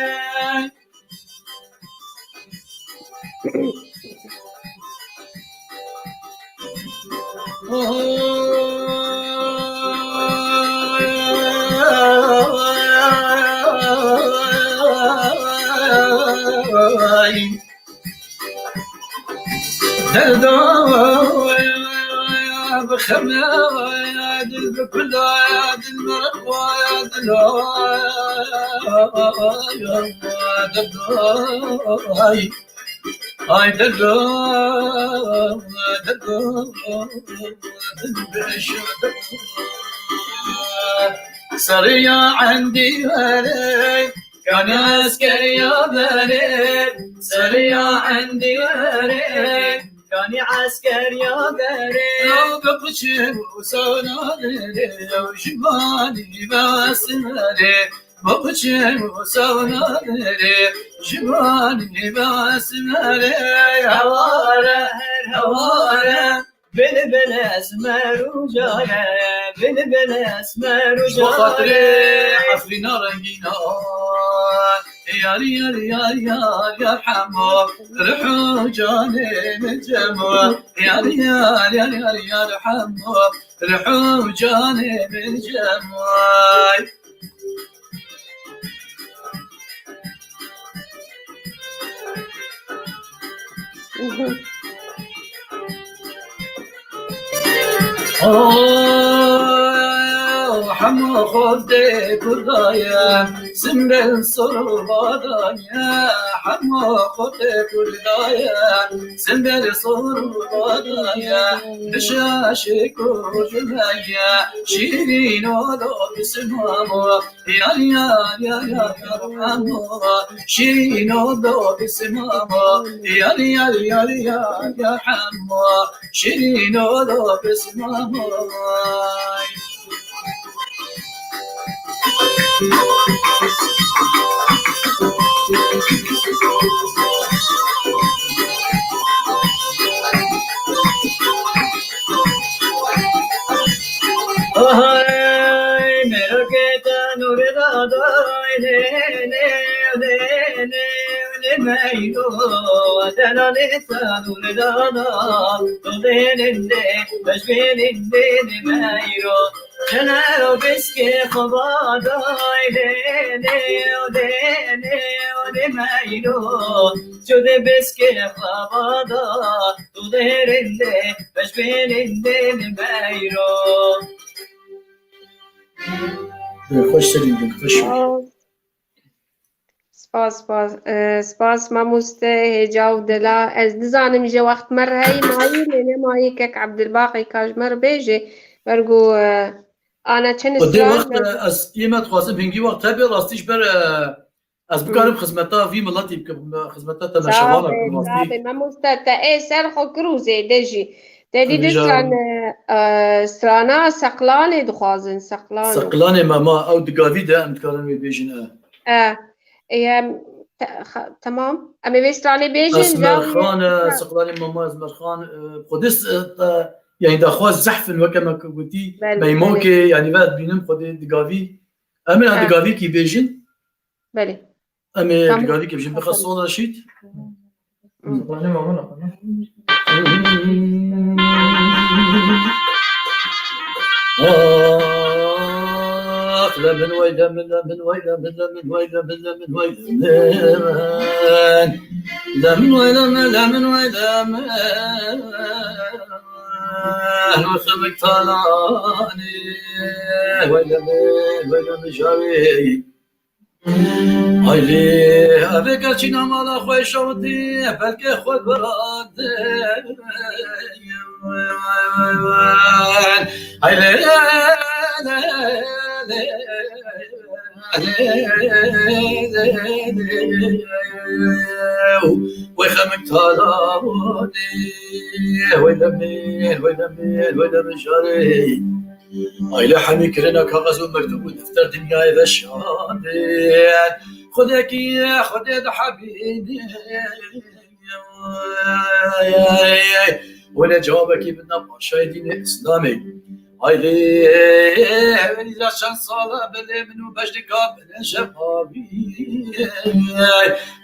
بخمنا يا دل بكل يا دل مرقوا يا دل هاي هاي دل سريع عندي هلي كان اسكر يا بلد سريع عندي هلي كان عسكر يا بلد لو بقشر وسونالي لو جمالي باسمالي بقشر وسونالي جمالي باسمالي هواره هواره بلبل اسمر وجانا بلبل اسمر وجانا خاطري حفلنا رنجينا ياري ياري ياري يا حمو رحو جاني من جمو ياري ياري ياري ياري يا حمو رحو جاني من جمو حمو خودي كردايا سمر صربادايا حمو خودي كردايا سمر صربادايا نشاشك وجمايا شيرين ولو بسمامو يا يا يا يا حمو شيرين ولو بسمامو يا يا يا يا يا حمو شيرين ولو بسمامو मेरो के तनुर दादाई ले मेरो अदनाले तनुर दादा तो देने बजबेने मेरो جنارو بسكي خباداي لي مايلو جودي بسكي خبادا توديرندي بشبينندي مايلو خوش سرين خوش سپاس ماموسته هجاو دلا از نزانم جه وقت مر هی مایی لینه مایی کک عبدالباقی کاج مر بیجه برگو أنا كان ودي وقت أس يمت خاصة بينجي وقت تبي راستيش بر أس بكارب خدمتها في ملاتي خدمتها تنا شغالة راستي ما مستتا إيه سرخو كروزي دجي تدي دستران سرانا سقلاني دخوازن سقلاني ماما أو دقاوي ده أمتكارن بيجن إيه تمام أمي بيستراني بيجن أسمرخان سقلاني ماما أسمرخان قدس يعني دخواز زحفن وكما قلتي بيموكي يعني بعد بينم خدي دقاوي أمي هاد دقاوي كي بيجن بلي أمي دقاوي كي بيجن بخص صوت رشيد لا من ويدا من ويدا من ويدا من ويدا لا من ويدا لا من ويدا وخمك طالعني ويدا من جاوي هايلي أبيك أشينا مالا خوي شوتي بلكي خود براد هايلي ويخمك طالعني ويدا من جاري هايلي حمي كرنا كغزو مكتوب دفتر دنياي ذا الشادين خذك يا خذ حبيبي ولا جوابك بدنا باشای دین اسلامی هایلی ولی شان صلاة بله منو بجدکا بله شفابی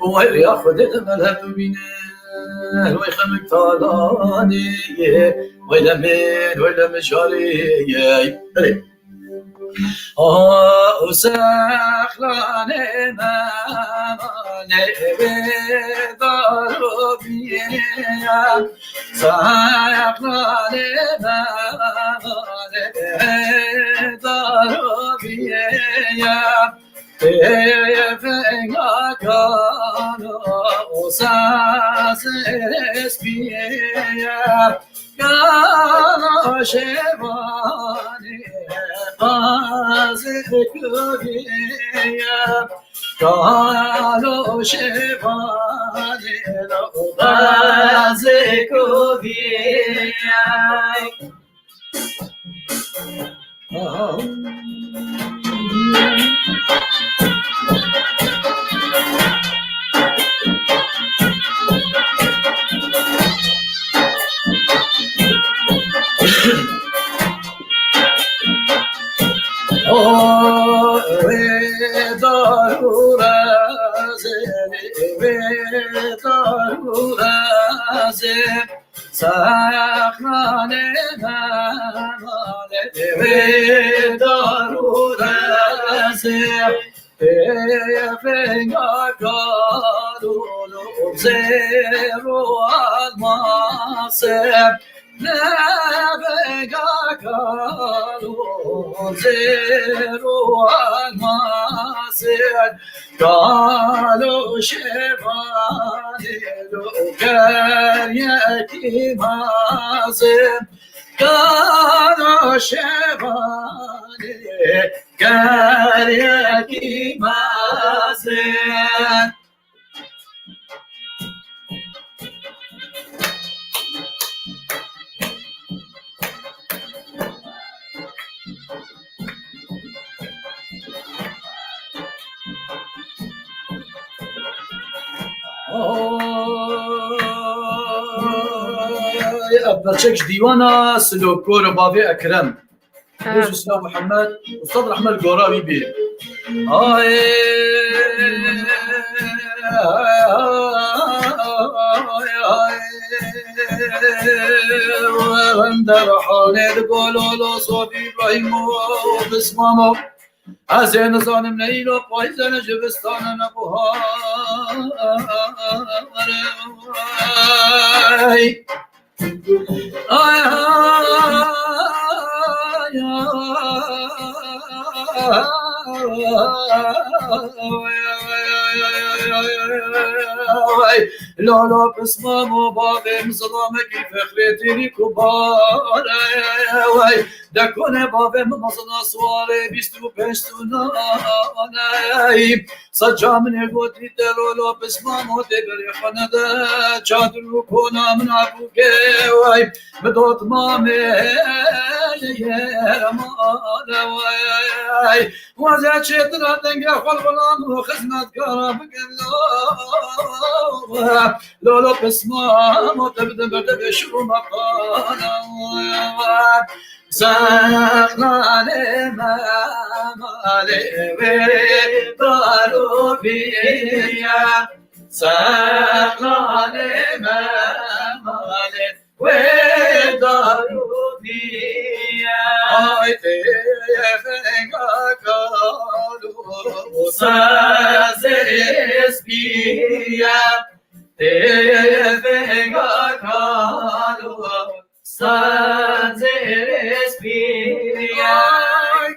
وای یا خودت ملهب بینه وای خمک تالانی وای لمن وای لمجاری سخلانه ممانه دارو بیم سخلانه ممانه دارو بیم فنگا کانو سازرس بیم گانا شوانی بازه کبیم گانا شوانی بازه سخنانه ممانه دارو رزم فنگا کارولو زیرو الماسم نفنگا کارولو زیرو الماسم کالو شفانی لو کریتی مازم کالو شفانی کریتی مازم بچكش ديوانا سلوكور بابي اكرم يوسف سلام محمد استاذ رحمه القراوي بي وندر حالد قولولو صوفي ابراهيم وبسمامو حسین زانم نیل و پایزن جبستان نبوهای آی لالا بسمام و بابم ظلامکی فخرتینی کباره وای دکونه بابم مزنا سواره 25 تونانه سجامنه گوتی دلالا بسمام و دبری خانده چادرو کنم نبوگه وای بدوت مامه یرمانه وای وزا چطرا دنگه خلقلام و خزمتگارا بگن لولو بسمام و تبدن برده بشو مقانا سخنانه مماله و دارو بیم سخنانه مماله و دارو بیم آی تفنگا کالو سازرس بیم تفنگا کالو سازرس بیم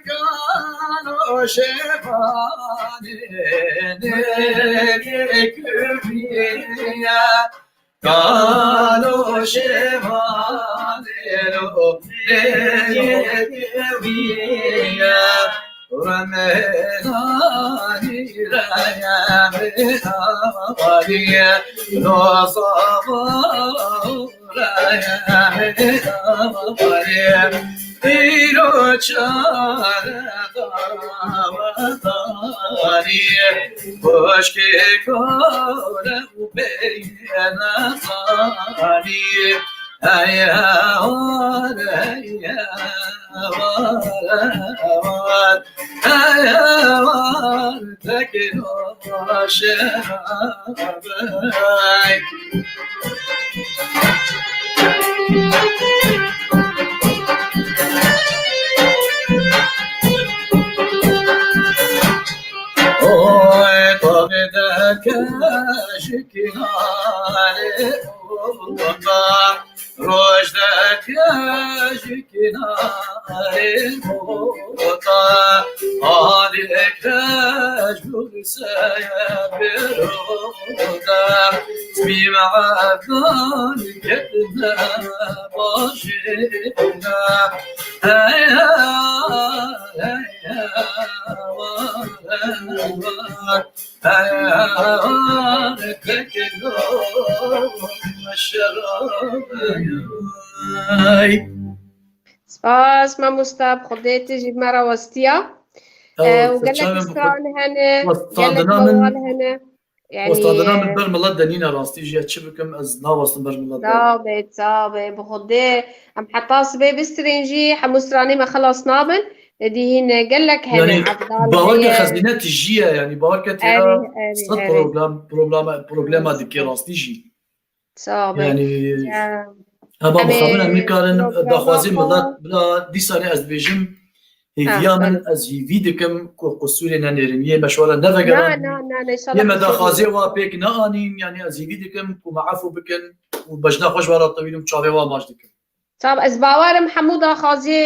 کانو شفانه نکبیم کانو شفانه نکبیم رمضانی رمضانی رمضانی ایرو چاره داوطانی باشکه کنه و بینه نزانی هيهوان هيهوان تكن شبابي اوه طبدك شكنا رشدك شكنا عليك جور سيبرودا اسمي معدان كتنا باشينا هيا هيا سپاس ما مستب خودت جیب مرا وستیا وقال لك استران هنا قال لك موال هنا يعني استاذنا من برملة دنينا راستي جي تشبكم از ناوست برملة صابت بخدي ام حطاس بي بسترينجي حمستراني ما خلص نابن دي هنا قال لك هنا يعني باورك خزينات الجيه يعني باورك ترى صد بروبلما ديكي راستي جي صابت يعني اما مخابرنا ميكارن داخوازي ملات بلا دي سنه از بيجم هيفيامن از هيفيدكم قصورنا نرميه مشوره نفقرا لا ان شاء الله يما داخوازي وا بيك نانين يعني از هيفيدكم ومعفو بكن وبجنا خوش ورا طويل ومشابه وا ماجدكم طب از باورم حمودا خازي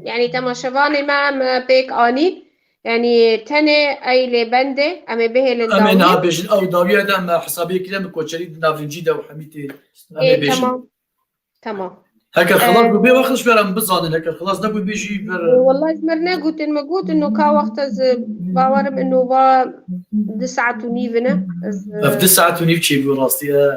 يعني تماشواني ما بيك اني يعني تنه اي لبنده ام به للداويه امين بيجن او داويه دم حسابي كلام كوتشري نافرنجي دا وحميتي تمام هكا خلاص ببي وقتش برام بزانن هكا خلاص نقول بيجي والله زمرنا قلت انه كا وقت از باورم انه با 9 ونيفنا في 9 ونيف تشيبو راستي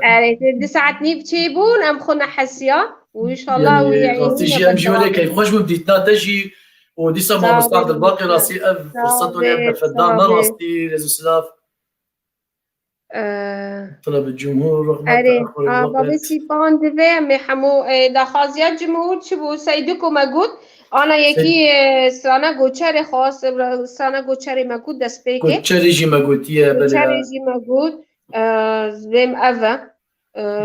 9 نيف تشيبون ام خنا حسيا وان شاء الله ويعني راستي جي ام جي ولا كيف خوش بديتنا تجي ودي سما مستعد الباقي راسي فرصته يبدا فدان راستي رزو سلاف طلب الجمهور رغم بابا سيبان دفع محمو دخازيات جمهور شبو سيدكو مجود انا يكي سرانا گوچر خاص سرانا گوچر مجود دست بيكي گوچر جي مجودية بلا گوچر جي مجود زم أفا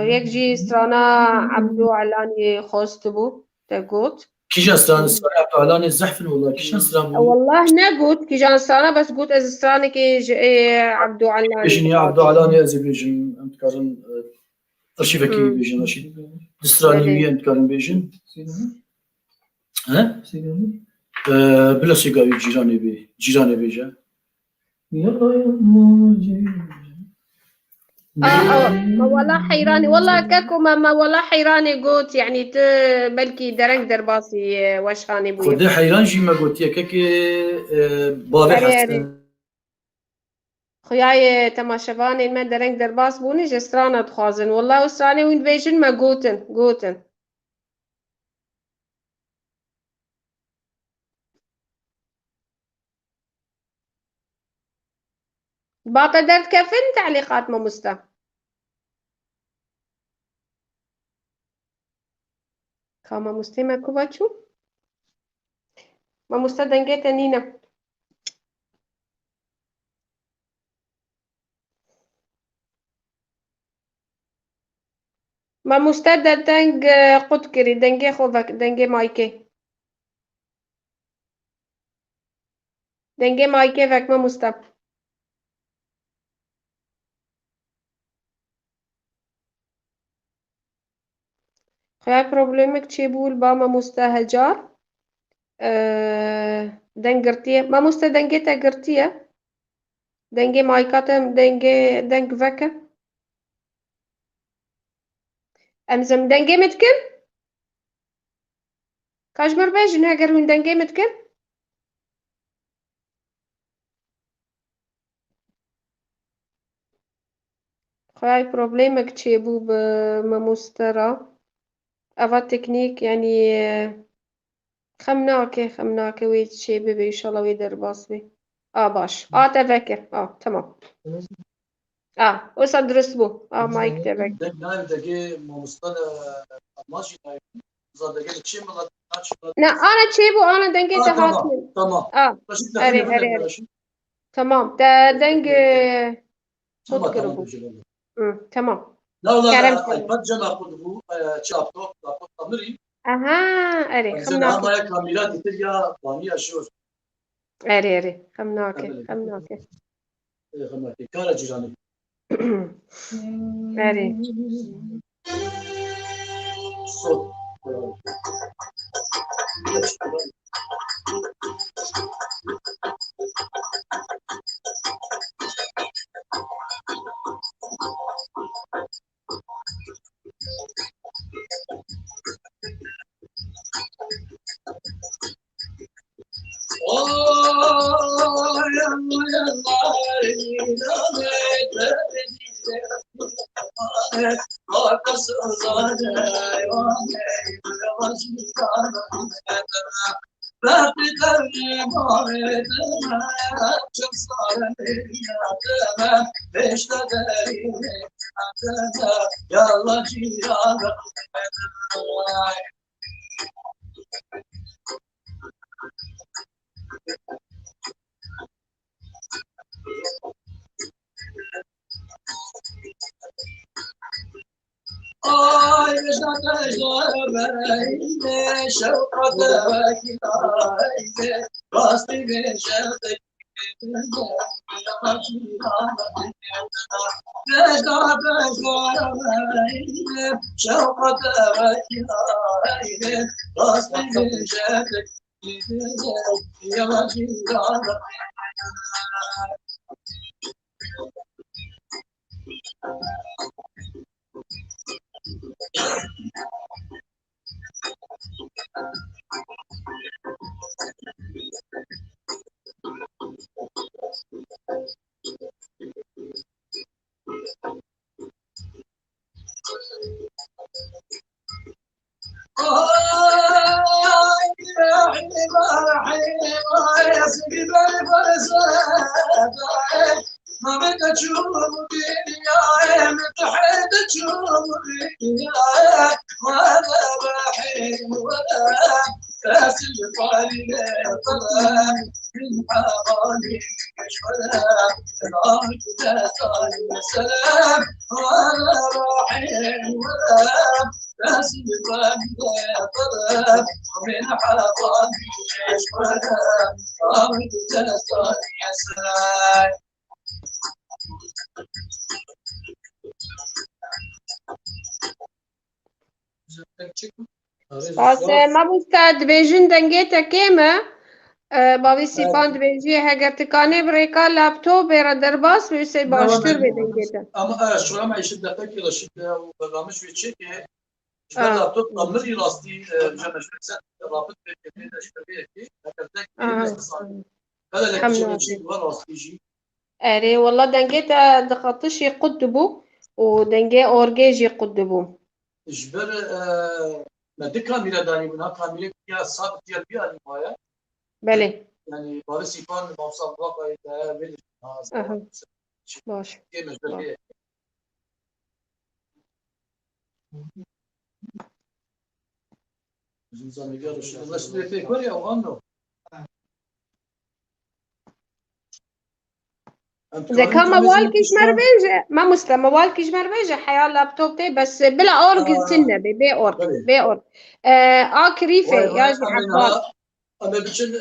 يك جي سرانا عبدو علاني خاص تبو تقوت كيجان سرانا عبدو علاني الزحفن والله كيجان سرانا والله نقول كيجان سرانا بس قلت از سرانا كي عبدو علاني بيجن يا عبدو علاني ازي بيجن امتكارن ارشيفك بيجن رشيد دستراني امتكارن بيجن ها بلا سيغاوي جيراني بيجا ما والله حيراني والله كاكو ما والله حيراني قلت يعني بلكي درنك درباسي وشاني بويا خدي حيران جي ما قلت يا كاكي بابي حسن خياي تماشفاني ما درنك درباس بوني جسترانا تخازن والله وستراني وين بيجن ما قوتن باقي درت كفن تعليقات ما مستا كاما مستمع كوباتشو ما مستا دنجيتا نينا ما مستا دنج قد كري دنجي خوفك دنجي مايكي فك ما مستا خيال بروبلمك چی بول با ما مستهجار دنگرتیه ما مستا دنگتا گرتیه دنگی مایکاتم دنگ وکه امزم دنگی متکن کاجمر بیجن هگر هون دنگی متکن خيال بروبلمك چی بو بما مسترا أفا تكنيك يعني خمناكي ويد شي ببي إن شاء الله ويدر باص بي باش تفكر تمام وصل درست بو مایک تبک دنگ نایم دگه مامستان ماشی نایم زادگه چی ملت نه أنا تشيبو أنا دنجيت هاتمن تمام بس أري تمام ده دنج خود قربو تمام لا كرم ايباد جمع خذه لابتوب تمري أري خمناك ما كاميرات تليا بانيا شو أري خمناك كارا جيراني أري صوت بس ما بستاد بيجن دنجيتا كيما بابي سيبان دبيجي هاجر تكاني بريكا لابتوب يرا درباس ويسي باشتر بدنجيتا اما شو ما يشد لك كده شده وبرنامج في تشيك اللابتوب تمري راستي جمش رابط بين اشتبيه هذا لك شيء راستي جي اري والله دنجيتا دخطشي قدبو ودنجي اورجيجي قدبو جبر ما دي كاميرا داني منها كاميرا فيها صابت ديال بيها المايه بله يعني بارس يكون موصل واقع ده بين باش إذا كان موالكش مربجة ما مسلم موالكش مربجة حياة لابتوب تي بس بلا أورج سنة بي أورج كريفة ياجي حبات أما بيجن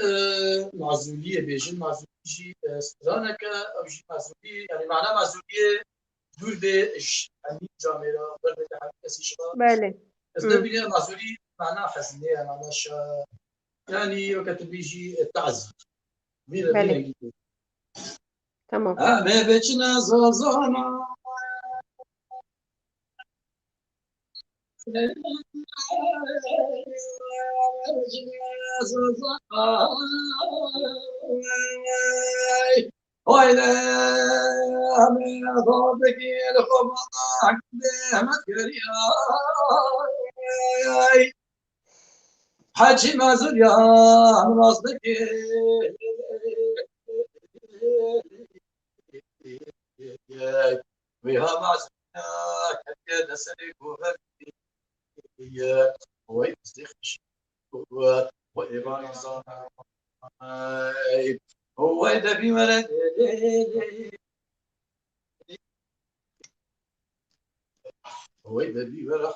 معزولية بيجن معزولية استرانك أو بيجن معزولية يعني معناه معزولية دور بيش عندي جامعة برد حد كسي شباب بله بس ده بيجي معزولية معناه حزنية معناه يعني وقت بيجي التعزي بله تمام ما بيجنا زوزانا ويلا من ضربك الخبر حاجي ما زريا من راسك بها معزنا كتير سري وهدي ويزخش وإيمان صانا هو يدبي ولد هو يدبي ولد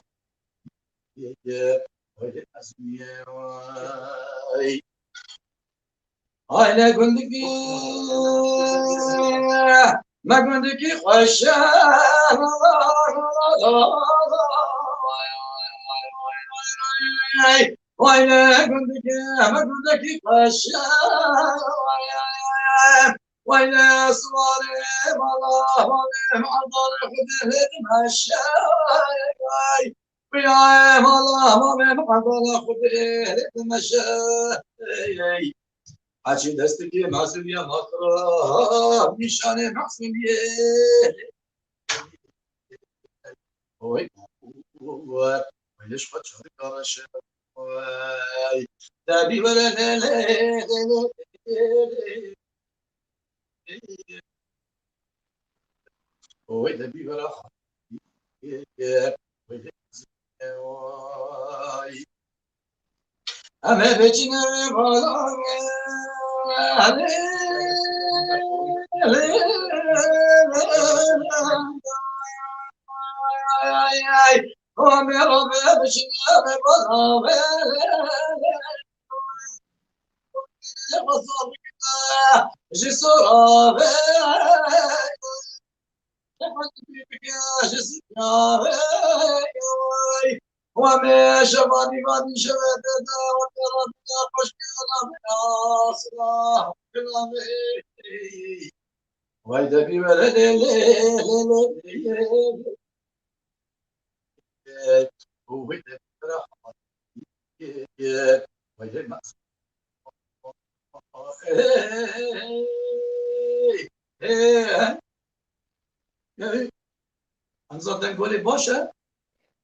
ويدبي أزمية أنا قلت ما قلت خشى وأنا قلت ما قلت خشى وأنا صواري الله معطر خده المشاي ويا الله معطر خده المشاي حاجی دستی معصومی مطرح نشانه معصومیه وای ویش خود شده کارش وای دبی وره وای دبی وره وای همه بچینه بالا وما شبابي ما شباب ربنا خوش كلام كلامي ويدا بي ولد ويدا برحمة ويدا ما انظر نقولي باشا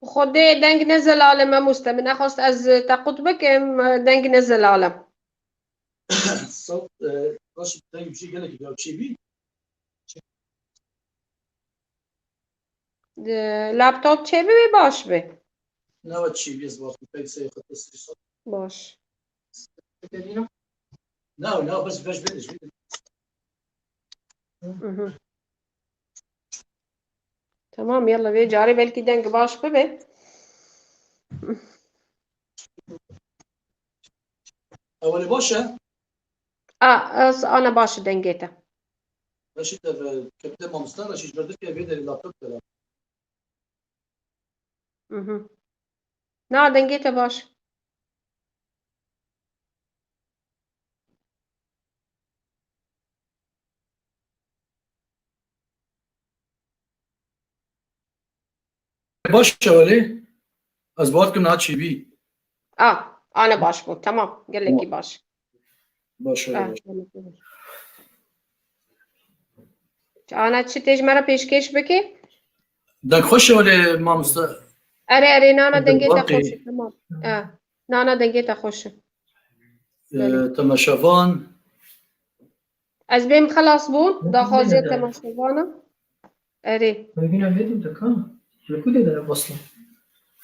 خدي دنگ نزل عالم مستمع نخواست از تقطبك دنگ نزل عالم صوت باش دنگ بشي قال لك لو تشي بي لابتوب چه بی باش به نو تشي بي زبط في سي خط الصوت باش نو بس باش بدش تمام يلا بيه جاري بلكي دنگ باش ببه اول باشا انا باش دنگيته باش انت كابتن ما مستنى شي جبدك يا بيدر اللابتوب ترى نا دنگيته باش باش ولي ازباطكم ناتشي بي انا باش بود تمام قال لك باش باش انا چی تیج مرا پیشکش بکی دنگ خوش ولی ما مست اره نانا دنگیتا خوشه تمام نانا دنگیتا خوشه تماشافان از بیم خلاص بود داخوزی تماشافانا اره ببینم بدیم دکان لکوده داره باسم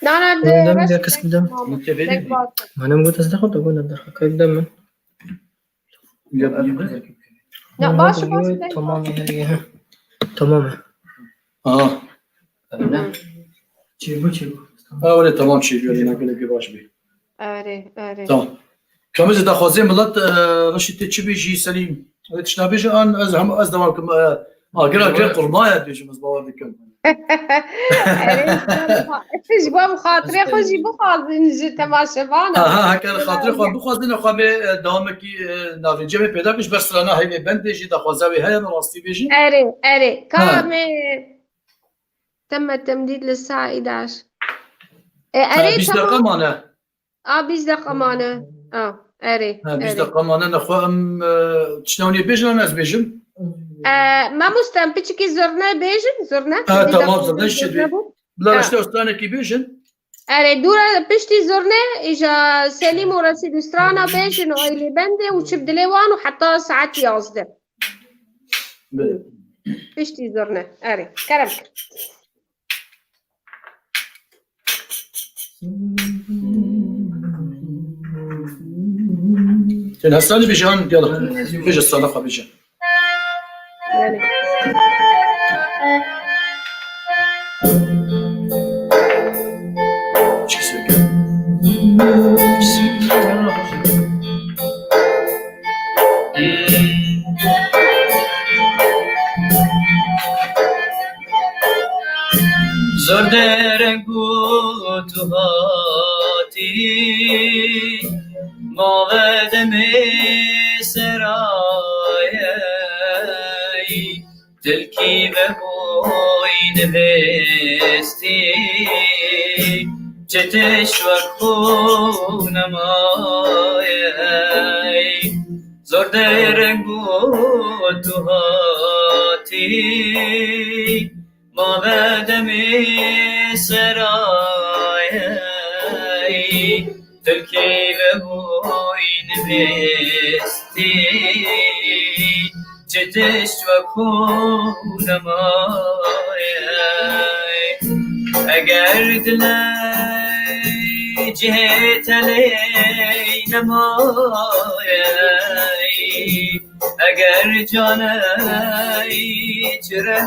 نانا دم ده کس بدم منم گفت از دخواه تو در حقیقت بدم من نه باشه تمامه تمامه چی بود ولی تمام چی بیاری نگله که باش بی اره تمام کمیز دخوازی ملت رشید چی بیجی سلیم تشنا بیجی آن از دوام کم گرا قرمایت بیجیم از باور بکن جبام خاطري خوشي بخوازن جي تماشفانا هكا خاطري خو بخوازن خو دوامكي نافنجي پیدا بش بس انا هي بند جي دخوازاوي هي راستي بيجي اري كامل تم التمديد للساعة 11 اري 20 دقيقة مانا 20 دقيقة مانا اري 20 دقيقة مانا نخو ام تشناوني بيجن انا از بيجم ما مستم بيتشكي زرنا بيجن زرنا تمام زرنا شدي بلا رشته استانه كي بيجن اري دورا بشتي زرنا اجا سليم ورسيد استرانا بيجن وايلي بندي وشبدلي وانو حتى ساعات يازده پشتی زرنه آره کرم کرد كان هستاني بيجان يلا بيجي الصدقة بيجي يعني شو يسوي زردرنگو تو هاتی ماودم سرایی تلکی و بوین بستی چتش و خونمایی زردرنگو تو هاتی ماودم سرایی تلکی و بوین بستی چتش و کونمایی اگر دلی جهت لی نمایی اگر جانی چره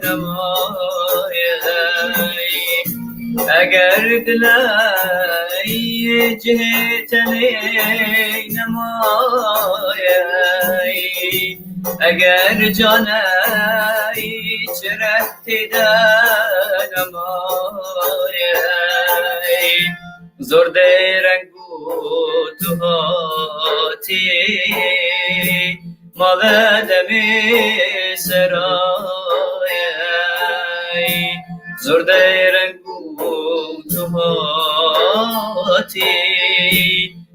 نمایی اگر دلی جهت لی نمایی اگر جانی چره نمایی زرده رنگو تو هاتی ماودمی سرایی زرده رنگو تو هاتی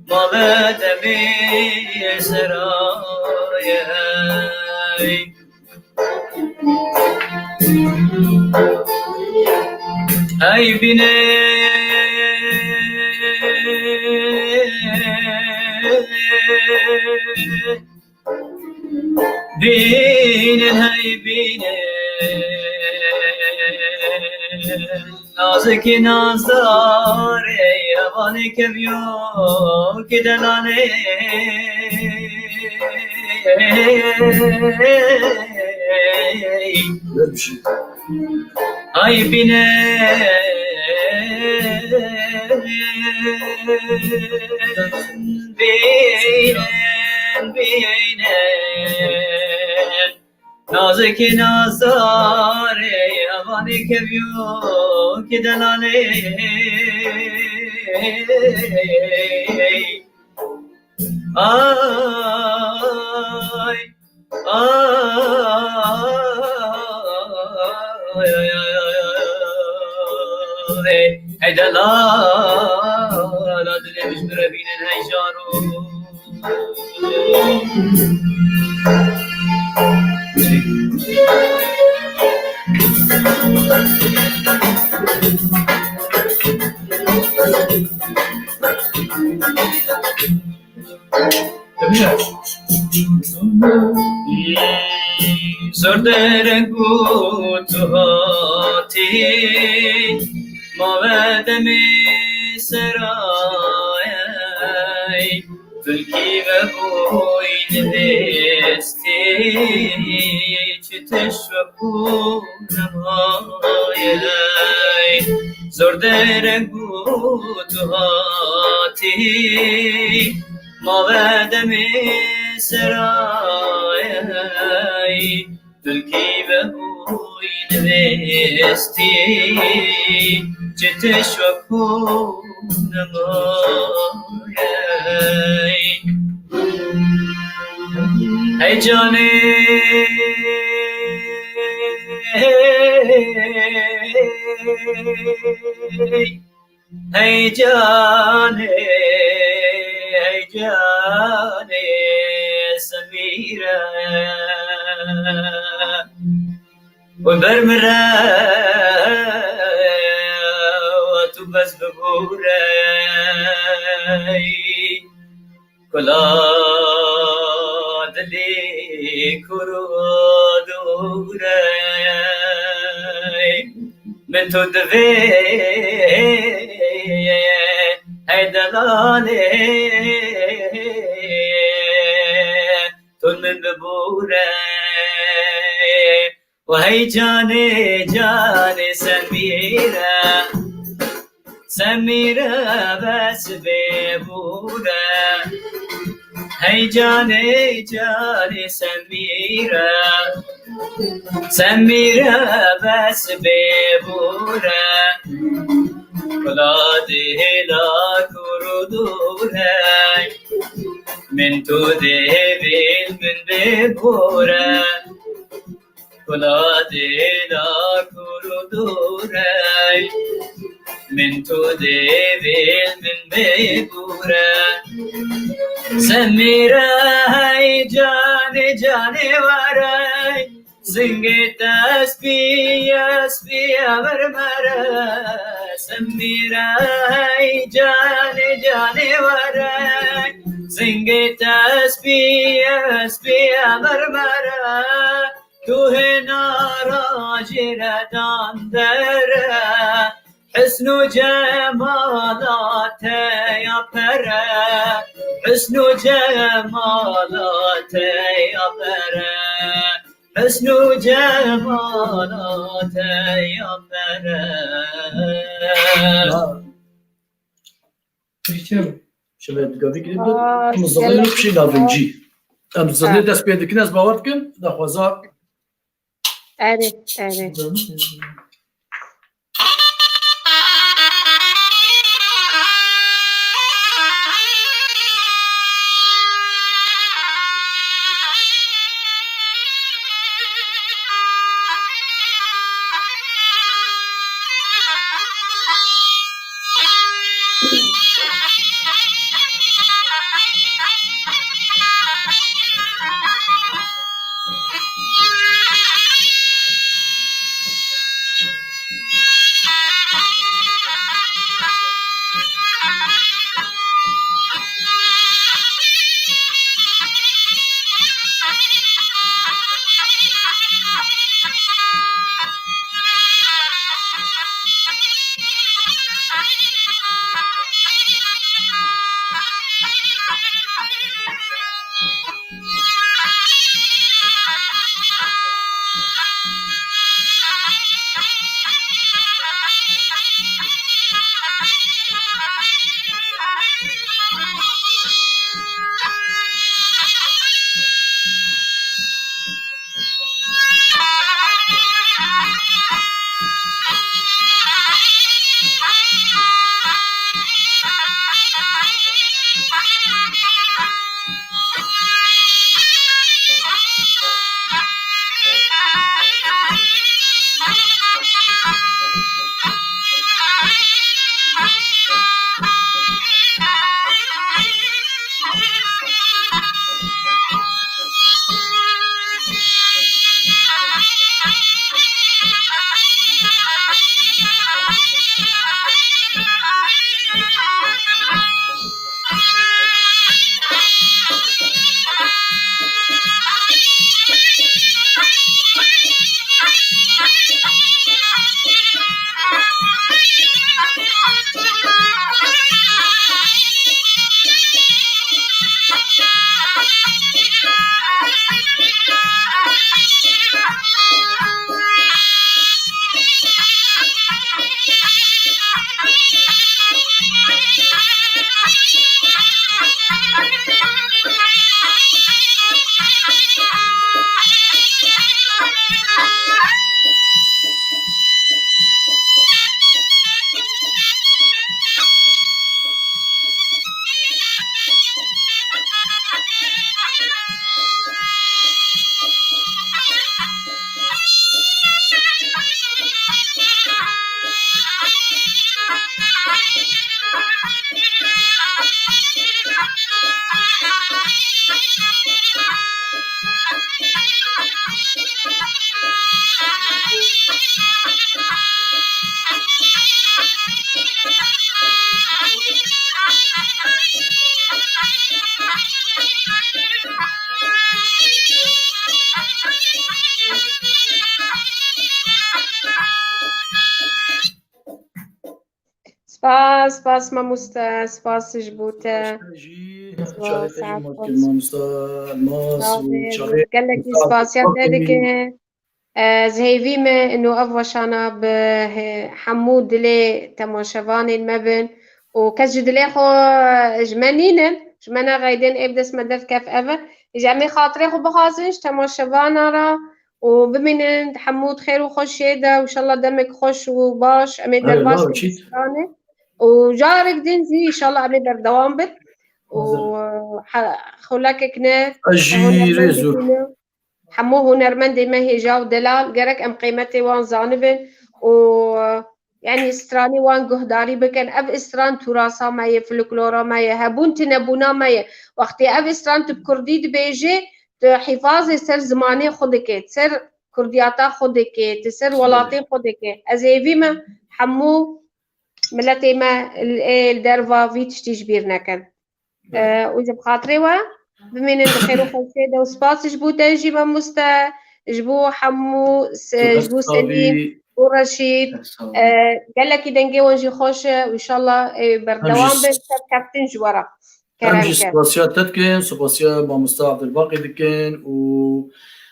ماودمی سرایی ای بینه بینن های بینن نازک نازداره یوانی که بیو که دلانه ای بینن بینن بینن نازک نازداره یوانی که بیو که دلانه آی ای دلالا دلش بربینن ای جارو زرده رنگو تو هاتی ماودم سرایی تلکی و بوین بستی چتش و خونمایی زرده رنگو تو هاتی ماودم سرایی تلکی و بوین بستی چتش و خونمایی ای جانه ای جانه ای جانه سمیره و برمره و تو بس ببوره کلا دلی کرودوره من تو دوی ای دلاله تو من ببوره و هی جان سمیره بس ببوره هی جان سمیره بس ببوره کلا دلا کردوره من تو دیویل من ببوره کلا دلا کردوره من تو دیویل من ببوره سمیره های جان وره زنگ تسبیح مرمره سمیره های جان وره زنگ تسبیح مرمره تو ناراج ردان دره حسن و جمالات یا پره حسن و جمالات یا پره حسن و جمالات یا پره شباب قاضي كده مزالين بشي لافنجي مزالين دست بيدك ناس باوركم ده خوازا آره سپاس ماموستا سپاس جبوتا قال لك سپاس يدك زهيفيمة انه افوشانا بحمود لي تماشوان المبن وكسجد لي خو جمانين جمانا غايدين ابدس مدف كاف افا جامي خاطري خو بخازنش تماشوانا را وبمن حمود خير وخش يدا وان شاء الله دمك خوش وباش امي درباش وجارك دنزي ان شاء الله امي در دوام بت وخلاك كنا اجي ريزو حمو هنرمندي ما هي جاو دلال جرك ام قيمتي وان زانبن و يعني استراني وان قهداري بكن اب استران تراثا ما فلكلورا ما هبون تنبونا ما وقتي اب استران بكردي بيجي حفاظ سر زماني خودك سر كردياتا خودك سر ولاتي خودك ازيفي ما حمو ملتي ما الدرفا فيتش تجبير نكن وإذا بخاطري بمن بخير وخير وسباس جبو تنجي بمستا جبو حمو جبو سليم ورشيد قال لك إذا نجي ونجي خوش وإن شاء الله بردوام كابتن جوارا أمجي سباسيات تتكن سباسيات بمستا عبد الباقي دكن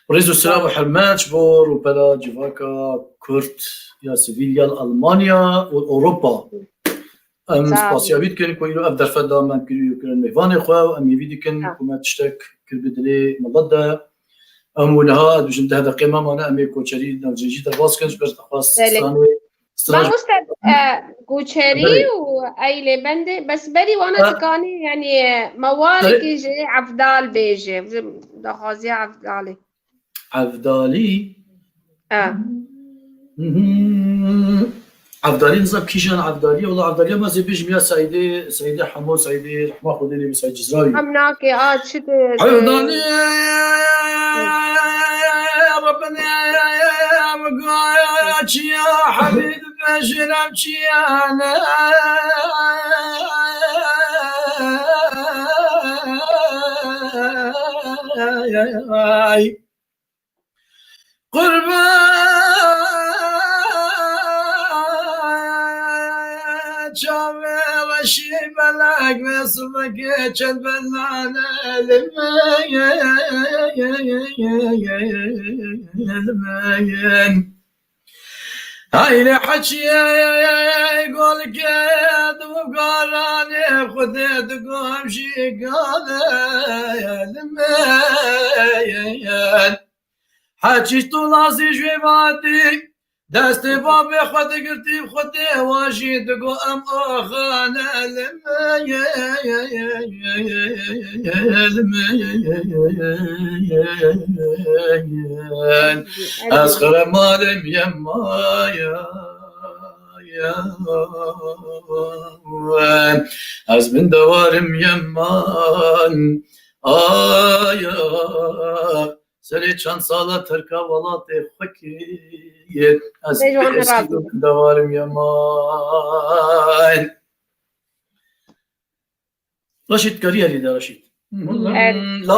وريزو سلام وحرمات جبور وبلا جيفاكا كورت يا سيفيليا ألمانيا وأوروبا سباسيابيت كن كويلو أفدر فدا من كيلو يكرن ميفاني خوا أم يفيدي كن كما تشتك كل بدلي مضدة ونها بجند هذا قيمة معنا أمي كوتشري نرجيجي درباس كنش باش تخواص ثانوي ما مستد كوتشري وأي لبندي بس بري وأنا تكاني يعني موالك يجي عفدال بيجي دخازي عفدالي عفدالي عفدالي نظام كيشان عفدالي والله عفدالي ما زي بيجي يا سعيدة حمود سعيدة رحمة خديني بسعيد جزراوي أمناكي شت عفدالي يا ربنا يا مقايا يا حبيب بشرب انا بلاك بصبك جد بلانا الماين هاي لحكي يقولك يا دوقاراني خذيت قوم شي قال يا الماين حكي طولاسي جويباتي دستي بابي خود قرتي بخدي واشي تقو ام اخانا الماين اسخر مالم يمايا از من دوارم يمان سری چند ساله ترکا ولات خکی از eski دوارم yaman. رشید کاری ده رشید. لا.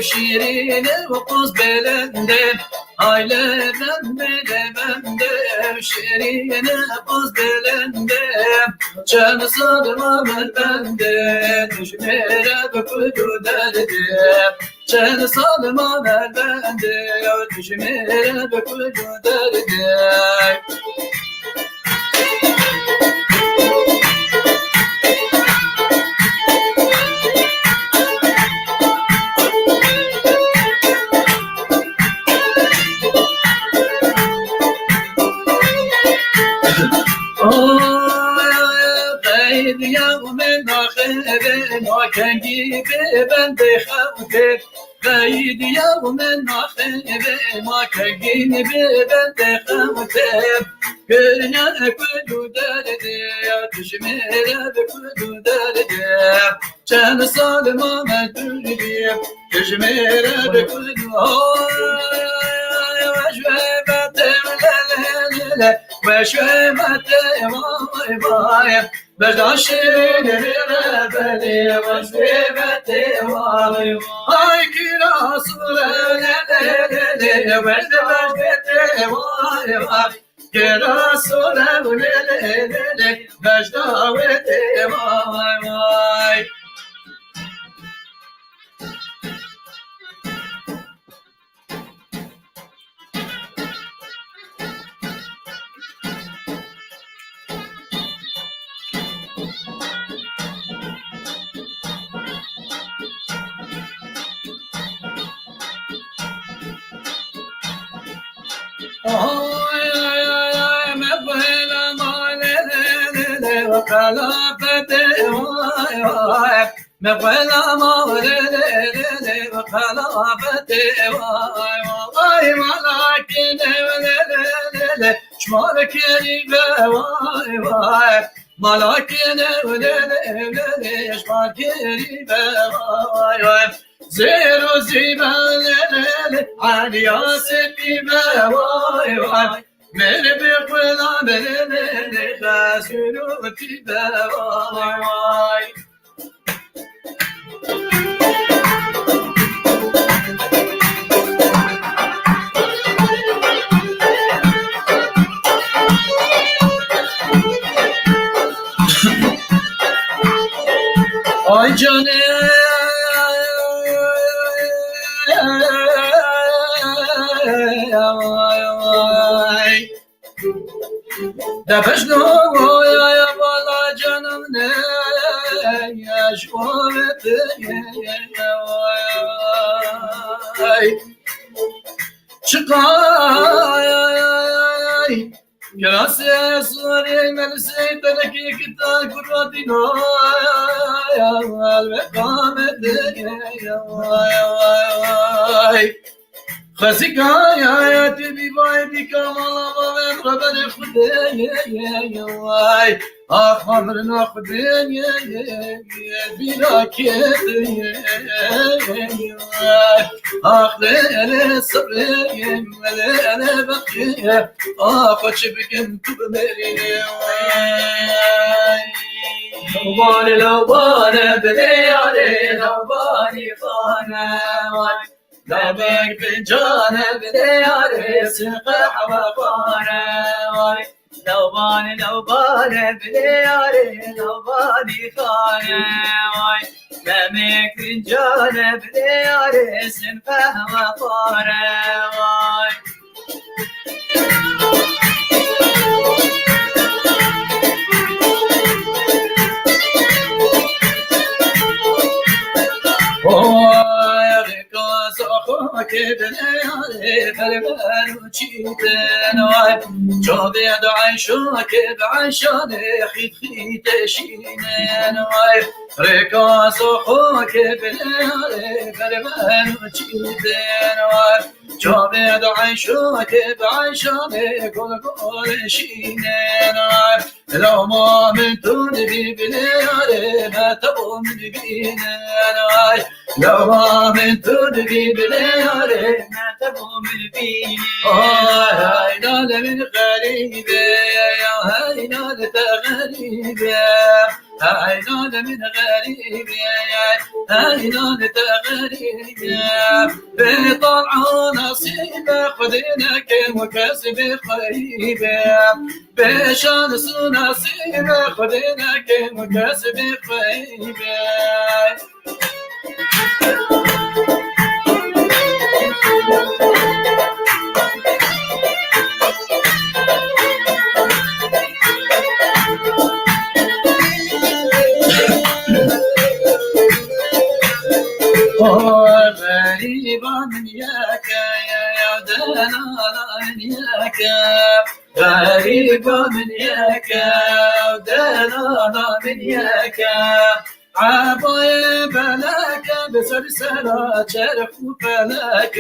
شیرین و قوز بلنده aile bende şerine boz belende canı sarma bende düşmere dokudu derdi canı sarma bende düşmere dokudu derdi يوم آخر ناکنگی به بنده خودت بعید یوم آخر ناکنگی به بنده خودت گرنه کدو درده دشمره کدو درده چند سال ما مدوریم دشمره کدو وجوه بدم ولله وشمت واي واي بداشين ربلي وشمت واي هاي كلا صورة لله ولله واي واي كلا صورة لله بجداوت واي واي مقبلا ما ولي وقلا فتي واي ملاكين ولي شمالك يا واي واي ملاكين ولي شمالك يا واي واي زيرو زيبا علي سيبي واي واي من بيقلا من خاسرو تبا واي واي Ay canım Defeşno ya bala canım ne yaşamet Çıkay Gracias María Mercedes de que quitar curvatino al became خزيكا يا تبي باي بك مالا وين ربنا خدي واي اخبرنا خدي بلا كيد اخذ الصبر ولا انا بقي اخش بكم تبمري لو بان بدي عليه لو باني فانا لبك بجانب دياري سقح وقانا لو بان بدياري لو باني خانا لبك بجانب دياري سقح وقانا كبني فالبان وشيتن واي جوبي دعي شوك بعشان خيت خيت شينن واي ركاز خوك بني فالبان وشيتن واي جوبي دعي شوك بعشان كل كل شينن واي لو ما من توني بني ما تبون بينن واي لو ما من توني بني ما تبون بينن هاي نال من غريبة يا هاي نال تغريبة هاي نال من غريبة هاي نال تغريبة بطلع نصيبة خذنا كم كسب خيبة بشان نصيبة خذنا كم كسب خيبة غريبة من ياك يا دلالا من ياك غريبة من ياك دلالا من ياك عباية بلاك بسلسلة شرف بلاك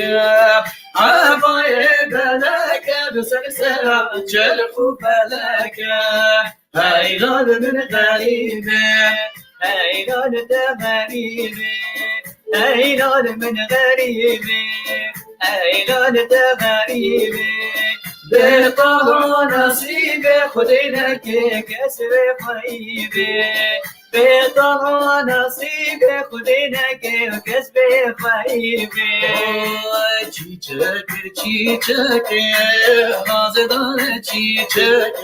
عباية بلاك بسلسلة شرف بلاك هاي غاد من غريبة هاي غاد غريبة هاي غاد من غريبة هاي غاد غريبة بطلع خودی نکه کس بخویبه بیتانا نصیب خودی نکه کس بخویبه چیچک نازدار چیچک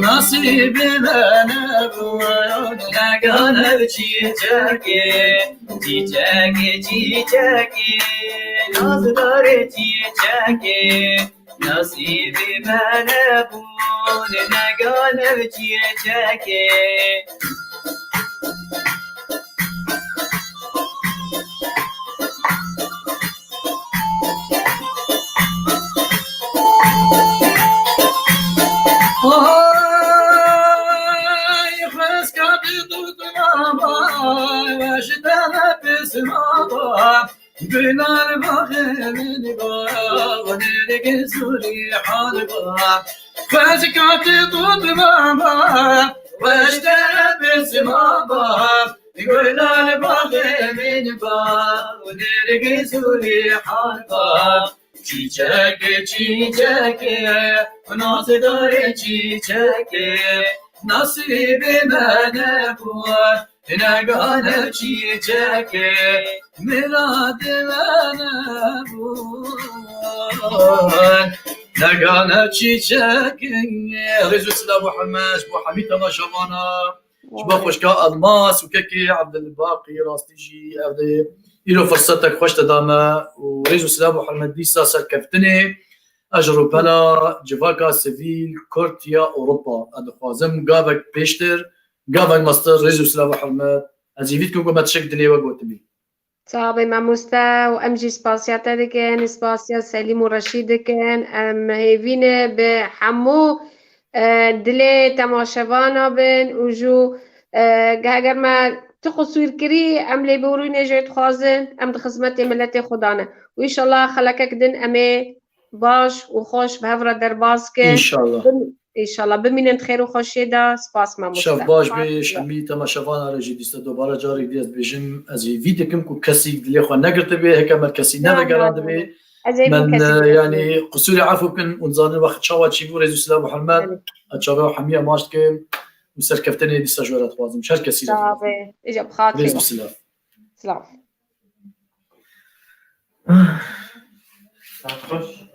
نصیب من بود نگانه چیچک نازدار چیچک نصیب من بود نگانه چیچک بلال باغي با ونرق زوري حالبا فازكات ضد ماما واشترى بسمابا بلال باغي من با ونرق زوري حالبا چیچک نازدار چیچک نصیب من بود نگانه چیچک مراد من بود نگانه چیچک رزو سلام محمد بو حمید تماشاوانا شبا خوشکا الماس و ککی عبدالباقی راستیجی افده ایرو فرصتك خوش تدامه و رزو سلام محمد دیسا سرکفتنه اجرو بلا جواکا سیویل کورتیا اوروبا ادخوازم گاوک پیشتر گاوک مستر رزو سلام محمد از ایوید کنگو متشک دنیا و گوتمی صعبة مع مستا وأمجي سباسياتا دكان سباسيا سليم ورشيد دكان أم هيفينة بحمو دلي تماشفانا بن وجو قاقر ما تخصوير كري أم لي بورينا جيت خازن أم دخزمتي ملتي خدانا وإن شاء الله خلقك دن أمي باش وخوش بهفرة درباسكن ان شاء الله إن شاء الله بمين خير وخوشي دا سباس مع مستا شاف باش بیش همی تماشاوان رجی دیست دوباره جاری دیست بیشم از ویدیو کم کو کسی دلی خو نگرت به هکم کسی نگرانده به من يعني قصور عفو كن ونظن وقت شوا تشيفو رزو سلام محمد اتشابه وحميه ماشت كم وسر كفتني دي سجورات خوازم شر كسي صعبة اجا بخاطري رزو سلام سلام خوش